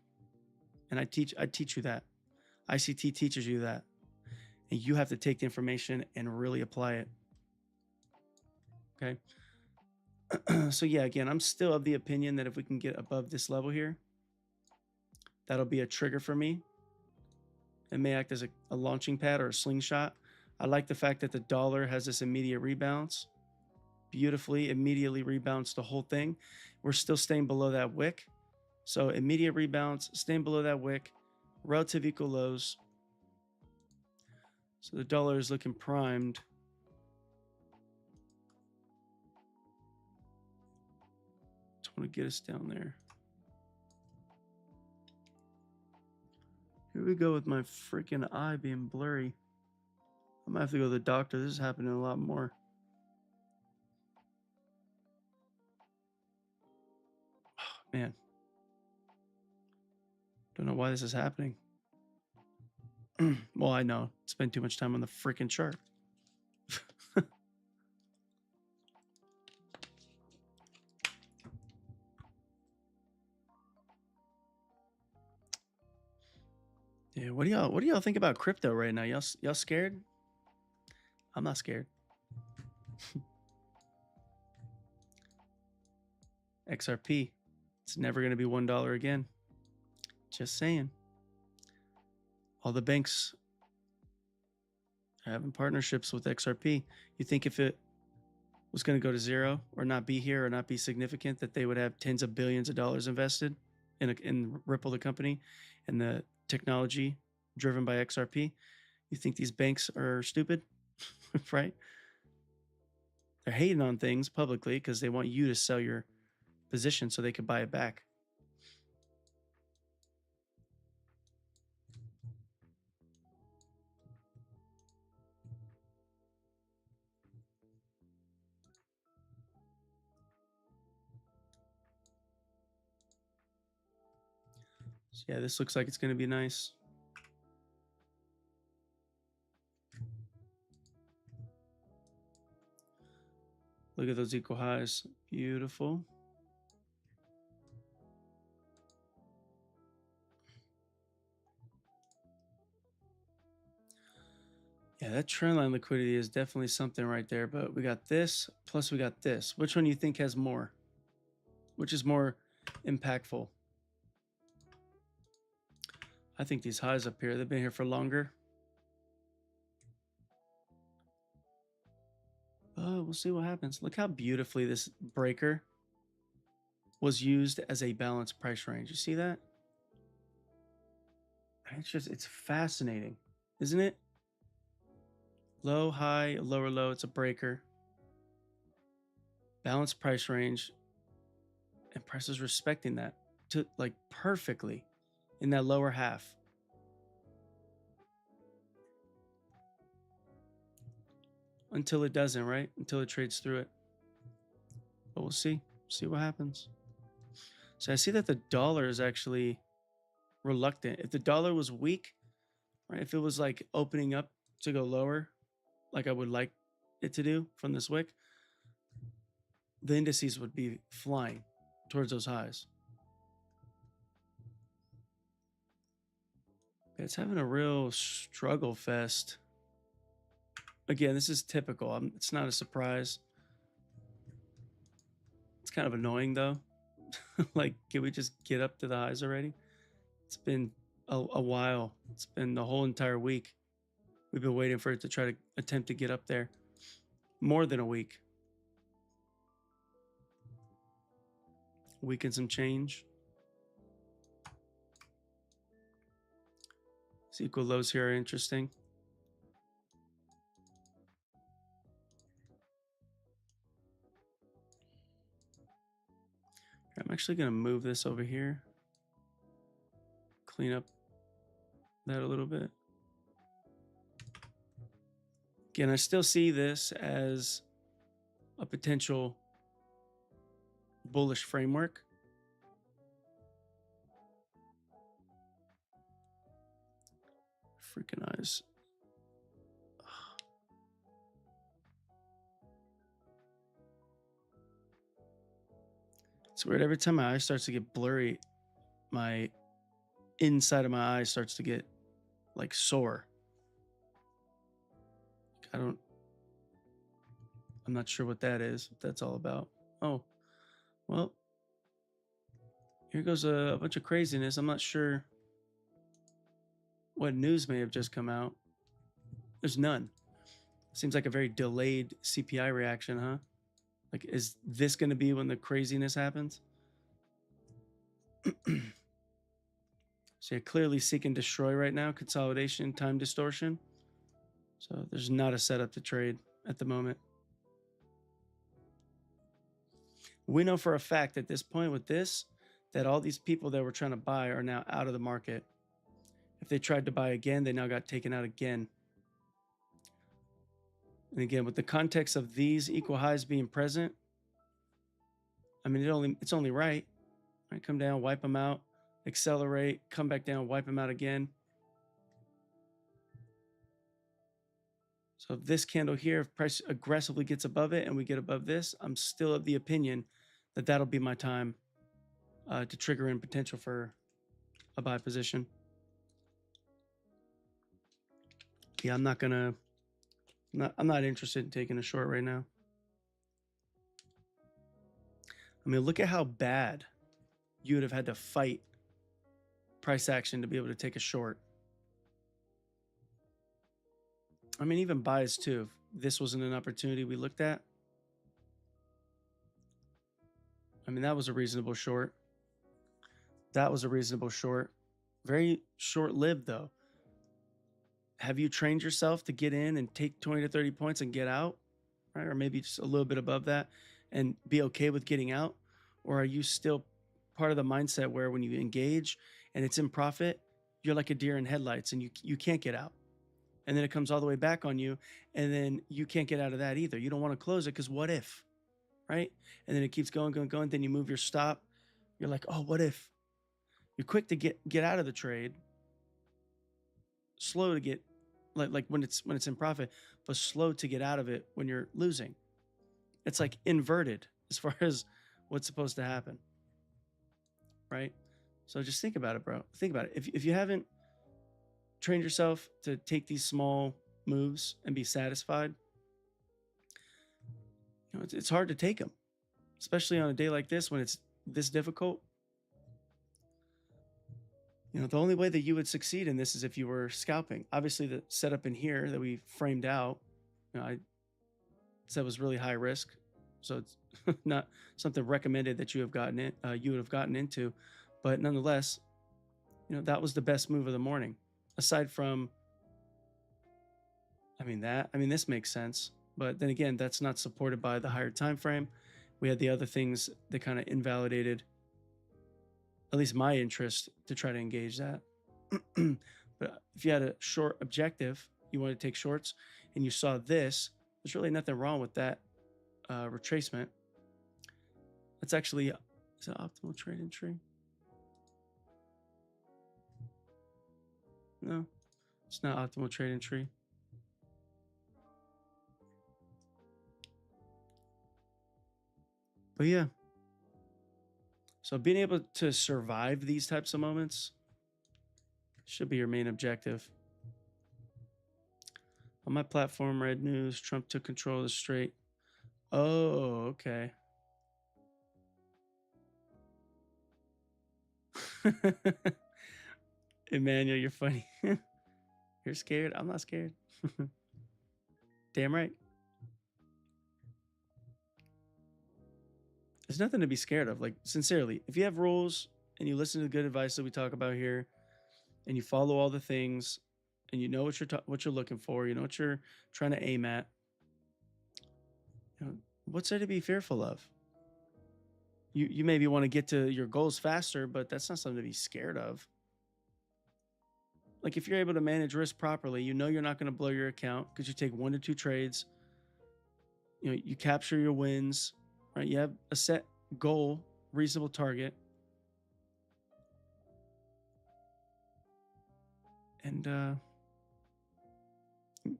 And I teach you that. ICT teaches you that. And you have to take the information and really apply it. Okay. So yeah, again, I'm still of the opinion that if we can get above this level here, that'll be a trigger for me. It may act as a launching pad or a slingshot. I like the fact that the dollar has this immediate rebalance. Beautifully, immediately rebounds the whole thing. We're still staying below that wick. So immediate rebalance, staying below that wick. relative equal lows. So the dollar is looking primed. Just want to get us down there. Here we go with my freaking eye being blurry. I'm gonna have to go to the doctor. This is happening a lot more. Oh, man. Don't know why this is happening. Well, I know. Spend too much time on the freaking chart. Yeah, what do y'all think about crypto right now? Y'all scared? I'm not scared. XRP. It's never going to be $1 again. Just saying. All the banks are having partnerships with XRP. You think if it was going to go to zero or not be here or not be significant, that they would have tens of billions of dollars invested in Ripple, the company, and the technology driven by XRP? You think these banks are stupid? Right? They're hating on things publicly because they want you to sell your position so they could buy it back. So yeah, this looks like it's going to be nice. Look at those equal highs. Beautiful. Yeah, that trend line liquidity is definitely something right there, but we got this, plus we got this. Which one do you think has more? Which is more impactful? I think these highs up here, they've been here for longer. Oh, we'll see what happens. Look how beautifully this breaker was used as a balanced price range. You see that? It's fascinating, isn't it? Low, high, lower, low. It's a breaker. Balanced price range. And prices respecting that to like perfectly in that lower half. Until it doesn't, right? Until it trades through it. But we'll see. See what happens. So I see that the dollar is actually reluctant. If the dollar was weak, right? If it was like opening up to go lower, like I would like it to do from this wick, the indices would be flying towards those highs. It's having a real struggle fest. Again, this is typical. It's not a surprise. It's kind of annoying though. Like, can we just get up to the highs already? It's been a while. It's been the whole entire week. We've been waiting for it to try to attempt to get up there. More than a week. Week and some change. These equal lows here are interesting. I'm actually going to move this over here. Clean up that a little bit. Again, I still see this as a potential bullish framework. Freaking eyes. It's weird. Every time my eye starts to get blurry, my inside of my eye starts to get like sore. I'm not sure what that is, what that's all about. Oh, well, here goes a bunch of craziness. I'm not sure what news may have just come out. There's none. Seems like a very delayed CPI reaction, huh? Like, is this going to be when the craziness happens? So So you're clearly seek and destroy right now, consolidation, time distortion. So there's not a setup to trade at the moment. We know for a fact at this point with this, that all these people that were trying to buy are now out of the market. If they tried to buy again, they now got taken out again. And again, with the context of these equal highs being present, I mean, it's only right. Right, come down, wipe them out, accelerate, come back down, wipe them out again. So if this candle here, if price aggressively gets above it and we get above this, I'm still of the opinion that that'll be my time to trigger in potential for a buy position. Yeah, I'm not interested in taking a short right now. I mean, look at how bad you would have had to fight price action to be able to take a short. I mean, even buys too. If this wasn't an opportunity we looked at, I mean, that was a reasonable short. That was a reasonable short. Very short-lived though. Have you trained yourself to get in and take 20 to 30 points and get out, right? Or maybe just a little bit above that and be okay with getting out? Or are you still part of the mindset where when you engage and it's in profit, you're like a deer in headlights and you can't get out? And then it comes all the way back on you and then you can't get out of that either. You don't want to close it because what if, right? And then it keeps going. Then you move your stop. You're like, oh, what if? You're quick to get out of the trade, slow to get like when it's in profit, but slow to get out of it when you're losing. It's like inverted as far as what's supposed to happen, right? So just think about it, bro. Think about it. If you haven't trained yourself to take these small moves and be satisfied, you know, it's hard to take them, especially on a day like this when it's this difficult. You know, the only way that you would succeed in this is if you were scalping. Obviously, the setup in here that we framed out, you know, I said was really high risk, so it's not something recommended that you have gotten in. You would have gotten into, but nonetheless, you know, that was the best move of the morning. Aside from, I mean, this makes sense, but then again, that's not supported by the higher time frame. We had the other things that kind of invalidated at least my interest to try to engage that. But if you had a short objective, you want to take shorts, and you saw this, there's really nothing wrong with that retracement. That's actually, is it optimal trade entry? No, it's not optimal trade entry. But yeah. So being able to survive these types of moments should be your main objective. On my platform, Red News, Trump took control of the strait. Oh, okay. Emmanuel, you're funny. You're scared? I'm not scared. Damn right. There's nothing to be scared of. Like, sincerely, if you have rules and you listen to the good advice that we talk about here and you follow all the things and you know what you're looking for, you know what you're trying to aim at, you know, what's there to be fearful of? You maybe want to get to your goals faster, but that's not something to be scared of. Like, if you're able to manage risk properly, you know you're not going to blow your account because you take 1 to 2 trades. You know, you capture your wins, right? You have a set goal, reasonable target. And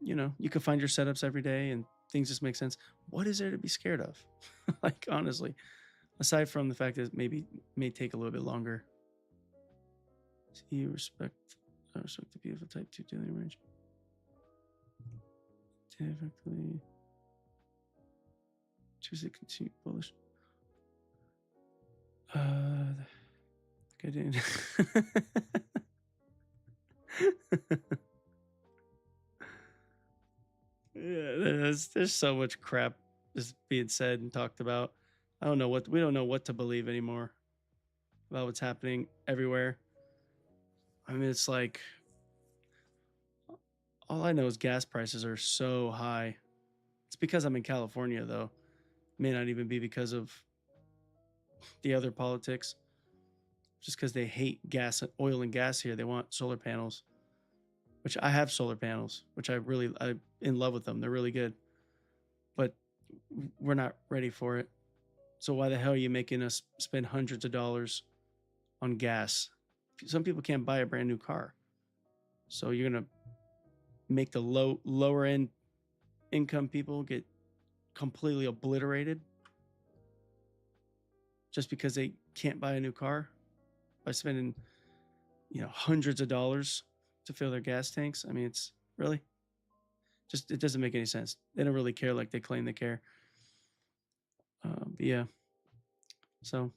you know, you can find your setups every day and things just make sense. What is there to be scared of? Like, honestly, aside from the fact that it may take a little bit longer. See, respect the beautiful type 2 daily range. Typically, Tuesday continue bullish. Good in. Yeah, there's so much crap just being said and talked about. We don't know what to believe anymore about what's happening everywhere. I mean, it's like all I know is gas prices are so high. It's because I'm in California, though. May not even be because of the other politics. Just because they hate gas, oil and gas here. They want solar panels, which I have solar panels, which I'm in love with them. They're really good, but we're not ready for it. So why the hell are you making us spend hundreds of dollars on gas? Some people can't buy a brand new car. So you're going to make the lower end income people get completely obliterated just because they can't buy a new car by spending, hundreds of dollars to fill their gas tanks. I mean, it's really just, it doesn't make any sense. They don't really care like they claim they care. But yeah. So,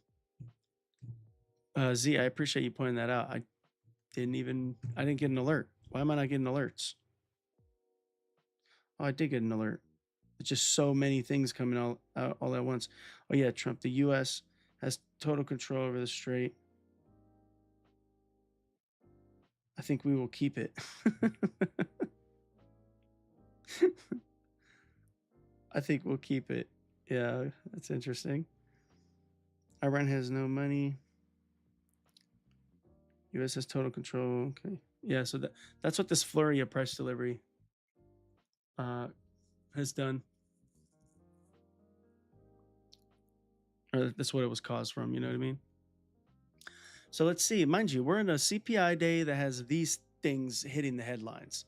Z, I appreciate you pointing that out. I didn't get an alert. Why am I not getting alerts? Oh, I did get an alert. It's just so many things coming out all at once. Oh yeah, Trump. The U.S. has total control over the strait. I think we will keep it. I think we'll keep it. Yeah, that's interesting. Iran has no money. U.S. has total control. Okay. Yeah, so that's what this flurry of price delivery has done. Or that's what it was caused from, you know what I mean? So let's see. Mind you, we're in a CPI day that has these things hitting the headlines.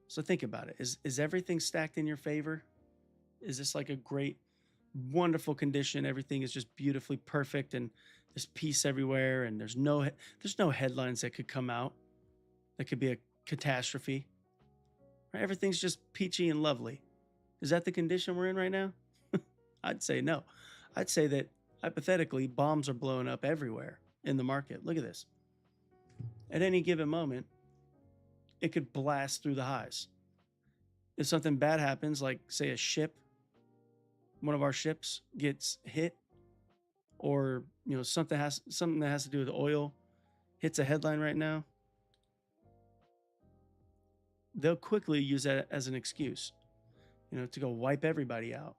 So think about it. Is everything stacked in your favor? Is this like a great, wonderful condition? Everything is just beautifully perfect and there's peace everywhere and there's no headlines that could come out that could be a catastrophe. Right? Everything's just peachy and lovely. Is that the condition we're in right now? I'd say no. I'd say that hypothetically bombs are blowing up everywhere in the market. Look at this. At any given moment, it could blast through the highs. If something bad happens, like say a ship, one of our ships gets hit, or something that has to do with oil hits a headline right now, they'll quickly use that as an excuse, to go wipe everybody out.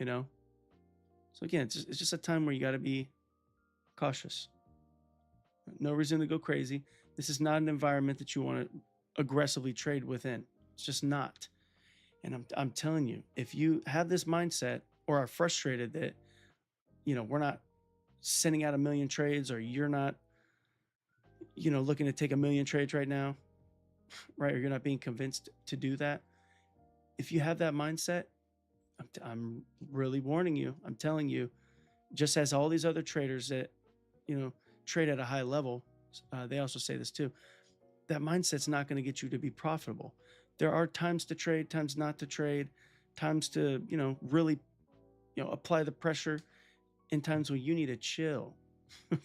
So again, it's just a time where you got to be cautious. No reason to go crazy. This is not an environment that you want to aggressively trade within. It's just not. And I'm telling you, if you have this mindset or are frustrated that, we're not sending out 1 million trades, or you're not, looking to take 1 million trades right now, right? Or you're not being convinced to do that. If you have that mindset, I'm really warning you. I'm telling you, just as all these other traders that, trade at a high level, they also say this too, that mindset's not going to get you to be profitable. There are times to trade, times not to trade, times to, really, apply the pressure, and times when you need to chill,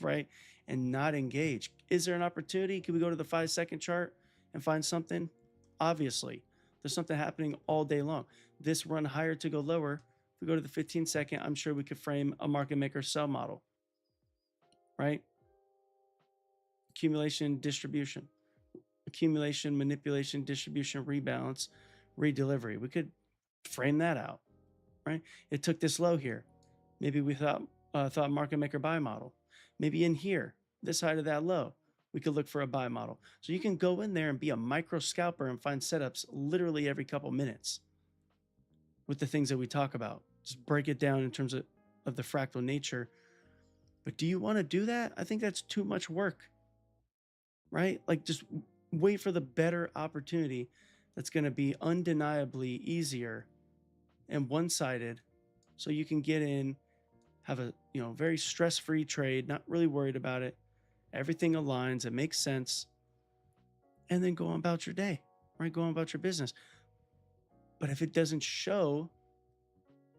right? And not engage. Is there an opportunity? Can we go to the 5-second chart and find something? Obviously, there's something happening all day long. This run higher to go lower. If we go to the 15-second, I'm sure we could frame a market maker sell model, right? Accumulation, distribution, accumulation, manipulation, distribution, rebalance, redelivery. We could frame that out, right? It took this low here. Maybe we thought market maker buy model. Maybe in here, this side of that low, we could look for a buy model. So you can go in there and be a micro scalper and find setups literally every couple minutes with the things that we talk about. Just break it down in terms of the fractal nature. But do you want to do that? I think that's too much work, right? Like, just wait for the better opportunity that's going to be undeniably easier and one-sided, so you can get in, have a very stress-free trade, not really worried about it. Everything aligns, it makes sense, and then go on about your day, right? Go on about your business. But if it doesn't show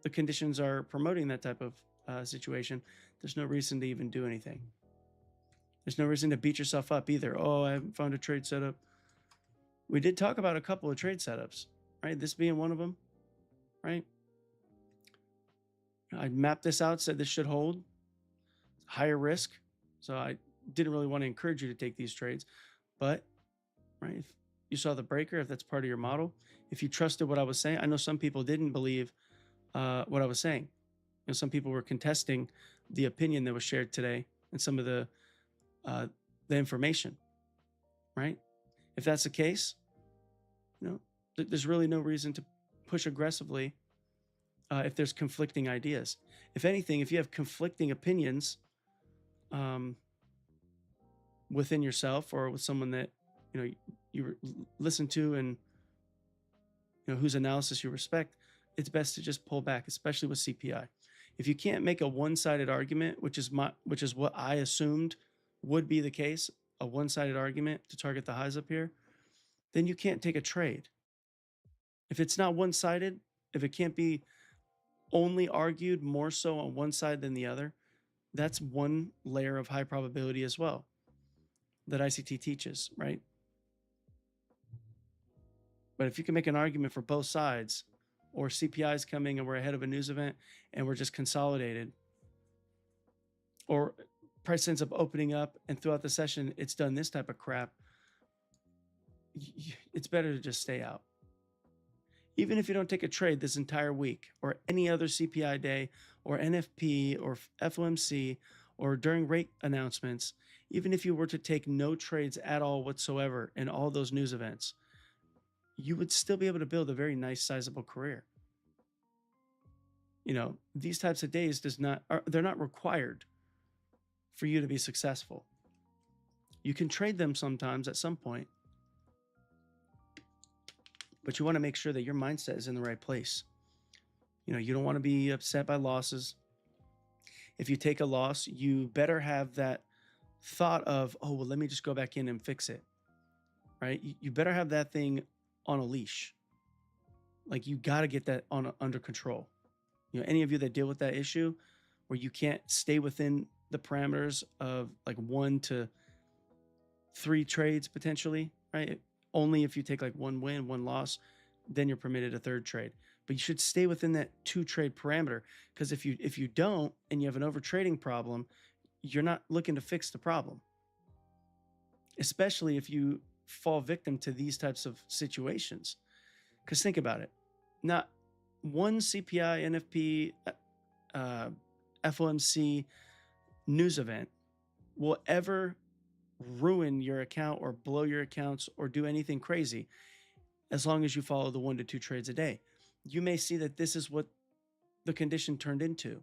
the conditions are promoting that type of situation, there's no reason to even do anything. There's no reason to beat yourself up either. Oh, I haven't found a trade setup. We did talk about a couple of trade setups, right? This being one of them, right? I mapped this out, said this should hold. Higher risk. So I didn't really want to encourage you to take these trades, but right, if you saw the breaker, if that's part of your model, if you trusted what I was saying, I know some people didn't believe what I was saying. Some people were contesting the opinion that was shared today and some of uh, the information, right? If that's the case, there's really no reason to push aggressively if there's conflicting ideas. If anything, if you have conflicting opinions um, within yourself or with someone that you listen to and whose analysis you respect, it's best to just pull back, especially with CPI. If you can't make a one-sided argument, which is what I assumed would be the case, a one-sided argument to target the highs up here, then you can't take a trade. If it's not one-sided, if it can't be only argued more so on one side than the other, that's one layer of high probability as well that ICT teaches, right? But if you can make an argument for both sides, or CPI is coming and we're ahead of a news event and we're just consolidated, or price ends up opening up and throughout the session it's done this type of crap, it's better to just stay out. Even if you don't take a trade this entire week or any other CPI day or NFP or FOMC or during rate announcements, even if you were to take no trades at all whatsoever in all those news events, you would still be able to build a very nice sizable career. These types of days they're not required for you to be successful. You can trade them sometimes at some point, but you want to make sure that your mindset is in the right place. You don't want to be upset by losses. If you take a loss, you better have that thought of, oh, well, let me just go back in and fix it, right? You better have that thing on a leash. Like, you got to get that under control. Any of you that deal with that issue where you can't stay within the parameters of like 1 to 3 trades potentially, right? Only if you take like 1 win, 1 loss, then you're permitted a 3rd trade. But you should stay within that 2 trade parameter, because if you don't and you have an over trading problem, you're not looking to fix the problem. Especially if you fall victim to these types of situations. Because think about it. Not one CPI, NFP, FOMC news event will ever ruin your account or blow your accounts or do anything crazy as long as you follow the 1 to 2 trades a day. You may see that this is what the condition turned into.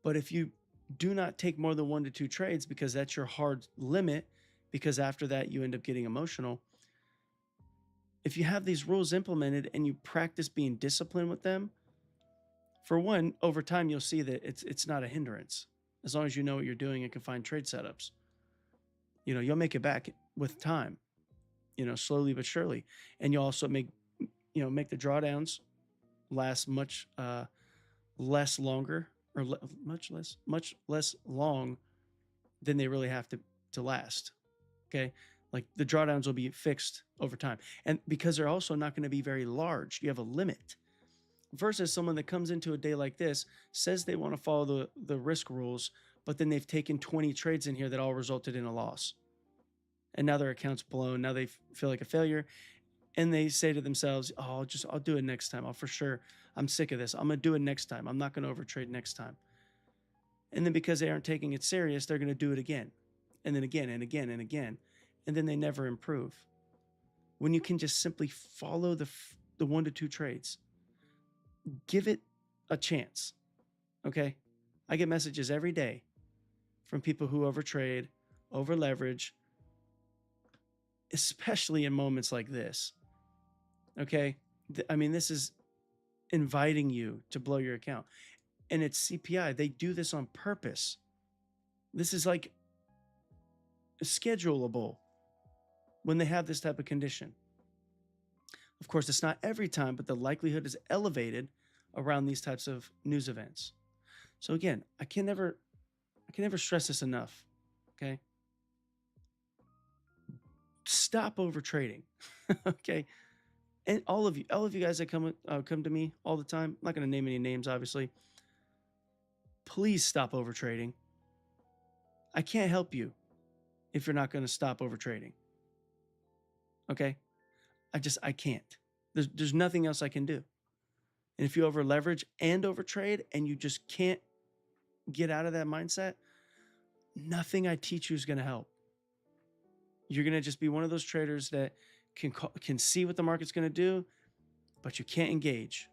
But if you do not take more than 1 to 2 trades, because that's your hard limit, because after that you end up getting emotional, if you have these rules implemented and you practice being disciplined with them, for one, over time you'll see that it's not a hindrance. As long as you know what you're doing and can find trade setups, you'll make it back with time, slowly but surely. And you'll also make the drawdowns last much less longer, or much less long than they really have to last. Okay. Like, the drawdowns will be fixed over time. And because they're also not going to be very large, you have a limit. Versus someone that comes into a day like this, says they want to follow the risk rules, but then they've taken 20 trades in here that all resulted in a loss. And now their account's blown. Now they feel like a failure. And they say to themselves, oh, I'll do it next time. I'm sick of this. I'm going to do it next time. I'm not going to overtrade next time. And then because they aren't taking it serious, they're going to do it again. And then again and again and again. And then they never improve. When you can just simply follow the 1 to 2 trades, give it a chance. Okay. I get messages every day from people who overtrade, over leverage, especially in moments like this. Okay. This is inviting you to blow your account. And it's CPI. They do this on purpose. This is like schedulable when they have this type of condition. Of course, it's not every time, but the likelihood is elevated around these types of news events. So again, I can never stress this enough. Okay. Stop over trading. Okay. And all of you guys that come to me all the time, I'm not going to name any names, obviously. Please stop over trading. I can't help you if you're not going to stop over trading. Okay? I can't. There's nothing else I can do. And if you over leverage and over trade and you just can't get out of that mindset, nothing I teach you is going to help. You're going to just be one of those traders that can see what the market's going to do, but you can't engage.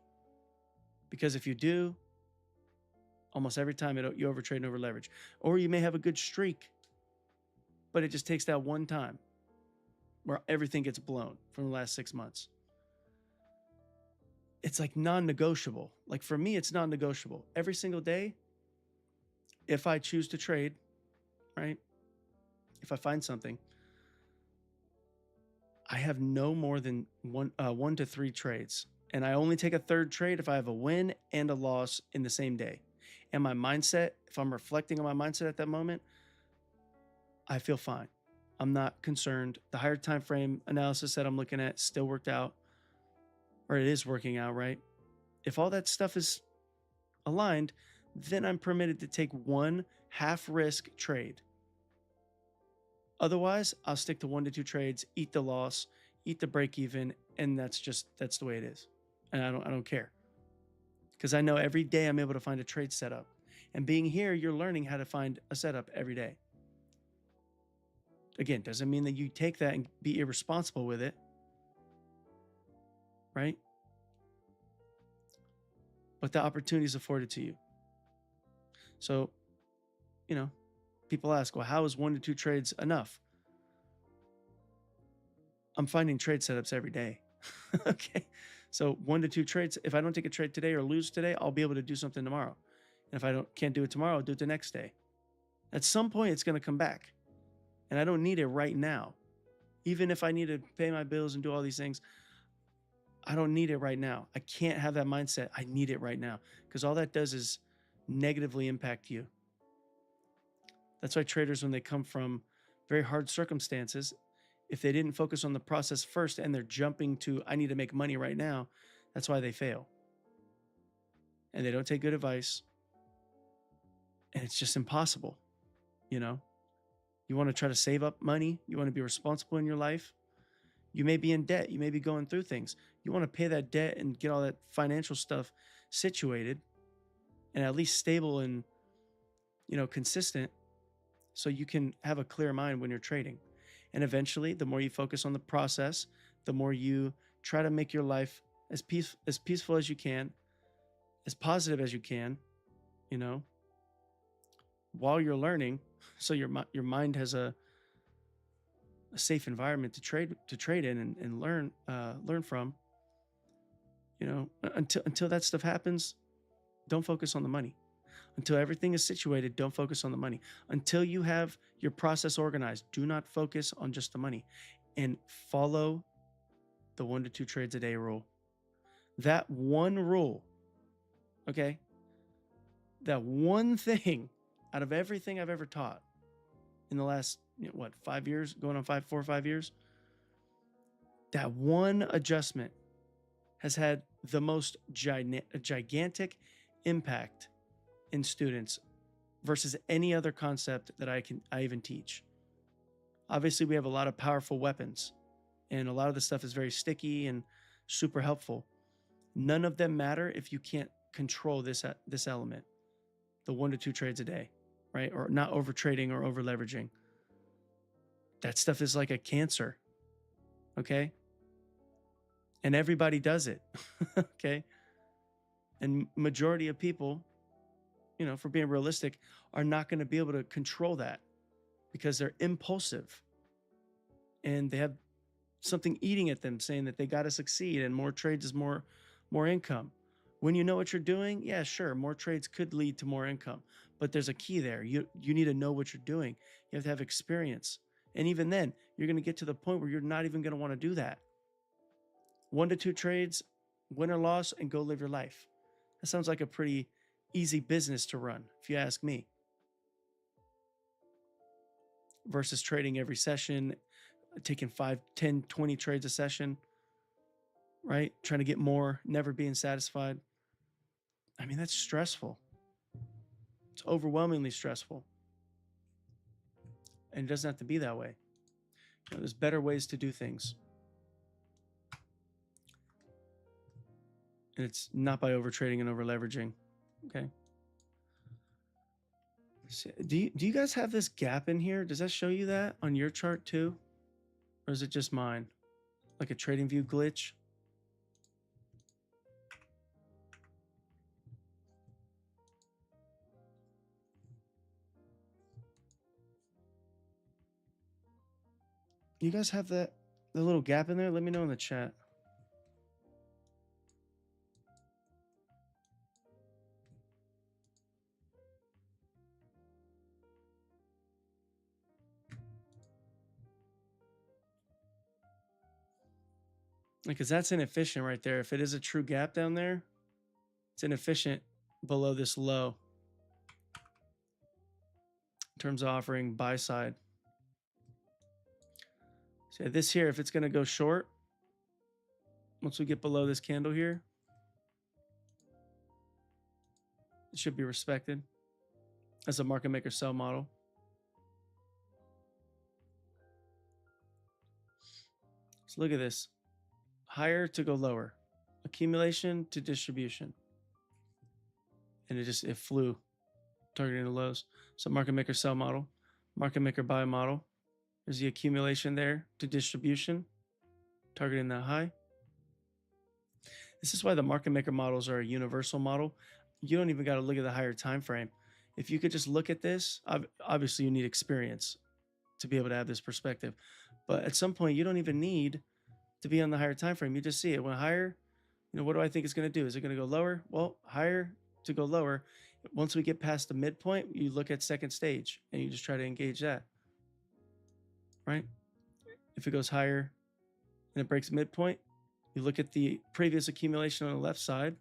Because if you do, almost every time you overtrade and over leverage. Or you may have a good streak, but it just takes that one time where everything gets blown from the last 6 months. It's like non-negotiable. Like for me, it's non-negotiable. Every single day, if I choose to trade, right? If I find something, I have no more than 1 to 3 trades. And I only take a third trade if I have a win and a loss in the same day. And my mindset, if I'm reflecting on my mindset at that moment, I feel fine. I'm not concerned. The higher time frame analysis that I'm looking at still worked out, or it is working out, right? If all that stuff is aligned, then I'm permitted to take one half risk trade. Otherwise, I'll stick to 1 to 2 trades, eat the loss, eat the break even, and that's the way it is. And I don't care. Because I know every day I'm able to find a trade setup. And being here, you're learning how to find a setup every day. Again, doesn't mean that you take that and be irresponsible with it, right? But the opportunity is afforded to you. So, people ask, well, how is 1 to 2 trades enough? I'm finding trade setups every day. Okay. So 1 to 2 trades. If I don't take a trade today or lose today, I'll be able to do something tomorrow. And if I can't do it tomorrow, I'll do it the next day. At some point, it's going to come back. And I don't need it right now. Even if I need to pay my bills and do all these things, I don't need it right now. I can't have that mindset. I need it right now. Because all that does is negatively impact you. That's why traders, when they come from very hard circumstances, if they didn't focus on the process first and they're jumping to, I need to make money right now, that's why they fail. And they don't take good advice. And it's just impossible. You want to try to save up money. You want to be responsible in your life. You may be in debt. You may be going through things. You want to pay that debt and get all that financial stuff situated and at least stable and, consistent, so you can have a clear mind when you're trading. And eventually, the more you focus on the process, the more you try to make your life as peaceful as you can, as positive as you can, while you're learning, so your mind has a safe environment to trade in and learn from. Until that stuff happens, don't focus on the money. Until everything is situated, don't focus on the money. Until you have your process organized, do not focus on just the money. And follow the 1 to 2 trades a day rule. That one rule, okay? That one thing out of everything I've ever taught in the last, 5 years, going on 4 or 5 years, that one adjustment has had the most gigantic impact in students versus any other concept that I even teach. Obviously, we have a lot of powerful weapons, and a lot of the stuff is very sticky and super helpful. None of them matter if you can't control this element, the 1 to 2 trades a day, right? Or not over trading or over leveraging. That stuff is like a cancer, okay? And everybody does it, okay? And majority of people, for being realistic, are not going to be able to control that because they're impulsive and they have something eating at them saying that they got to succeed and more trades is more income. When you know what you're doing, yeah, sure, more trades could lead to more income, but there's a key there. You need to know what you're doing. You have to have experience. And even then, you're going to get to the point where you're not even going to want to do that. 1 to 2 trades, win or loss, and go live your life. That sounds like a pretty easy business to run, if you ask me. Versus trading every session, taking 5, 10, 20 trades a session, right? Trying to get more, never being satisfied. I mean, that's stressful. It's overwhelmingly stressful. And it doesn't have to be that way. You know, there's better ways to do things. And it's not by over trading and over leveraging. Okay. Do you guys have this gap in here? Does that show you that on your chart too? Or is it just mine? Like a trading view glitch? You guys have the little gap in there? Let me know in the chat. Because that's inefficient right there. If it is a true gap down there, it's inefficient below this low in terms of offering buy side. So this here, if it's going to go short, once we get below this candle here, it should be respected as a market maker sell model. So look at this. Higher to go lower. Accumulation to distribution. And it flew, targeting the lows. So market maker sell model, market maker buy model. There's the accumulation there to distribution, targeting that high. This is why the market maker models are a universal model. You don't even got to look at the higher time frame. If you could just look at this, obviously you need experience to be able to have this perspective. But at some point, you don't even need to be on the higher time frame. You just see it went higher. You know, what do I think it's going to do? Is it going to go lower? Well, higher to go lower. Once we get past the midpoint, you look at second stage and you just try to engage that. Right? If it goes higher and it breaks midpoint, you look at the previous accumulation on the left side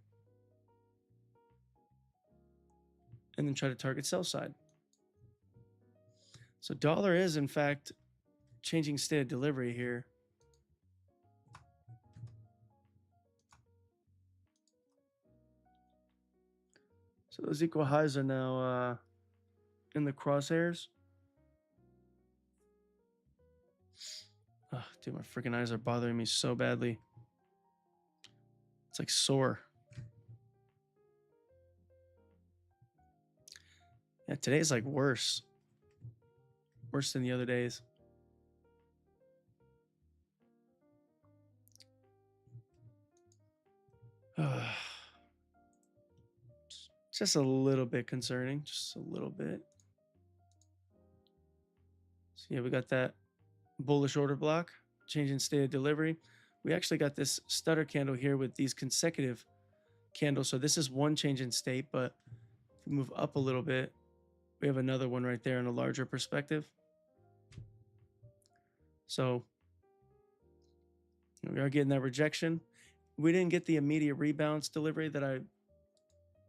and then try to target sell side. So dollar is, in fact, changing state of delivery here. So those equal highs are now in the crosshairs. Oh, dude, my freaking eyes are bothering me so badly. It's like sore. Yeah, today's like worse. Worse than the other days. Just a little bit concerning. Just a little bit. So yeah, we got that bullish order block, changing state of delivery. We actually got this stutter candle here with these consecutive candles. So this is one change in state, but if we move up a little bit, we have another one right there in a larger perspective. So we are getting that rejection. We didn't get the immediate rebalance delivery that I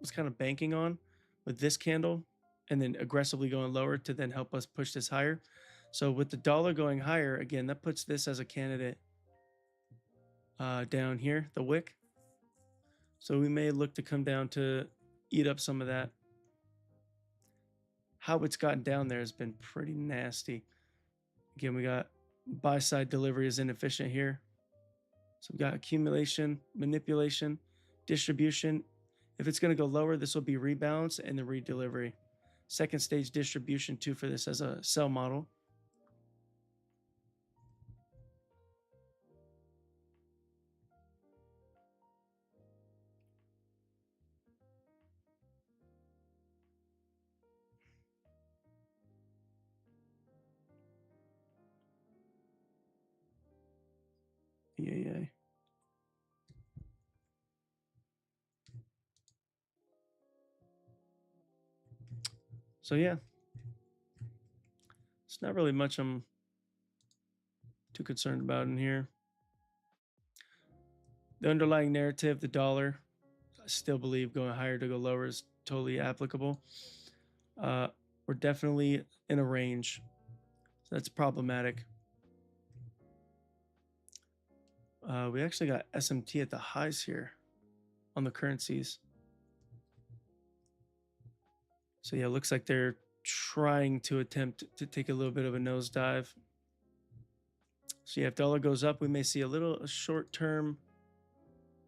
was kind of banking on with this candle and then aggressively going lower to then help us push this higher. So with the dollar going higher, again, that puts this as a candidate down here, the wick. So we may look to come down to eat up some of that. How it's gotten down there has been pretty nasty. Again, we got buy side delivery is inefficient here. So we've got accumulation, manipulation, distribution. If it's going to go lower, this will be rebalance and the redelivery. Second stage distribution too for this as a sell model. Yeah. So yeah, it's not really much I'm too concerned about in here. The underlying narrative, the dollar, I still believe going higher to go lower is totally applicable. We're definitely in a range. So that's problematic. We actually got SMT at the highs here on the currencies. So yeah, it looks like they're trying to attempt to take a little bit of a nosedive. So yeah, if dollar goes up, we may see a short-term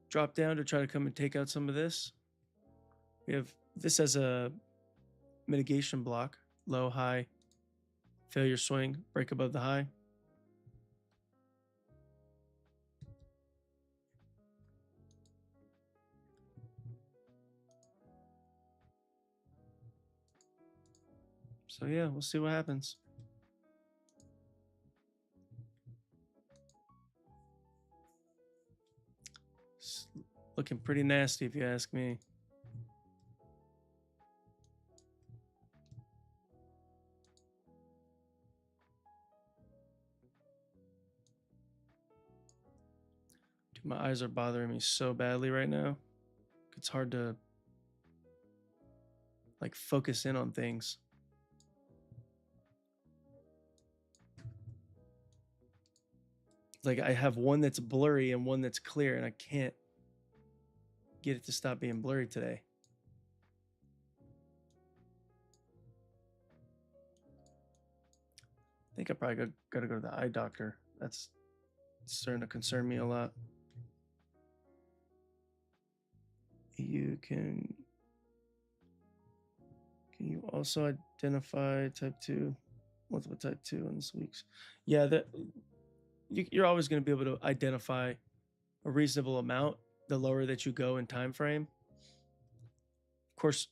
drop down to try to come and take out some of this. We have this as a mitigation block, low, high, failure swing, break above the high. So yeah, we'll see what happens. It's looking pretty nasty if you ask me. Dude, my eyes are bothering me so badly right now. It's hard to like focus in on things. Like I have one that's blurry and one that's clear, and I can't get it to stop being blurry today. I think I probably gotta go to the eye doctor. That's starting to concern me a lot. Can you also identify type 2, multiple type 2 in this week's? Yeah, you're always going to be able to identify a reasonable amount the lower that you go in time frame. Of course,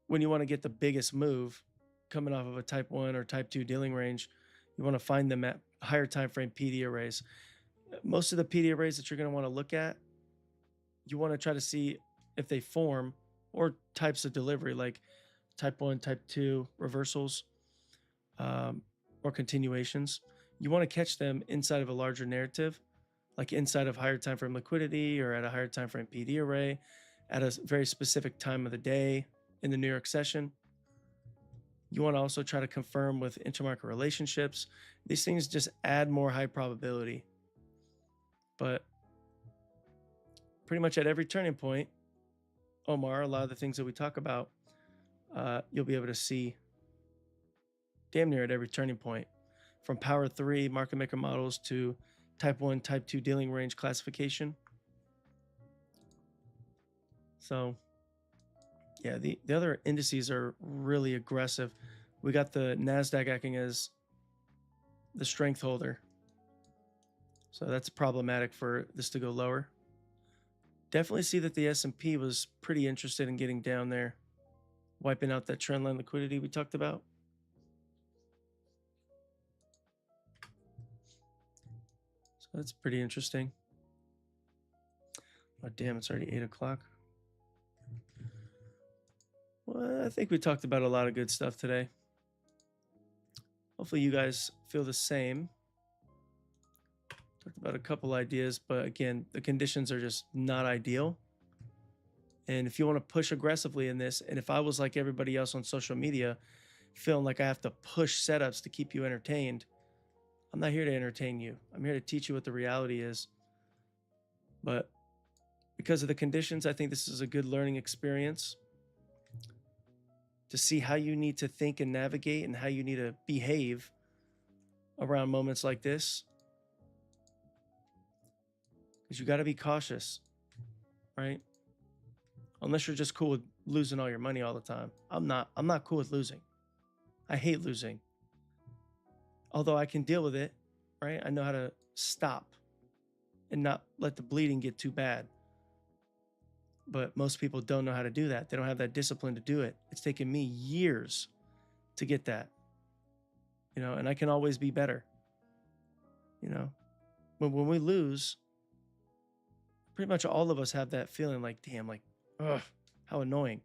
when you want to get the biggest move coming off of a type 1 or type 2 dealing range, you want to find them at higher time frame PD arrays. Most of the PD arrays that you're going to want to look at, you want to try to see if they form or types of delivery like type 1, type 2 reversals or continuations. You want to catch them inside of a larger narrative, like inside of higher time frame liquidity or at a higher time frame PD array at a very specific time of the day in the New York session. You want to also try to confirm with intermarket relationships. These things just add more high probability. But pretty much at every turning point, Omar, a lot of the things that we talk about, you'll be able to see damn near at every turning point, from Power 3 market maker models to type 1, type 2 dealing range classification. So yeah, the other indices are really aggressive. We got the Nasdaq acting as the strength holder, so that's problematic for this to go lower. Definitely see that the S&P was pretty interested in getting down there, wiping out that trendline liquidity we talked about. So that's pretty interesting. Oh damn, it's already 8 o'clock. Well, I think we talked about a lot of good stuff today. Hopefully you guys feel the same. Talked about a couple ideas, but again, the conditions are just not ideal. And if you want to push aggressively in this, and if I was like everybody else on social media, feeling like I have to push setups to keep you entertained, I'm not here to entertain you. I'm here to teach you what the reality is. But because of the conditions, I think this is a good learning experience to see how you need to think and navigate and how you need to behave around moments like this. Because you got to be cautious, right? Unless you're just cool with losing all your money all the time. I'm not cool with losing. I hate losing. Although I can deal with it, right? I know how to stop and not let the bleeding get too bad. But most people don't know how to do that. They don't have that discipline to do it. It's taken me years to get that, and I can always be better. When we lose, pretty much all of us have that feeling like, damn, like, ugh, how annoying,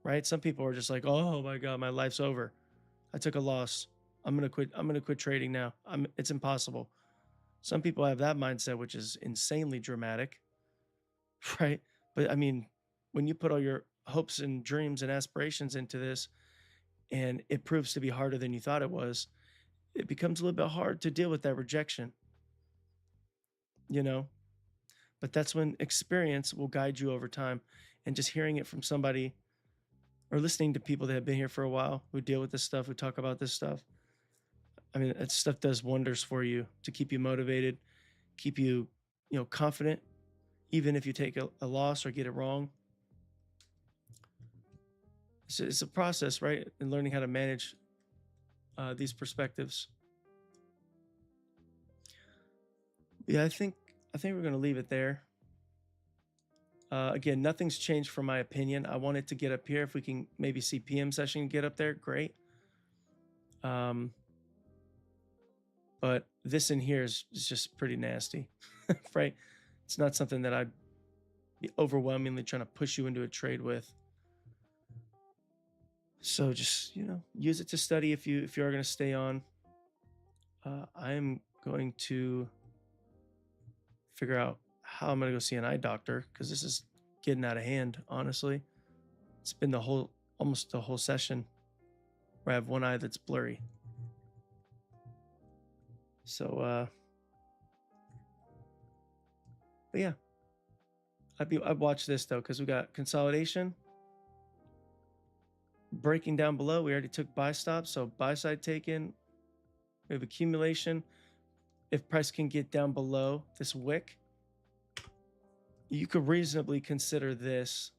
right? Some people are just like, oh my God, my life's over. I took a loss. I'm going to quit trading now. It's impossible. Some people have that mindset, which is insanely dramatic, right? But I mean, when you put all your hopes and dreams and aspirations into this and it proves to be harder than you thought it was, it becomes a little bit hard to deal with that rejection, But that's when experience will guide you over time. And just hearing it from somebody or listening to people that have been here for a while who deal with this stuff, who talk about this stuff. I mean, that stuff does wonders for you to keep you motivated, keep you, confident, even if you take a loss or get it wrong. It's a process, right? And learning how to manage these perspectives. Yeah, I think we're gonna leave it there. Again, nothing's changed from my opinion. I want it to get up here. If we can maybe see PM session get up there, great. Um, but this in here is just pretty nasty, right? It's not something that I'd be overwhelmingly trying to push you into a trade with. So just use it to study if you are going to stay on. I am going to figure out how I'm going to go see an eye doctor because this is getting out of hand. Honestly, it's been almost the whole session where I have one eye that's blurry. So, but yeah, I'd watch this though because we got consolidation breaking down below. We already took buy stop, so buy side taken. We have accumulation. If price can get down below this wick, you could reasonably consider this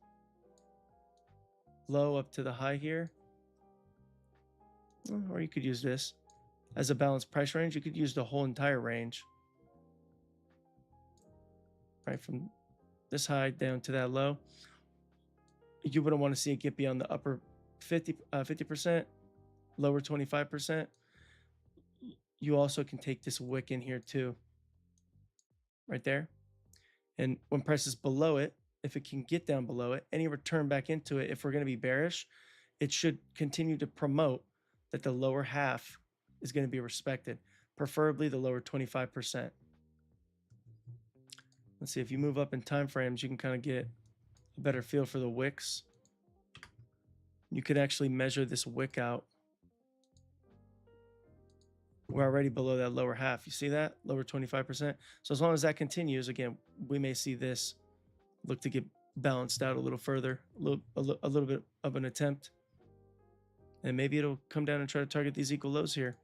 low up to the high here. Or you could use this as a balanced price range. You could use the whole entire range. Right from this high down to that low. You wouldn't want to see it get beyond the upper 50%, lower 25%. You also can take this wick in here too. Right there. And when price is below it, if it can get down below it, any return back into it, if we're going to be bearish, it should continue to promote that the lower half is going to be respected, preferably the lower 25%. Let's see, if you move up in time frames, you can kind of get a better feel for the wicks. You could actually measure this wick out. We're already below that lower half. You see that? Lower 25%. So as long as that continues, again, we may see this look to get balanced out a little further, a little bit of an attempt. And maybe it'll come down and try to target these equal lows here.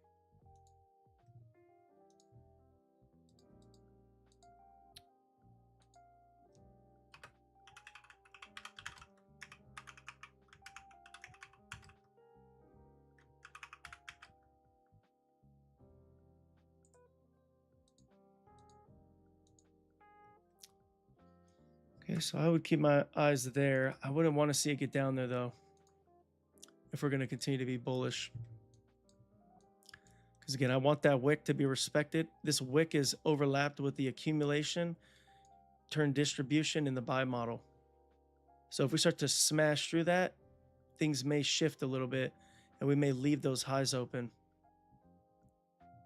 Okay, so I would keep my eyes there. I wouldn't want to see it get down there though, if we're going to continue to be bullish. Because again, I want that wick to be respected. This wick is overlapped with the accumulation, turn distribution in the buy model. So if we start to smash through that, things may shift a little bit and we may leave those highs open.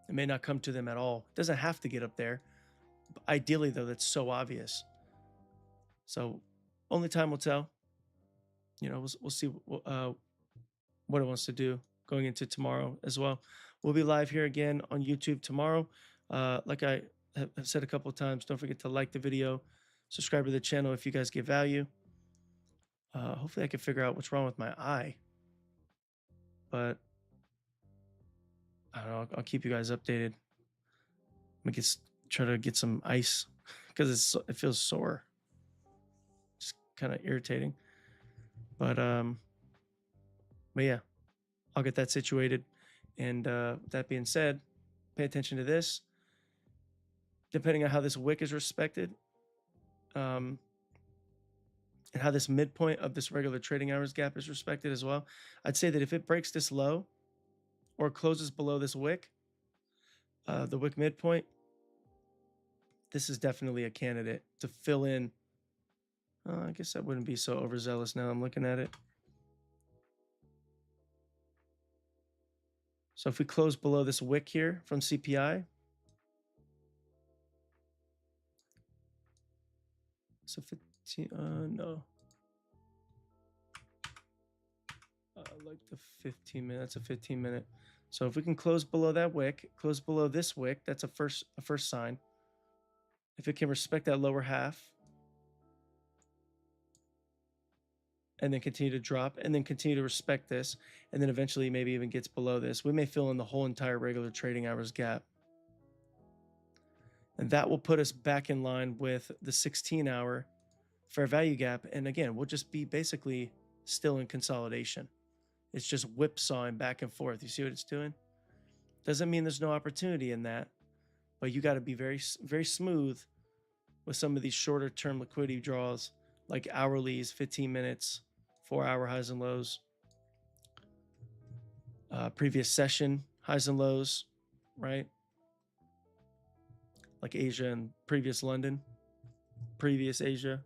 It may not come to them at all. It doesn't have to get up there. Ideally though, that's so obvious. So only time will tell. We'll see what it wants to do going into tomorrow as well. We'll be live here again on YouTube tomorrow. Like I have said a couple of times, don't forget to like the video, subscribe to the channel if you guys get value. Hopefully I can figure out what's wrong with my eye. But I don't know. I'll keep you guys updated. I'm gonna try to get some ice because it feels sore. Just kind of irritating. But yeah, I'll get that situated. And that being said, pay attention to this. Depending on how this wick is respected, and how this midpoint of this regular trading hours gap is respected as well, I'd say that if it breaks this low or closes below this wick, the wick midpoint, this is definitely a candidate to fill in. I guess I wouldn't be so overzealous now I'm looking at it. So if we close below this wick here from CPI, so 15, no. Like the 15 minute, that's a 15 minute. So if we can close below that wick, close below this wick, that's a first sign. If it can respect that lower half, and then continue to drop, and then continue to respect this, and then eventually maybe even gets below this. We may fill in the whole entire regular trading hours gap. And that will put us back in line with the 16-hour fair value gap. And again, we'll just be basically still in consolidation. It's just whipsawing back and forth. You see what it's doing? Doesn't mean there's no opportunity in that, but you got to be very, very smooth with some of these shorter term liquidity draws, like hourlies, 15 minutes, 4-hour highs and lows, previous session highs and lows, right? Like Asia and previous London, previous Asia,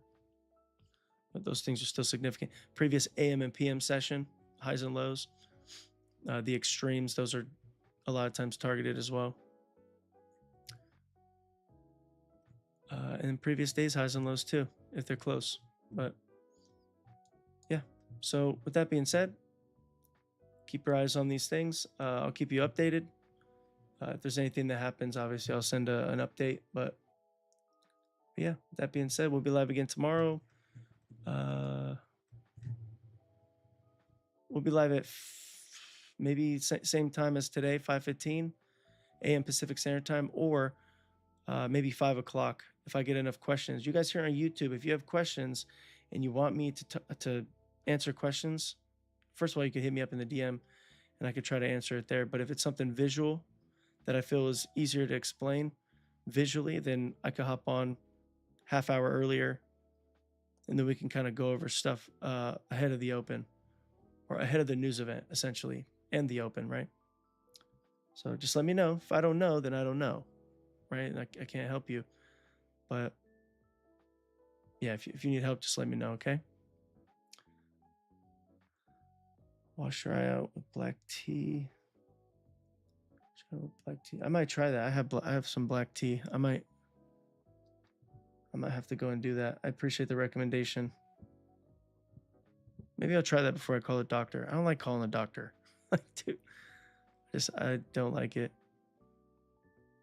but those things are still significant. Previous AM and PM session highs and lows, the extremes, those are a lot of times targeted as well. And previous days highs and lows too, if they're close. But yeah, so with that being said, keep your eyes on these things. I'll keep you updated. If there's anything that happens, obviously I'll send an update. But yeah, with that being said, we'll be live again tomorrow. We'll be live at maybe same time as today, 5:15 a.m. Pacific Standard Time, or maybe 5 o'clock if I get enough questions. You guys here on YouTube, if you have questions and you want me to answer questions, first of all, you can hit me up in the DM and I could try to answer it there. But if it's something visual that I feel is easier to explain visually, then I could hop on half hour earlier, and then we can kind of go over stuff ahead of the open, or ahead of the news event, essentially, and the open, right? So just let me know. If I don't know, then I don't know, right? And I can't help you. But yeah, if you need help, just let me know, okay? Wash your eye out with black tea. Black tea. I might try that. I have some black tea. I might have to go and do that. I appreciate the recommendation. Maybe I'll try that before I call a doctor. I don't like calling a doctor. Like, dude, I don't like it.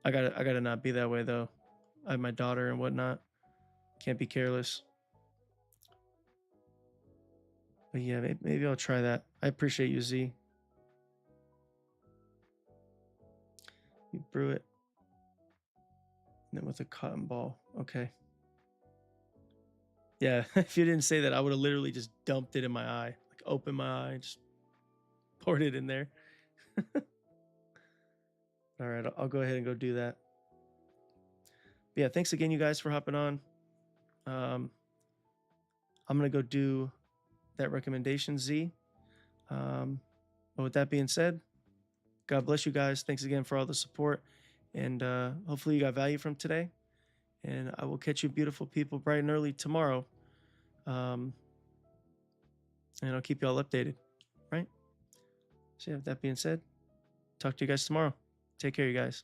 I gotta not be that way though. I have my daughter and whatnot. Can't be careless. But yeah, maybe I'll try that. I appreciate you, Z. You brew it. And then with a cotton ball. Okay. Yeah, if you didn't say that, I would have literally just dumped it in my eye. Like opened my eye, just poured it in there. All right, I'll go ahead and go do that. But yeah, thanks again, you guys, for hopping on. I'm gonna go do that recommendation, Z. But with that being said, God bless you guys. Thanks again for all the support, and hopefully you got value from today. And I will catch you beautiful people bright and early tomorrow. And I'll keep you all updated, right? So yeah, with that being said, talk to you guys tomorrow. Take care, you guys.